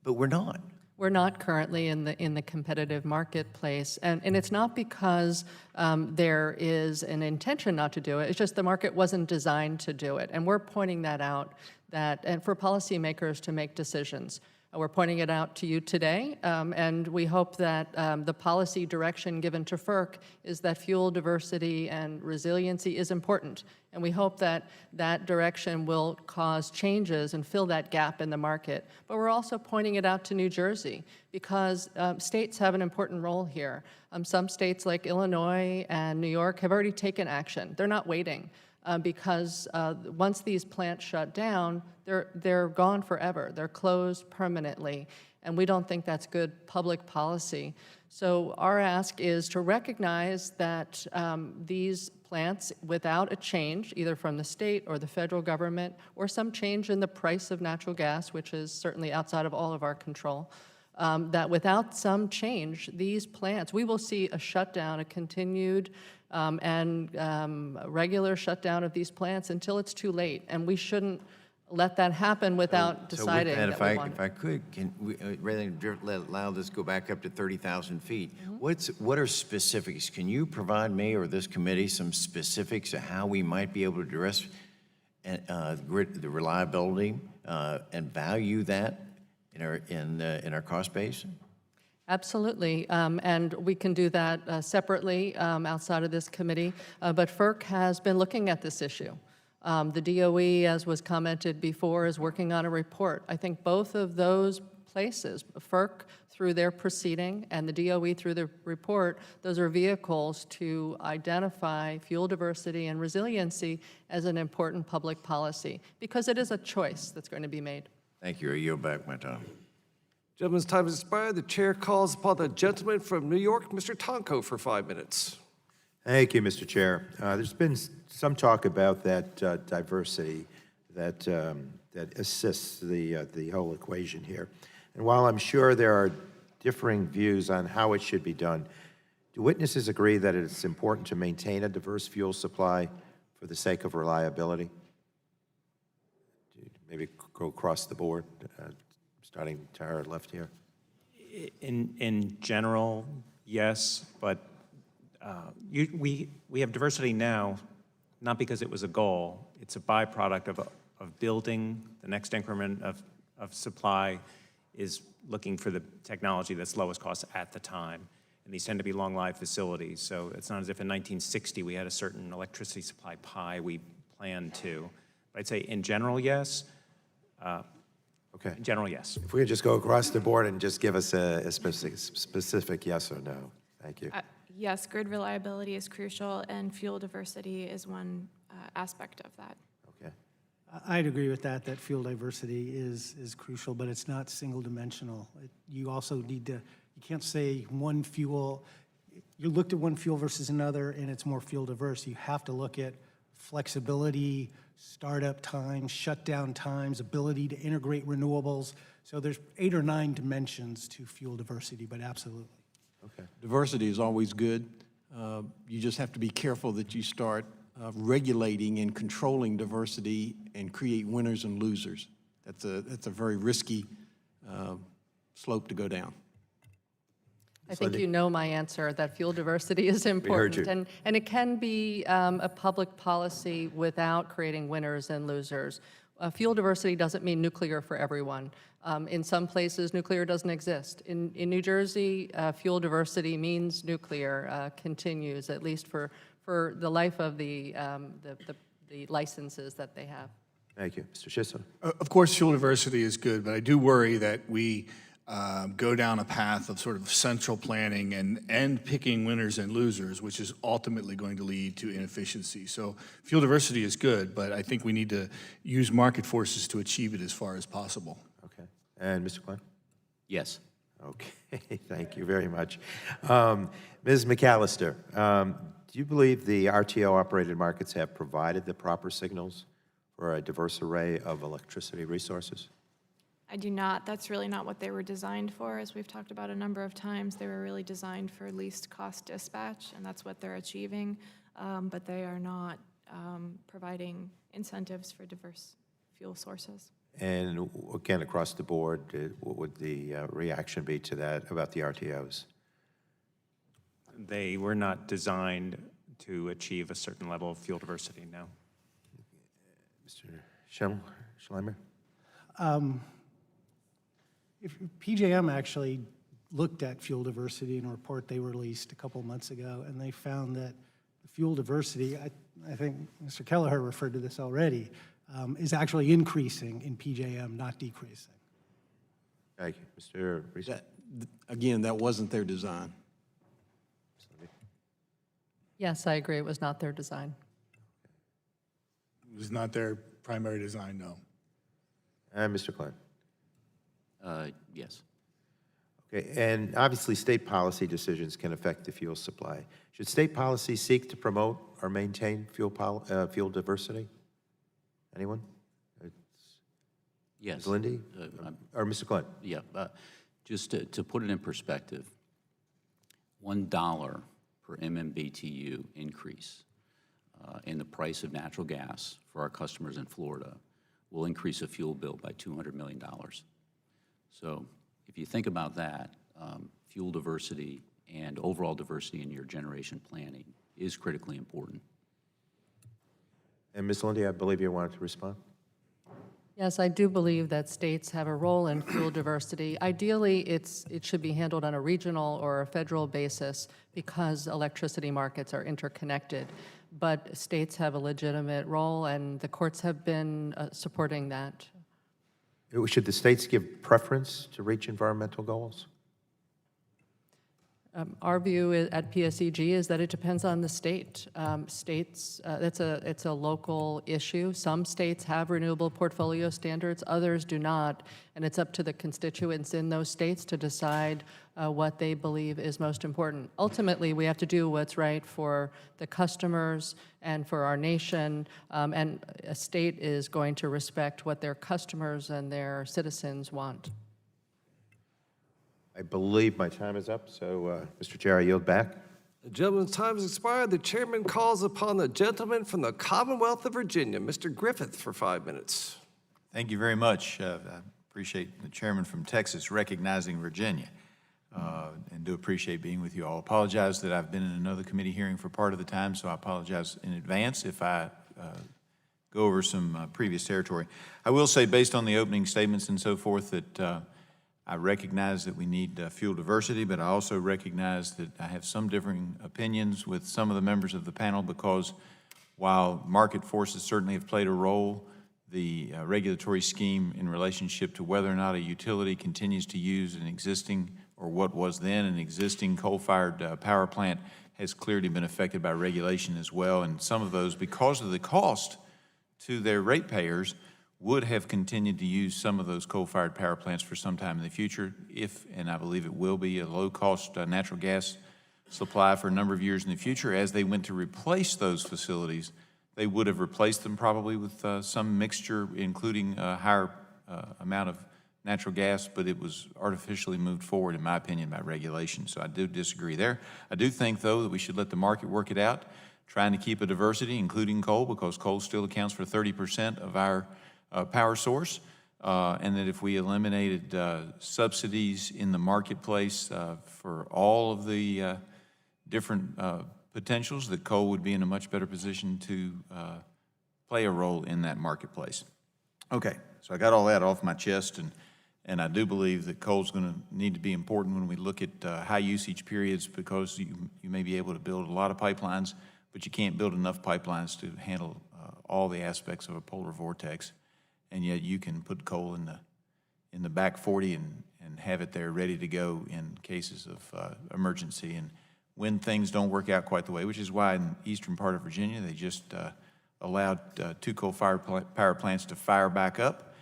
we're not. We're not currently in the competitive marketplace, and it's not because there is an intention not to do it. It's just the market wasn't designed to do it, and we're pointing that out. And for policymakers to make decisions. We're pointing it out to you today, and we hope that the policy direction given to FERC is that fuel diversity and resiliency is important. And we hope that that direction will cause changes and fill that gap in the market. But we're also pointing it out to New Jersey, because states have an important role here. Some states like Illinois and New York have already taken action. They're not waiting. Because once these plants shut down, they're gone forever. They're closed permanently, and we don't think that's good public policy. So our ask is to recognize that these plants, without a change, either from the state or the federal government, or some change in the price of natural gas, which is certainly outside of all of our control, that without some change, these plants, we will see a shutdown, a continued and regular shutdown of these plants until it's too late. And we shouldn't let that happen without deciding so with that that, we want. if I could, can we, rather than allow this to go back up to 30,000 feet, Mm-hmm. what are specifics? Can you provide me or this committee some specifics of how we might be able to address the reliability and value that in our cost base? Absolutely, and we can do that separately outside of this committee, but FERC has been looking at this issue. The DOE, as was commented before, is working on a report. I think both of those places, FERC through their proceeding and the DOE through the report, those are vehicles to identify fuel diversity and resiliency as an important public policy, because it is a choice that's going to be made. Thank you. I yield back my time. Gentleman's time has expired. The chair calls upon the gentleman from New York, Mr. Tonko, for 5 minutes. Thank you, Mr. Chair. There's been some talk about that diversity that assists the whole equation here. And while I'm sure there are differing views on how it should be done, do witnesses agree that it's important to maintain a diverse fuel supply for the sake of reliability? Maybe go across the board. Starting Tara left here. In general, yes, but we have diversity now, not because it was a goal. It's a byproduct of building. The next increment of supply is looking for the technology that's lowest cost at the time. And these tend to be long-lived facilities. So it's not as if in 1960 we had a certain electricity supply pie we planned to. But I'd say in general, yes. Okay. In general, yes. If we could just go across the board and just give us a specific yes or no. Thank you. Yes, grid reliability is crucial, and fuel diversity is one aspect of that. Okay. I'd agree with that fuel diversity is crucial, but it's not single dimensional. You also need to, you can't say one fuel, you looked at one fuel versus another and it's more fuel diverse. You have to look at flexibility, startup times, shutdown times, ability to integrate renewables. So there's 8 or 9 dimensions to fuel diversity, but absolutely. Okay. Diversity is always good. You just have to be careful that you start regulating and controlling diversity and create winners and losers. That's a very risky slope to go down. I think you know my answer, that fuel diversity is important. you. And it can be a public policy without creating winners and losers. Fuel diversity doesn't mean nuclear for everyone. In some places, nuclear doesn't exist. In New Jersey, fuel diversity means nuclear continues, at least for the life of the licenses that they have. Thank you. Mr. Sisler. Of course, fuel diversity is good, but I do worry that we go down a path of sort of central planning and picking winners and losers, which is ultimately going to lead to inefficiency. So fuel diversity is good, but I think we need to use market forces to achieve it as far as possible. Okay. And Mr. Klein? Yes. Okay, thank you very much. Ms. McAllister, do you believe the RTO-operated markets have provided the proper signals for a diverse array of electricity resources? I do not. That's really not what they were designed for. As we've talked about a number of times, they were really designed for least cost dispatch, and that's what they're achieving. But they are not providing incentives for diverse fuel sources. And again, across the board, what would the reaction be to that about the RTOs? They were not designed to achieve a certain level of fuel diversity, no. Mr. Schleimer? If PJM actually looked at fuel diversity in a report they released a couple months ago, and they found that the fuel diversity, I think Mr. Kelleher referred to this already, is actually increasing in PJM, not decreasing. Thank you. Mr. Reese? Again, that wasn't their design. Yes, I agree. It was not their design. It was not their primary design, no. And Mr. Klein? Yes. Okay, and obviously state policy decisions can affect the fuel supply. Should state policy seek to promote or maintain fuel diversity? Anyone? Yes. Ms. Lindy? Or Mr. Klein? Yeah, just to put it in perspective, $1 per MMBTU increase in the price of natural gas for our customers in Florida will increase a fuel bill by $200 million. So if you think about that, fuel diversity and overall diversity in your generation planning is critically important. And Ms. Lindy, I believe you wanted to respond? Yes, I do believe that states have a role in fuel diversity. Ideally, it should be handled on a regional or a federal basis because electricity markets are interconnected. But states have a legitimate role, and the courts have been supporting that. Should the states give preference to reach environmental goals? Our view at PSEG is that it depends on the state. States, it's a local issue. Some states have renewable portfolio standards, others do not, and it's up to the constituents in those states to decide what they believe is most important. Ultimately, we have to do what's right for the customers and for our nation, and a state is going to respect what their customers and their citizens want. I believe my time is up, so Mr. Chair, I yield back. The gentleman's time has expired. The chairman calls upon the gentleman from the Commonwealth of Virginia, Mr. Griffith, for 5 minutes. Thank you very much. I appreciate the chairman from Texas recognizing Virginia, and do appreciate being with you all. Apologize that I've been in another committee hearing for part of the time, so I apologize in advance if I go over some previous territory. I will say, based on the opening statements and so forth, that I recognize that we need fuel diversity, but I also recognize that I have some differing opinions with some of the members of the panel, because while market forces certainly have played a role, the regulatory scheme in relationship to whether or not a utility continues to use an existing, or what was then an existing coal-fired power plant, has clearly been affected by regulation as well. And some of those, because of the cost to their ratepayers, would have continued to use some of those coal-fired power plants for some time in the future if, and I believe it will be, a low-cost natural gas supply for a number of years in the future. As they went to replace those facilities, they would have replaced them probably with some mixture, including a higher amount of natural gas, but it was artificially moved forward, in my opinion, by regulation. So I do disagree there. I do think, though, that we should let the market work it out, trying to keep a diversity, including coal, because coal still accounts for 30% of our power source. and that if we eliminated subsidies in the marketplace for all of the different potentials, that coal would be in a much better position to play a role in that marketplace. Okay, so I got all that off my chest, and I do believe that coal's going to need to be important when we look at high usage periods, because you may be able to build a lot of pipelines, but you can't build enough pipelines to handle all the aspects of a polar vortex, and yet you can put coal in the back 40 and have it there ready to go in cases of emergency. And when things don't work out quite the way, which is why in the eastern part of Virginia they just allowed 2 coal-fired power plants to fire back up,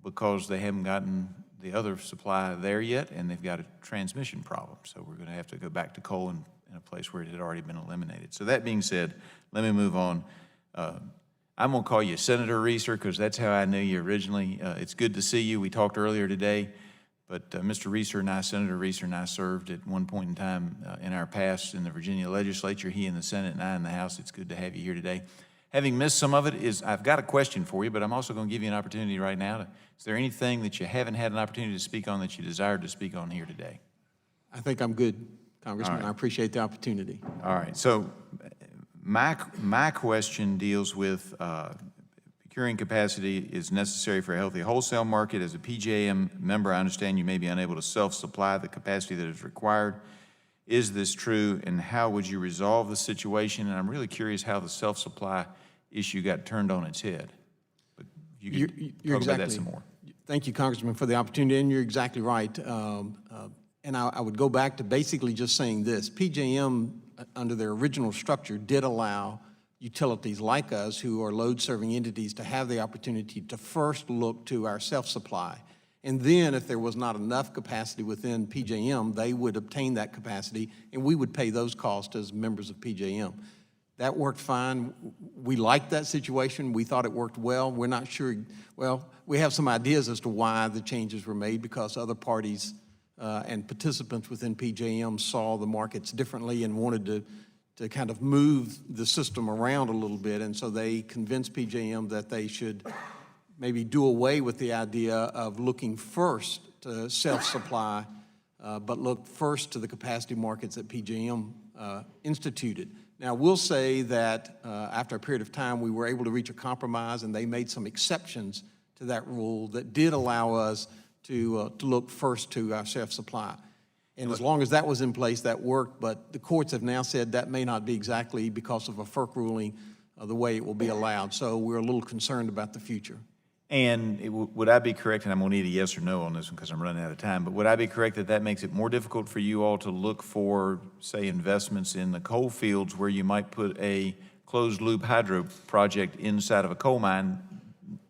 because they haven't gotten the other supply there yet, and they've got a transmission problem. So we're going to have to go back to coal in a place where it had already been eliminated. So that being said, let me move on. I'm going to call you Senator Reeser, because that's how I knew you originally. It's good to see you. We talked earlier today, but Mr. Reeser and I, Senator Reeser and I, served at one point in time in our past in the Virginia legislature, he in the Senate and I in the House. It's good to have you here today. Having missed some of it, I've got a question for you, but I'm also going to give you an opportunity right now. Is there anything that you haven't had an opportunity to speak on that you desired to speak on here today? I think I'm good, Congressman. All right. I appreciate the opportunity. All right. So my question deals with procuring capacity is necessary for a healthy wholesale market. As a PJM member, I understand you may be unable to self-supply the capacity that is required. Is this true, and how would you resolve the situation? And I'm really curious how the self-supply issue got turned on its head. But you could talk about that some more. Thank you, Congressman, for the opportunity, and you're exactly right. And I would go back to basically just saying this. PJM, under their original structure, did allow utilities like us, who are load-serving entities, to have the opportunity to first look to our self-supply. And then if there was not enough capacity within PJM, they would obtain that capacity, and we would pay those costs as members of PJM. That worked fine. We liked that situation. We thought it worked well. We're not sure. Well, we have some ideas as to why the changes were made, because other parties and participants within PJM saw the markets differently and wanted to kind of move the system around a little bit. And so they convinced PJM that they should maybe do away with the idea of looking first to self-supply, but look first to the capacity markets that PJM instituted. Now, we'll say that after a period of time, we were able to reach a compromise, and they made some exceptions to that rule that did allow us to look first to our self-supply. And as long as that was in place, that worked, but the courts have now said that may not be exactly, because of a FERC ruling, the way it will be allowed. So we're a little concerned about the future. And would I be correct, and I'm going to need a yes or no on this one because I'm running out of time, but would I be correct that that makes it more difficult for you all to look for, say, investments in the coal fields where you might put a closed-loop hydro project inside of a coal mine?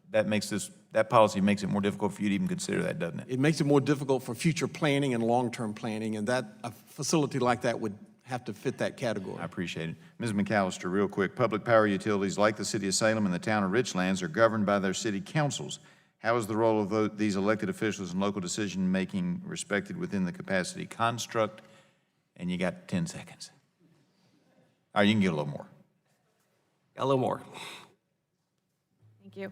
That policy makes it more difficult for you to even consider that, doesn't it? It makes it more difficult for future planning and long-term planning, and that a facility like that would have to fit that category. I appreciate it. Ms. McAllister, real quick, public power utilities like the city of Salem and the town of Richlands are governed by their city councils. How is the role of these elected officials and local decision-making respected within the capacity construct? And you got 10 seconds. All right, you can get a little more. A little more. Thank you.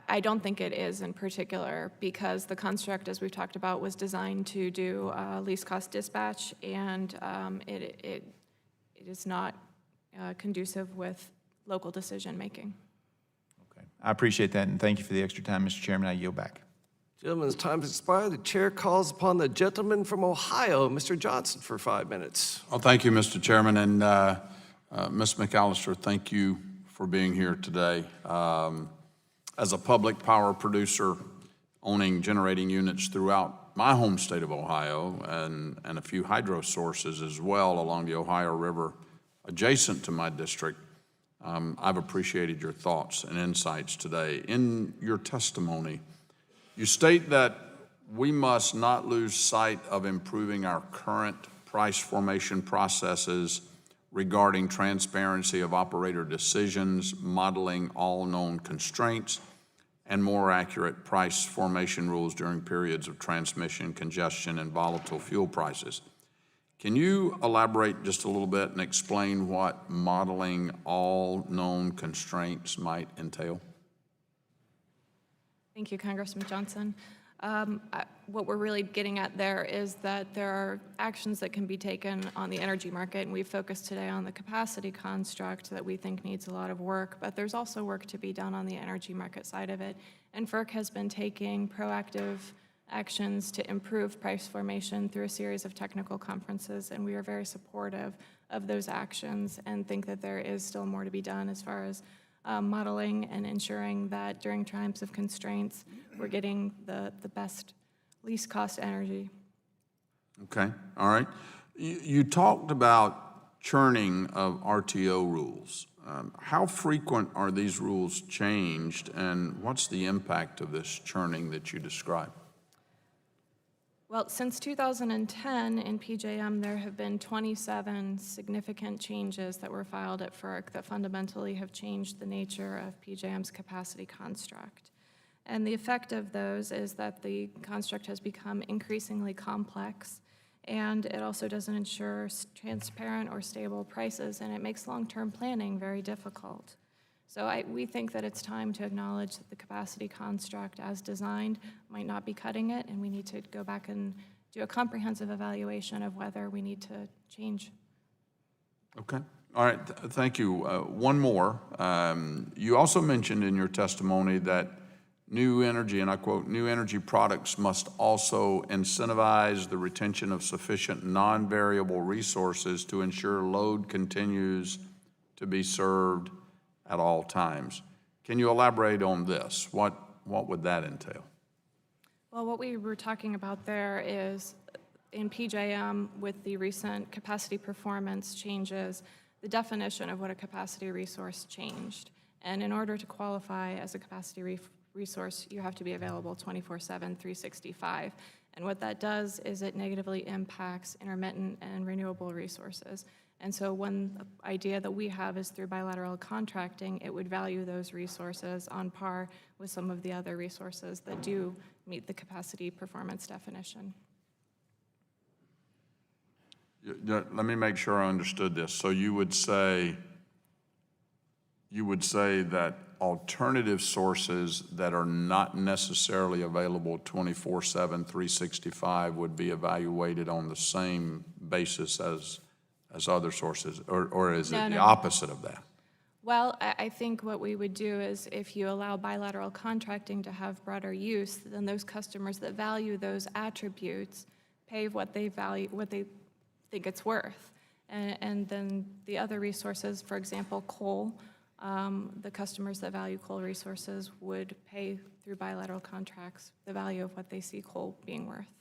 I don't think it is in particular, because the construct, as we've talked about, was designed to do least cost dispatch, and it is not conducive with local decision making. Okay, I appreciate that, and thank you for the extra time, Mr. Chairman. I yield back. Gentlemen's time has expired. The chair calls upon the gentleman from Ohio, Mr. Johnson, for 5 minutes. Well, thank you, Mr. Chairman, and Ms. McAllister, thank you for being here today. As a public power producer owning generating units throughout my home state of Ohio and a few hydro sources as well along the Ohio River adjacent to my district, I've appreciated your thoughts and insights today. In your testimony, you state that we must not lose sight of improving our current price formation processes regarding transparency of operator decisions, modeling all known constraints, and more accurate price formation rules during periods of transmission, congestion, and volatile fuel prices. Can you elaborate just a little bit and explain what modeling all known constraints might entail? Thank you, Congressman Johnson. What we're really getting at there is that there are actions that can be taken on the energy market, and we focused today on the capacity construct that we think needs a lot of work, but there's also work to be done on the energy market side of it. And FERC has been taking proactive actions to improve price formation through a series of technical conferences, and we are very supportive of those actions and think that there is still more to be done as far as modeling and ensuring that during times of constraints, we're getting the best, least cost energy. Okay, all right. You talked about churning of RTO rules. How frequent are these rules changed, and what's the impact of this churning that you described? Well, since 2010 in PJM, there have been 27 significant changes that were filed at FERC that fundamentally have changed the nature of PJM's capacity construct. And the effect of those is that the construct has become increasingly complex, and it also doesn't ensure transparent or stable prices, and it makes long-term planning very difficult. So we think that it's time to acknowledge that the capacity construct as designed might not be cutting it, and we need to go back and do a comprehensive evaluation of whether we need to change. Okay, all right, thank you. One more. You also mentioned in your testimony that new energy, and I quote, new energy products must also incentivize the retention of sufficient non-variable resources to ensure load continues to be served at all times. Can you elaborate on this? What would that entail? Well, what we were talking about there is in PJM with the recent capacity performance changes, the definition of what a capacity resource changed. And in order to qualify as a capacity resource, you have to be available 24/7, 365. And what that does is it negatively impacts intermittent and renewable resources. And so one idea that we have is through bilateral contracting, it would value those resources on par with some of the other resources that do meet the capacity performance definition. Let me make sure I understood this. So you would say that alternative sources that are not necessarily available 24/7, 365 would be evaluated on the same basis as other sources, or is it the opposite of that? Well, I think what we would do is if you allow bilateral contracting to have broader use, then those customers that value those attributes pay what they value, what they think it's worth. And then the other resources, for example, coal, the customers that value coal resources would pay through bilateral contracts the value of what they see coal being worth.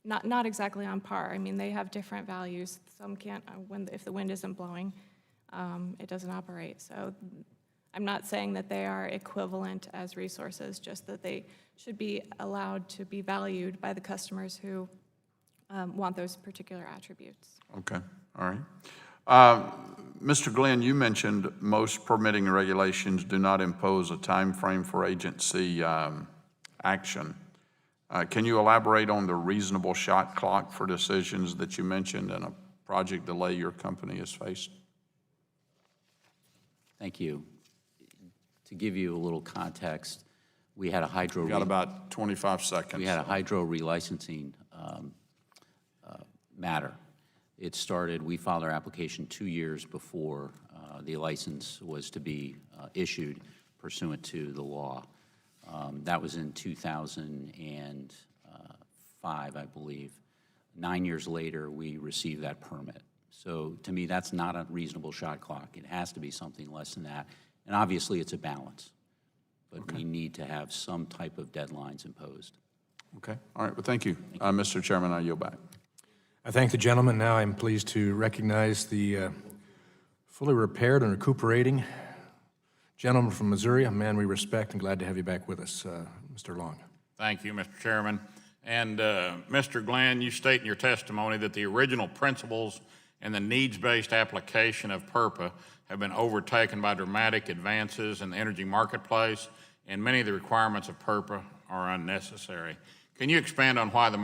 Not exactly on par. I mean, they have different values. Some can't, if the wind isn't blowing, it doesn't operate. So I'm not saying that they are equivalent as resources, just that they should be allowed to be valued by the customers who want those particular attributes. Okay, all right. Mr. Glenn, you mentioned most permitting regulations do not impose a time frame for agency action. Can you elaborate on the reasonable shot clock for decisions that you mentioned and a project delay your company has faced? Thank you. To give you a little context, we had a hydro... You've got about 25 seconds. We had a hydro relicensing matter. It started, we filed our application 2 years before the license was to be issued pursuant to the law. That was in 2005, I believe. 9 years later, we received that permit. So to me, that's not a reasonable shot clock. It has to be something less than that. And obviously, it's a balance. But we need to have some type of deadlines imposed. Okay, all right, well, thank you. Mr. Chairman, I yield back. I thank the gentleman. Now I'm pleased to recognize the fully repaired and recuperating gentleman from Missouri, a man we respect, and glad to have you back with us, Mr. Long. Thank you, Mr. Chairman. And Mr. Glenn, you state in your testimony that the original principles and the needs-based application of PURPA have been overtaken by dramatic advances in the energy marketplace, and many of the requirements of PURPA are unnecessary. Can you expand on why can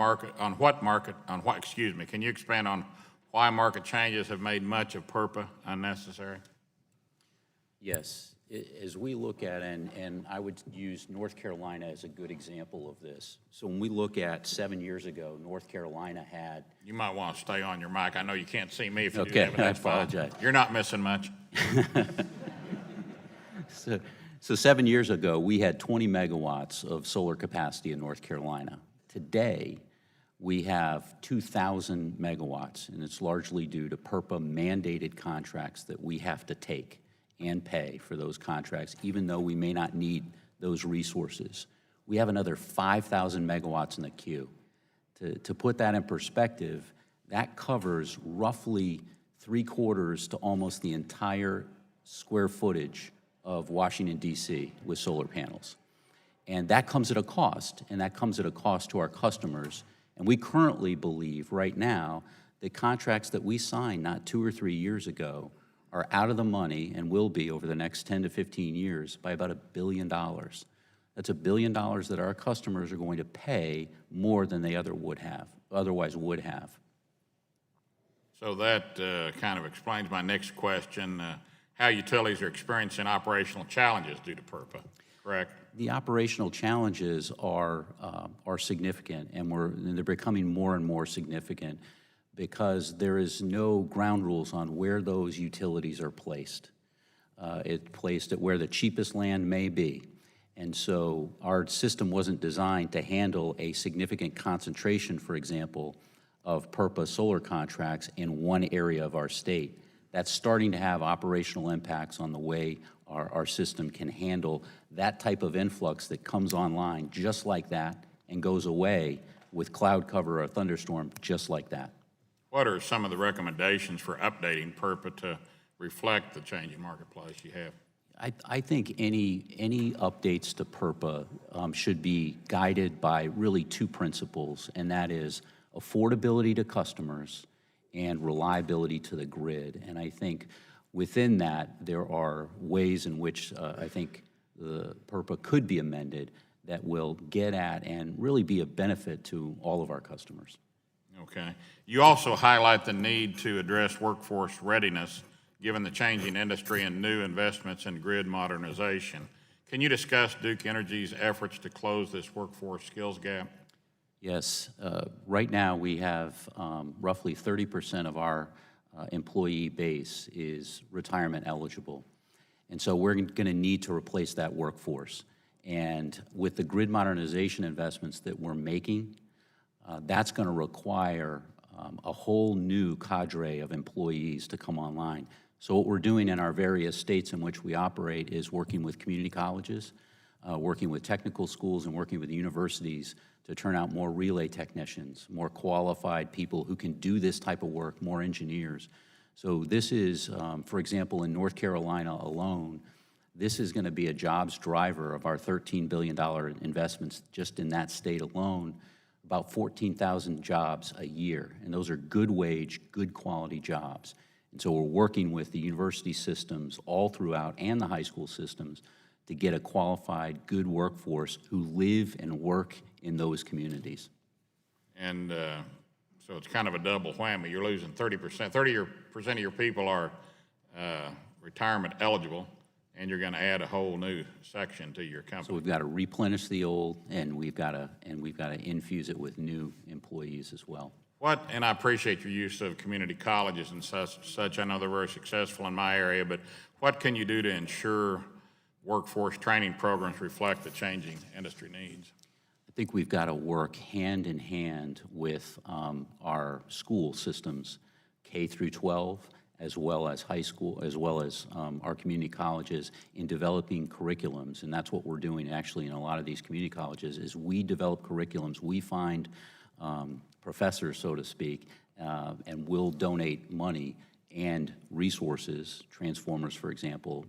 you expand on why market changes have made much of PURPA unnecessary? Yes. As we look at, and I would use North Carolina as a good example of this. So when we look at 7 years ago, North Carolina had... You might want to stay on your mic. I know you can't see me if you do Okay, that, but that's I fine. apologize. You're not missing much. So 7 years ago, we had 20 megawatts of solar capacity in North Carolina. Today, we have 2,000 megawatts, and it's largely due to PURPA mandated contracts that we have to take and pay for those contracts, even though we may not need those resources. We have another 5,000 megawatts in the queue. To put that in perspective, that covers roughly 3/4 to almost the entire square footage of Washington, D.C. with solar panels. And that comes at a cost, and that comes at a cost to our customers. And we currently believe right now that contracts that we signed not 2 or 3 years ago are out of the money and will be over the next 10 to 15 years by about $1 billion. That's $1 billion that our customers are going to pay more than they otherwise would have. So that kind of explains my next question, how utilities are experiencing operational challenges due to PURPA, correct? The operational challenges are significant, and they're becoming more and more significant because there is no ground rules on where those utilities are placed. It's placed at where the cheapest land may be. And so our system wasn't designed to handle a significant concentration, for example, of PURPA solar contracts in one area of our state. That's starting to have operational impacts on the way our system can handle that type of influx that comes online just like that and goes away with cloud cover or a thunderstorm just like that. What are some of the recommendations for updating PURPA to reflect the changing marketplace you have? I think any updates to PURPA should be guided by really two principles, and that is affordability to customers and reliability to the grid. And I think within that, there are ways in which I think the PURPA could be amended that will get at and really be a benefit to all of our customers. Okay. You also highlight the need to address workforce readiness given the changing industry and new investments in grid modernization. Can you discuss Duke Energy's efforts to close this workforce skills gap? Yes. Right now, we have roughly 30% of our employee base is retirement eligible. And so we're going to need to replace that workforce. And with the grid modernization investments that we're making, that's going to require a whole new cadre of employees to come online. So what we're doing in our various states in which we operate is working with community colleges, working with technical schools, and working with universities to turn out more relay technicians, more qualified people who can do this type of work, more engineers. So this is, for example, in North Carolina alone, this is going to be a jobs driver of our $13 billion investments just in that state alone, about 14,000 jobs a year. And those are good wage, good quality jobs. And so we're working with the university systems all throughout and the high school systems to get a qualified, good workforce who live and work in those communities. And so it's kind of a double whammy. You're losing 30%. 30% of your people are retirement eligible, and you're going to add a whole new section to your company. So we've got to replenish the old, and we've got to infuse it with new employees as well. And I appreciate your use of community colleges and such. I know they're very successful in my area, but what can you do to ensure workforce training programs reflect the changing industry needs? I think we've got to work hand in hand with our school systems, K through 12, as well as high school, as well as our community colleges in developing curriculums. And that's what we're doing actually in a lot of these community colleges is we develop curriculums. We find professors, so to speak, and we'll donate money and resources, transformers, for example,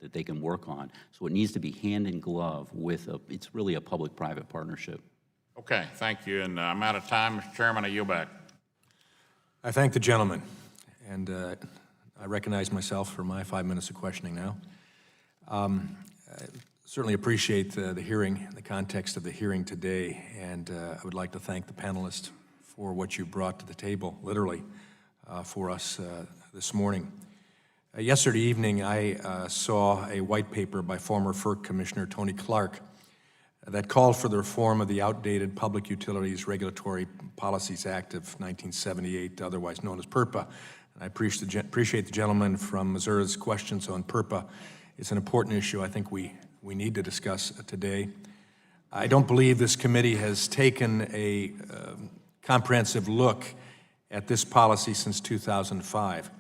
that they can work on. So it needs to be hand in glove with it's really a public-private partnership. Okay, thank you. And I'm out of time, Mr. Chairman. I yield back. I thank the gentleman, and I recognize myself for my 5 minutes of questioning now. I certainly appreciate the hearing, the context of the hearing today, and I would like to thank the panelists for what you brought to the table, literally, for us this morning. Yesterday evening, I saw a white paper by former Ferc Commissioner Tony Clark that called for the reform of the outdated Public Utilities Regulatory Policies Act of 1978, otherwise known as PURPA. And I appreciate the gentleman from Missouri's questions on PURPA. It's an important issue I think we need to discuss today. I don't believe this committee has taken a comprehensive look at this policy since 2005.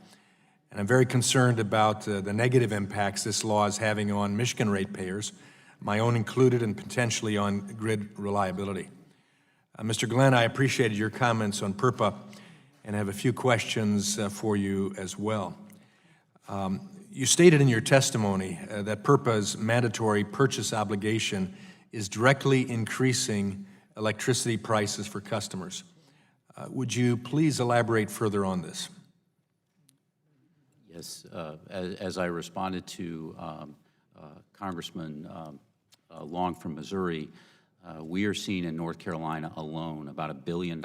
And I'm very concerned about the negative impacts this law is having on Michigan ratepayers, my own included, and potentially on grid reliability. Mr. Glenn, I appreciated your comments on PURPA and have a few questions for you as well. You stated in your testimony that PURPA's mandatory purchase obligation is directly increasing electricity prices for customers. Would you please elaborate further on this? Yes, as I responded to Congressman Long from Missouri, we are seeing in North Carolina alone about $1 billion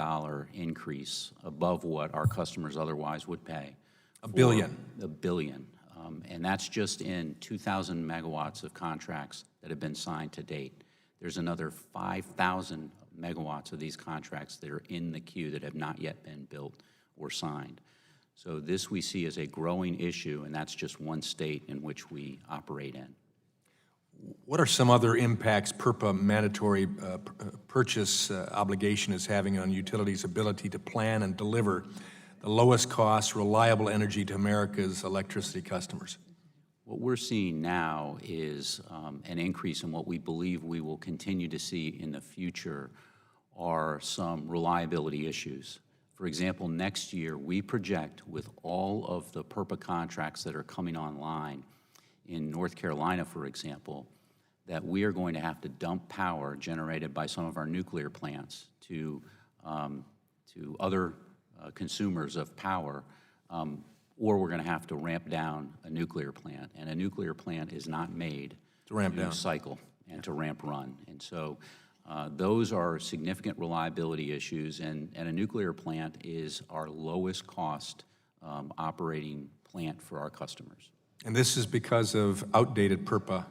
increase above what our customers otherwise would pay. $1 billion? $1 billion. And that's just in 2,000 megawatts of contracts that have been signed to date. There's another 5,000 megawatts of these contracts that are in the queue that have not yet been built or signed. So this we see as a growing issue, and that's just one state in which we operate in. What are some other impacts PURPA mandatory purchase obligation is having on utilities' ability to plan and deliver the lowest cost, reliable energy to America's electricity customers? What we're seeing now is an increase in what we believe we will continue to see in the future are some reliability issues. For example, next year, we project with all of the PURPA contracts that are coming online in North Carolina, for example, that we are going to have to dump power generated by some of our nuclear plants to other consumers of power, or we're going to have to ramp down a nuclear plant. And a nuclear plant is not made to cycle and to ramp run. And so those are significant reliability issues, and a nuclear plant is our lowest cost operating plant for our customers. And this is because of outdated PURPA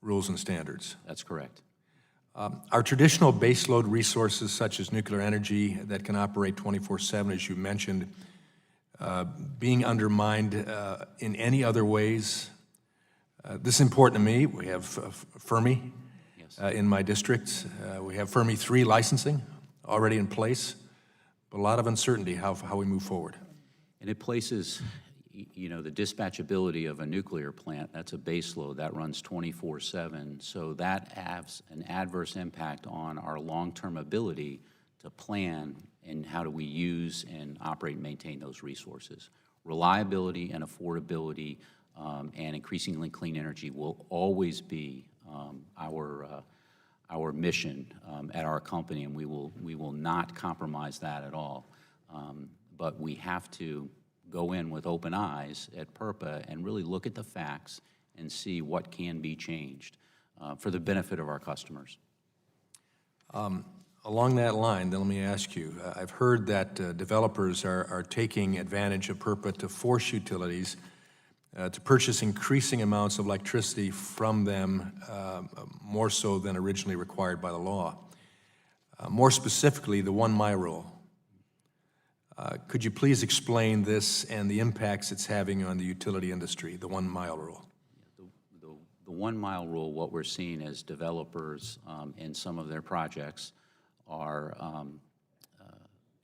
rules and standards? That's correct. Our traditional baseload resources, such as nuclear energy that can operate 24/7, as you mentioned, being undermined in any other ways. This is important to me. We have Fermi in my district. We have Fermi 3 licensing already in place, but a lot of uncertainty how we move forward. And it places, you know, the dispatchability of a nuclear plant, that's a base load, that runs 24/7. So that has an adverse impact on our long-term ability to plan and how do we use and operate and maintain those resources. Reliability and affordability and increasingly clean energy will always be our mission at our company, and we will not compromise that at all. But we have to go in with open eyes at PURPA and really look at the facts and see what can be changed for the benefit of our customers. Along that line, then let me ask you, I've heard that developers are taking advantage of PURPA to force utilities to purchase increasing amounts of electricity from them, more so than originally required by the law. More specifically, the 1 mile rule. Could you please explain this and the impacts it's having on the utility industry, the 1 mile rule? The 1 mile rule, what we're seeing is developers in some of their projects are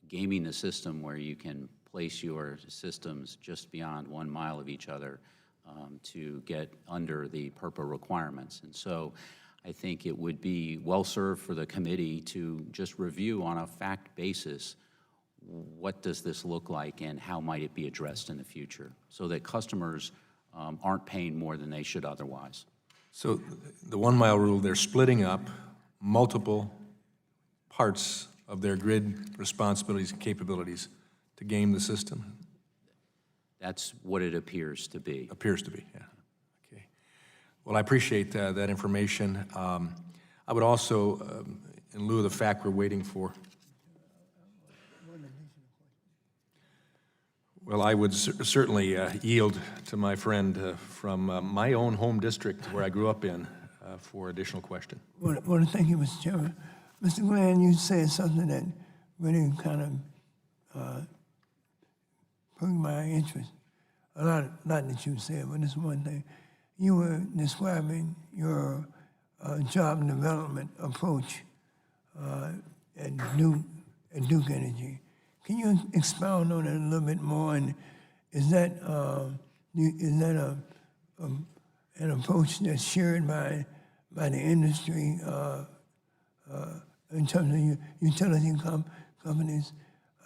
gaming the system where you can place your systems just beyond 1 mile of each other to get under the PURPA requirements. And so I think it would be well-served for the committee to just review on a fact basis what does this look like and how might it be addressed in the future so that customers aren't paying more than they should otherwise. So the 1 mile rule, they're splitting up multiple parts of their grid responsibilities and capabilities to game the system? That's what it appears to be. Appears to be, yeah. Okay. Well, I appreciate that information. I would also, in lieu of the fact we're waiting for Well, I would certainly yield to my friend from my own home district where I grew up in for additional question. Well, thank you, Mr. Chairman. Mr. Glenn, you said something that really kind of piqued my interest. A lot that you said, but this one thing. You were describing your job development approach at Duke Energy. Can you expound on it a little bit more? And is that an approach that's shared by the industry in terms of utility companies?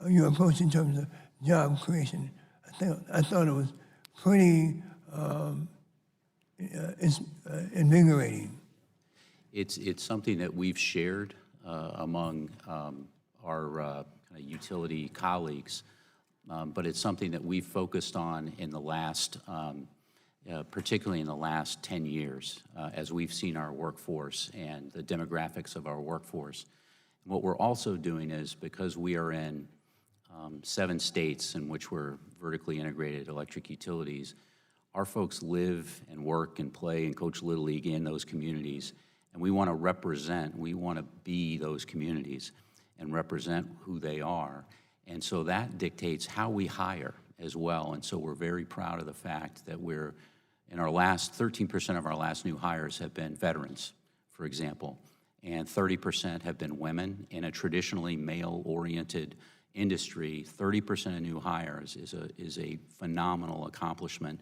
Your approach in terms of job creation? I thought it was pretty invigorating. It's something that we've shared among our kind of utility colleagues, but it's something that we've focused on in the last, particularly in the last 10 years, as we've seen our workforce and the demographics of our workforce. What we're also doing is, because we are in 7 states in which we're vertically integrated electric utilities, our folks live and work and play and coach Little League in those communities, and we want to represent, we want to be those communities and represent who they are. And so that dictates how we hire as well. And so we're very proud of the fact that we're, in our last, 13% of our last new hires have been veterans, for example, and 30% have been women. In a traditionally male-oriented industry, 30% of new hires is a phenomenal accomplishment.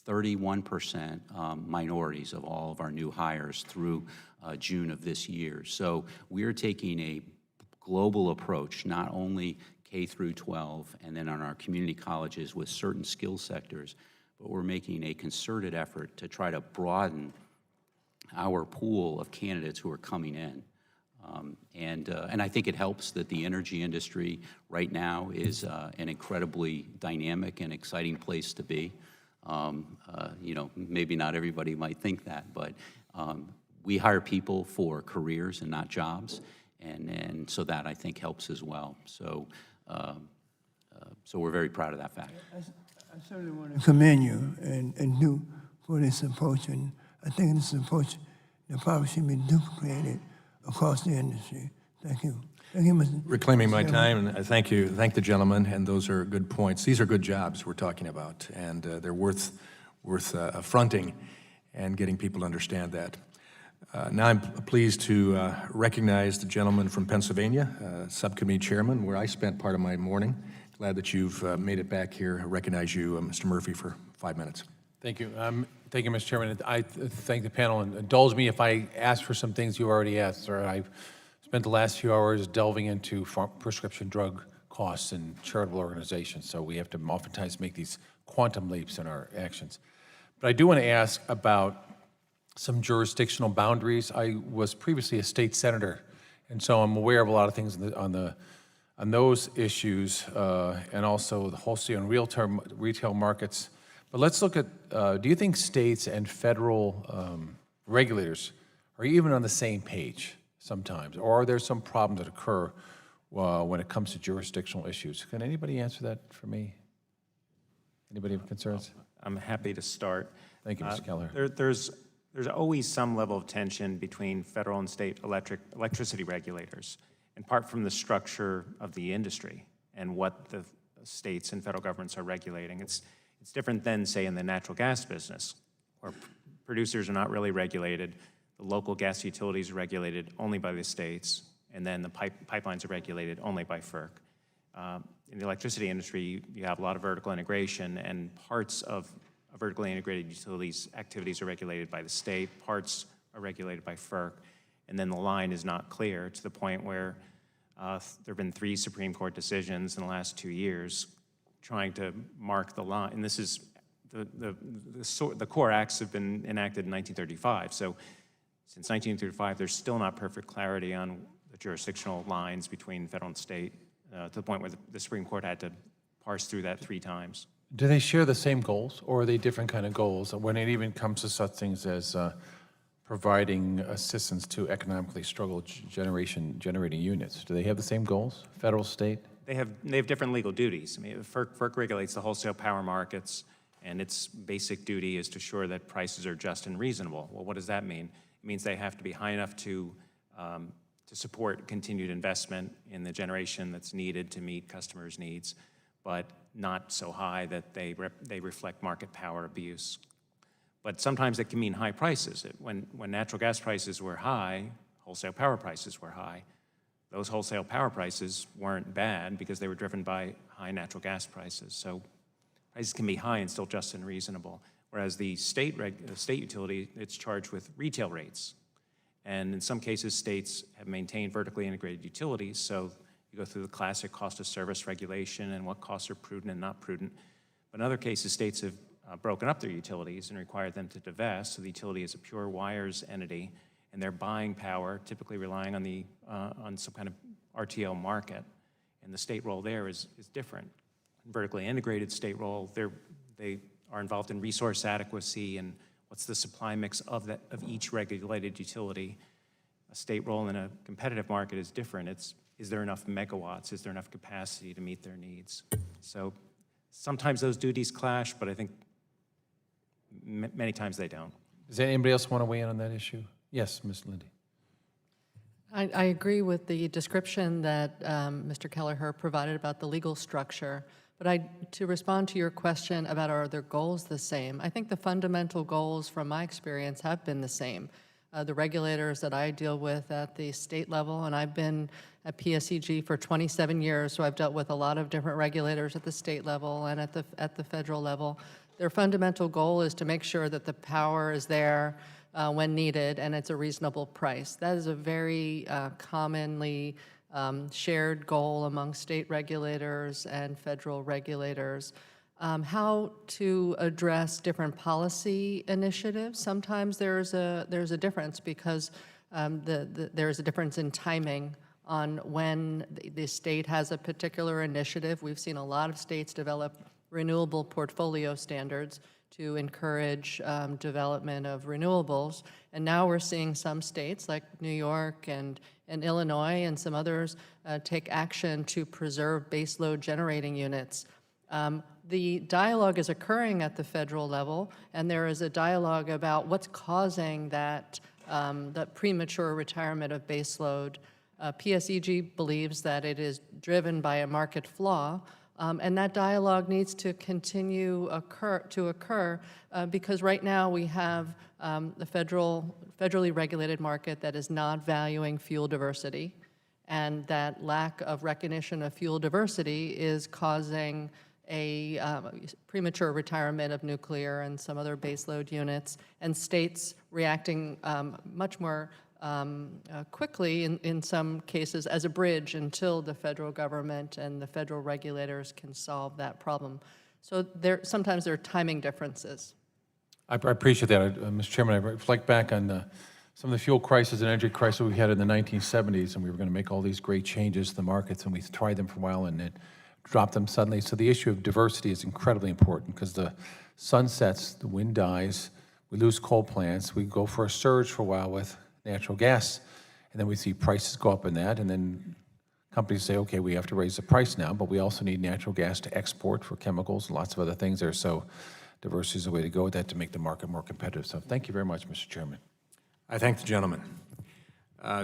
31% minorities of all of our new hires through June of this year. So we're taking a global approach, not only K through 12 and then on our community colleges with certain skill sectors, but we're making a concerted effort to try to broaden our pool of candidates who are coming in. And I think it helps that the energy industry right now is an incredibly dynamic and exciting place to be. You know, maybe not everybody might think that, but we hire people for careers and not jobs, and so that I think helps as well. So, so we're very proud of that fact. I certainly want to commend you and Duke for this approach, and I think this approach that probably should be duplicated across the industry. Thank you. Thank you, Mr. Reclaiming my time, and I thank you, thank the gentleman, and those are good points. These are good jobs we're talking about, and they're worth affronting and getting people to understand that. Now I'm pleased to recognize the gentleman from Pennsylvania, subcommittee chairman, where I spent part of my morning. Glad that you've made it back here. I recognize you, Mr. Murphy, for 5 minutes. Thank you. Thank you, Mr. Chairman. I thank the panel, and indulge me if I ask for some things you already asked. Or I've spent the last few hours delving into prescription drug costs and charitable organizations, so we have to oftentimes make these quantum leaps in our actions. But I do want to ask about some jurisdictional boundaries. I was previously a state senator, and so I'm aware of a lot of things on those issues, and also the wholesale and retail markets. But let's look at, do you think states and federal regulators are even on the same page sometimes? Or are there some problems that occur when it comes to jurisdictional issues? Can anybody answer that for me? Anybody have concerns? I'm happy to start. Thank you, Mr. Kelleher. There's always some level of tension between federal and state electricity regulators, in part from the structure of the industry and what the states and federal governments are regulating. It's different than, say, in the natural gas business, where producers are not really regulated. The local gas utilities are regulated only by the states, and then the pipelines are regulated only by FERC. In the electricity industry, you have a lot of vertical integration, and parts of a vertically integrated utilities activities are regulated by the state, parts are regulated by FERC, and then the line is not clear to the point where there have been 3 Supreme Court decisions in the last 2 years trying to mark the line. And this is, the core acts have been enacted in 1935, so since 1935, there's still not perfect clarity on the jurisdictional lines between federal and state, to the point where the Supreme Court had to parse through that 3 times. Do they share the same goals, or are they different kind of goals when it even comes to such things as providing assistance to economically struggled generating units? Do they have the same goals, federal, state? They have different legal duties. I mean, FERC regulates the wholesale power markets, and its basic duty is to ensure that prices are just and reasonable. Well, what does that mean? It means they have to be high enough to support continued investment in the generation that's needed to meet customers' needs, but not so high that they reflect market power abuse. But sometimes it can mean high prices. When natural gas prices were high, wholesale power prices were high. Those wholesale power prices weren't bad because they were driven by high natural gas prices. So prices can be high and still just and reasonable. Whereas the state utility, it's charged with retail rates. And in some cases, states have maintained vertically integrated utilities. So you go through the classic cost of service regulation and what costs are prudent and not prudent. But in other cases, states have broken up their utilities and required them to divest. So the utility is a pure wires entity, and they're buying power, typically relying on some kind of RTO market. And the state role there is different. Vertically integrated state role, they are involved in resource adequacy and what's the supply mix of each regulated utility. A state role in a competitive market is different. Is there enough megawatts? Is there enough capacity to meet their needs? So sometimes those duties clash, but I think many times they don't. Does anybody else want to weigh in on that issue? Yes, Ms. Lindy. I agree with the description that Mr. Kelleher provided about the legal structure. But to respond to your question about are their goals the same, I think the fundamental goals from my experience have been the same. The regulators that I deal with at the state level, and I've been at PSEG for 27 years, so I've dealt with a lot of different regulators at the state level and at the federal level. Their fundamental goal is to make sure that the power is there when needed and it's a reasonable price. That is a very commonly shared goal among state regulators and federal regulators. How to address different policy initiatives. Sometimes there's a difference because there's a difference in timing on when the state has a particular initiative. We've seen a lot of states develop renewable portfolio standards to encourage development of renewables. And now we're seeing some states like New York and Illinois and some others take action to preserve baseload generating units. The dialogue is occurring at the federal level, and there is a dialogue about what's causing that premature retirement of baseload. PSEG believes that it is driven by a market flaw, and that dialogue needs to continue to occur because right now we have the federally regulated market that is not valuing fuel diversity, and that lack of recognition of fuel diversity is causing a premature retirement of nuclear and some other baseload units, and states reacting much more quickly in some cases as a bridge until the federal government and the federal regulators can solve that problem. So sometimes there are timing differences. I appreciate that, Mr. Chairman. I reflect back on some of the fuel crisis and energy crisis we had in the 1970s, and we were going to make all these great changes to the markets, and we tried them for a while and it dropped them suddenly. So the issue of diversity is incredibly important because the sun sets, the wind dies, we lose coal plants, we go for a surge for a while with natural gas, and then we see prices go up in that, and then companies say, okay, we have to raise the price now, but we also need natural gas to export for chemicals and lots of other things there. So diversity is the way to go with that to make the market more competitive. So thank you very much, Mr. Chairman. I thank the gentleman.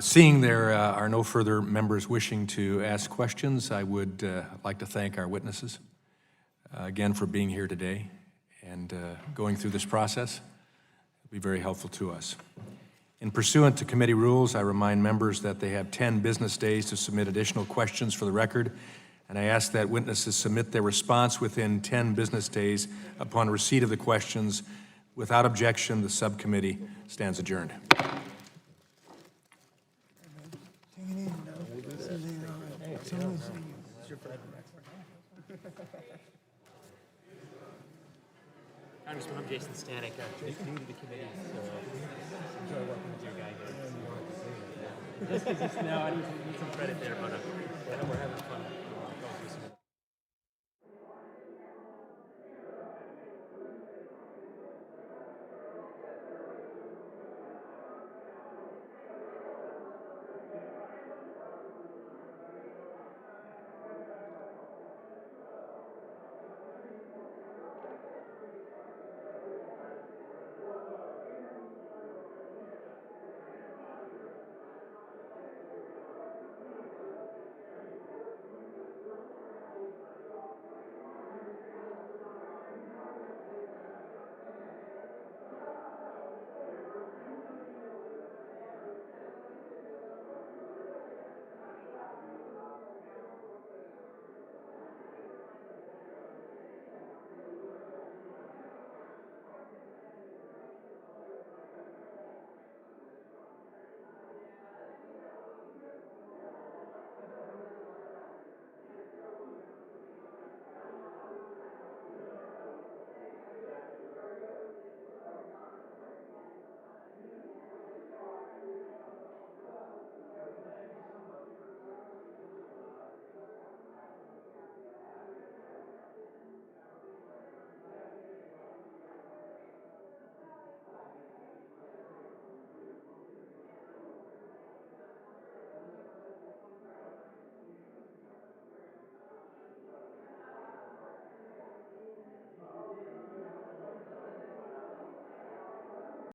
Seeing there are no further members wishing to ask questions, I would like to thank our witnesses again for being here today and going through this process. It'll be very helpful to us. In pursuant to committee rules, I remind members that they have 10 business days to submit additional questions for the record, and I ask that witnesses submit their response within 10 business days upon receipt of the questions. Without objection, the subcommittee stands adjourned. Congressman, I'm Jason Stanek, new to the committee, so enjoy working with your guy here. Just no, I need some credit there, but we're having fun.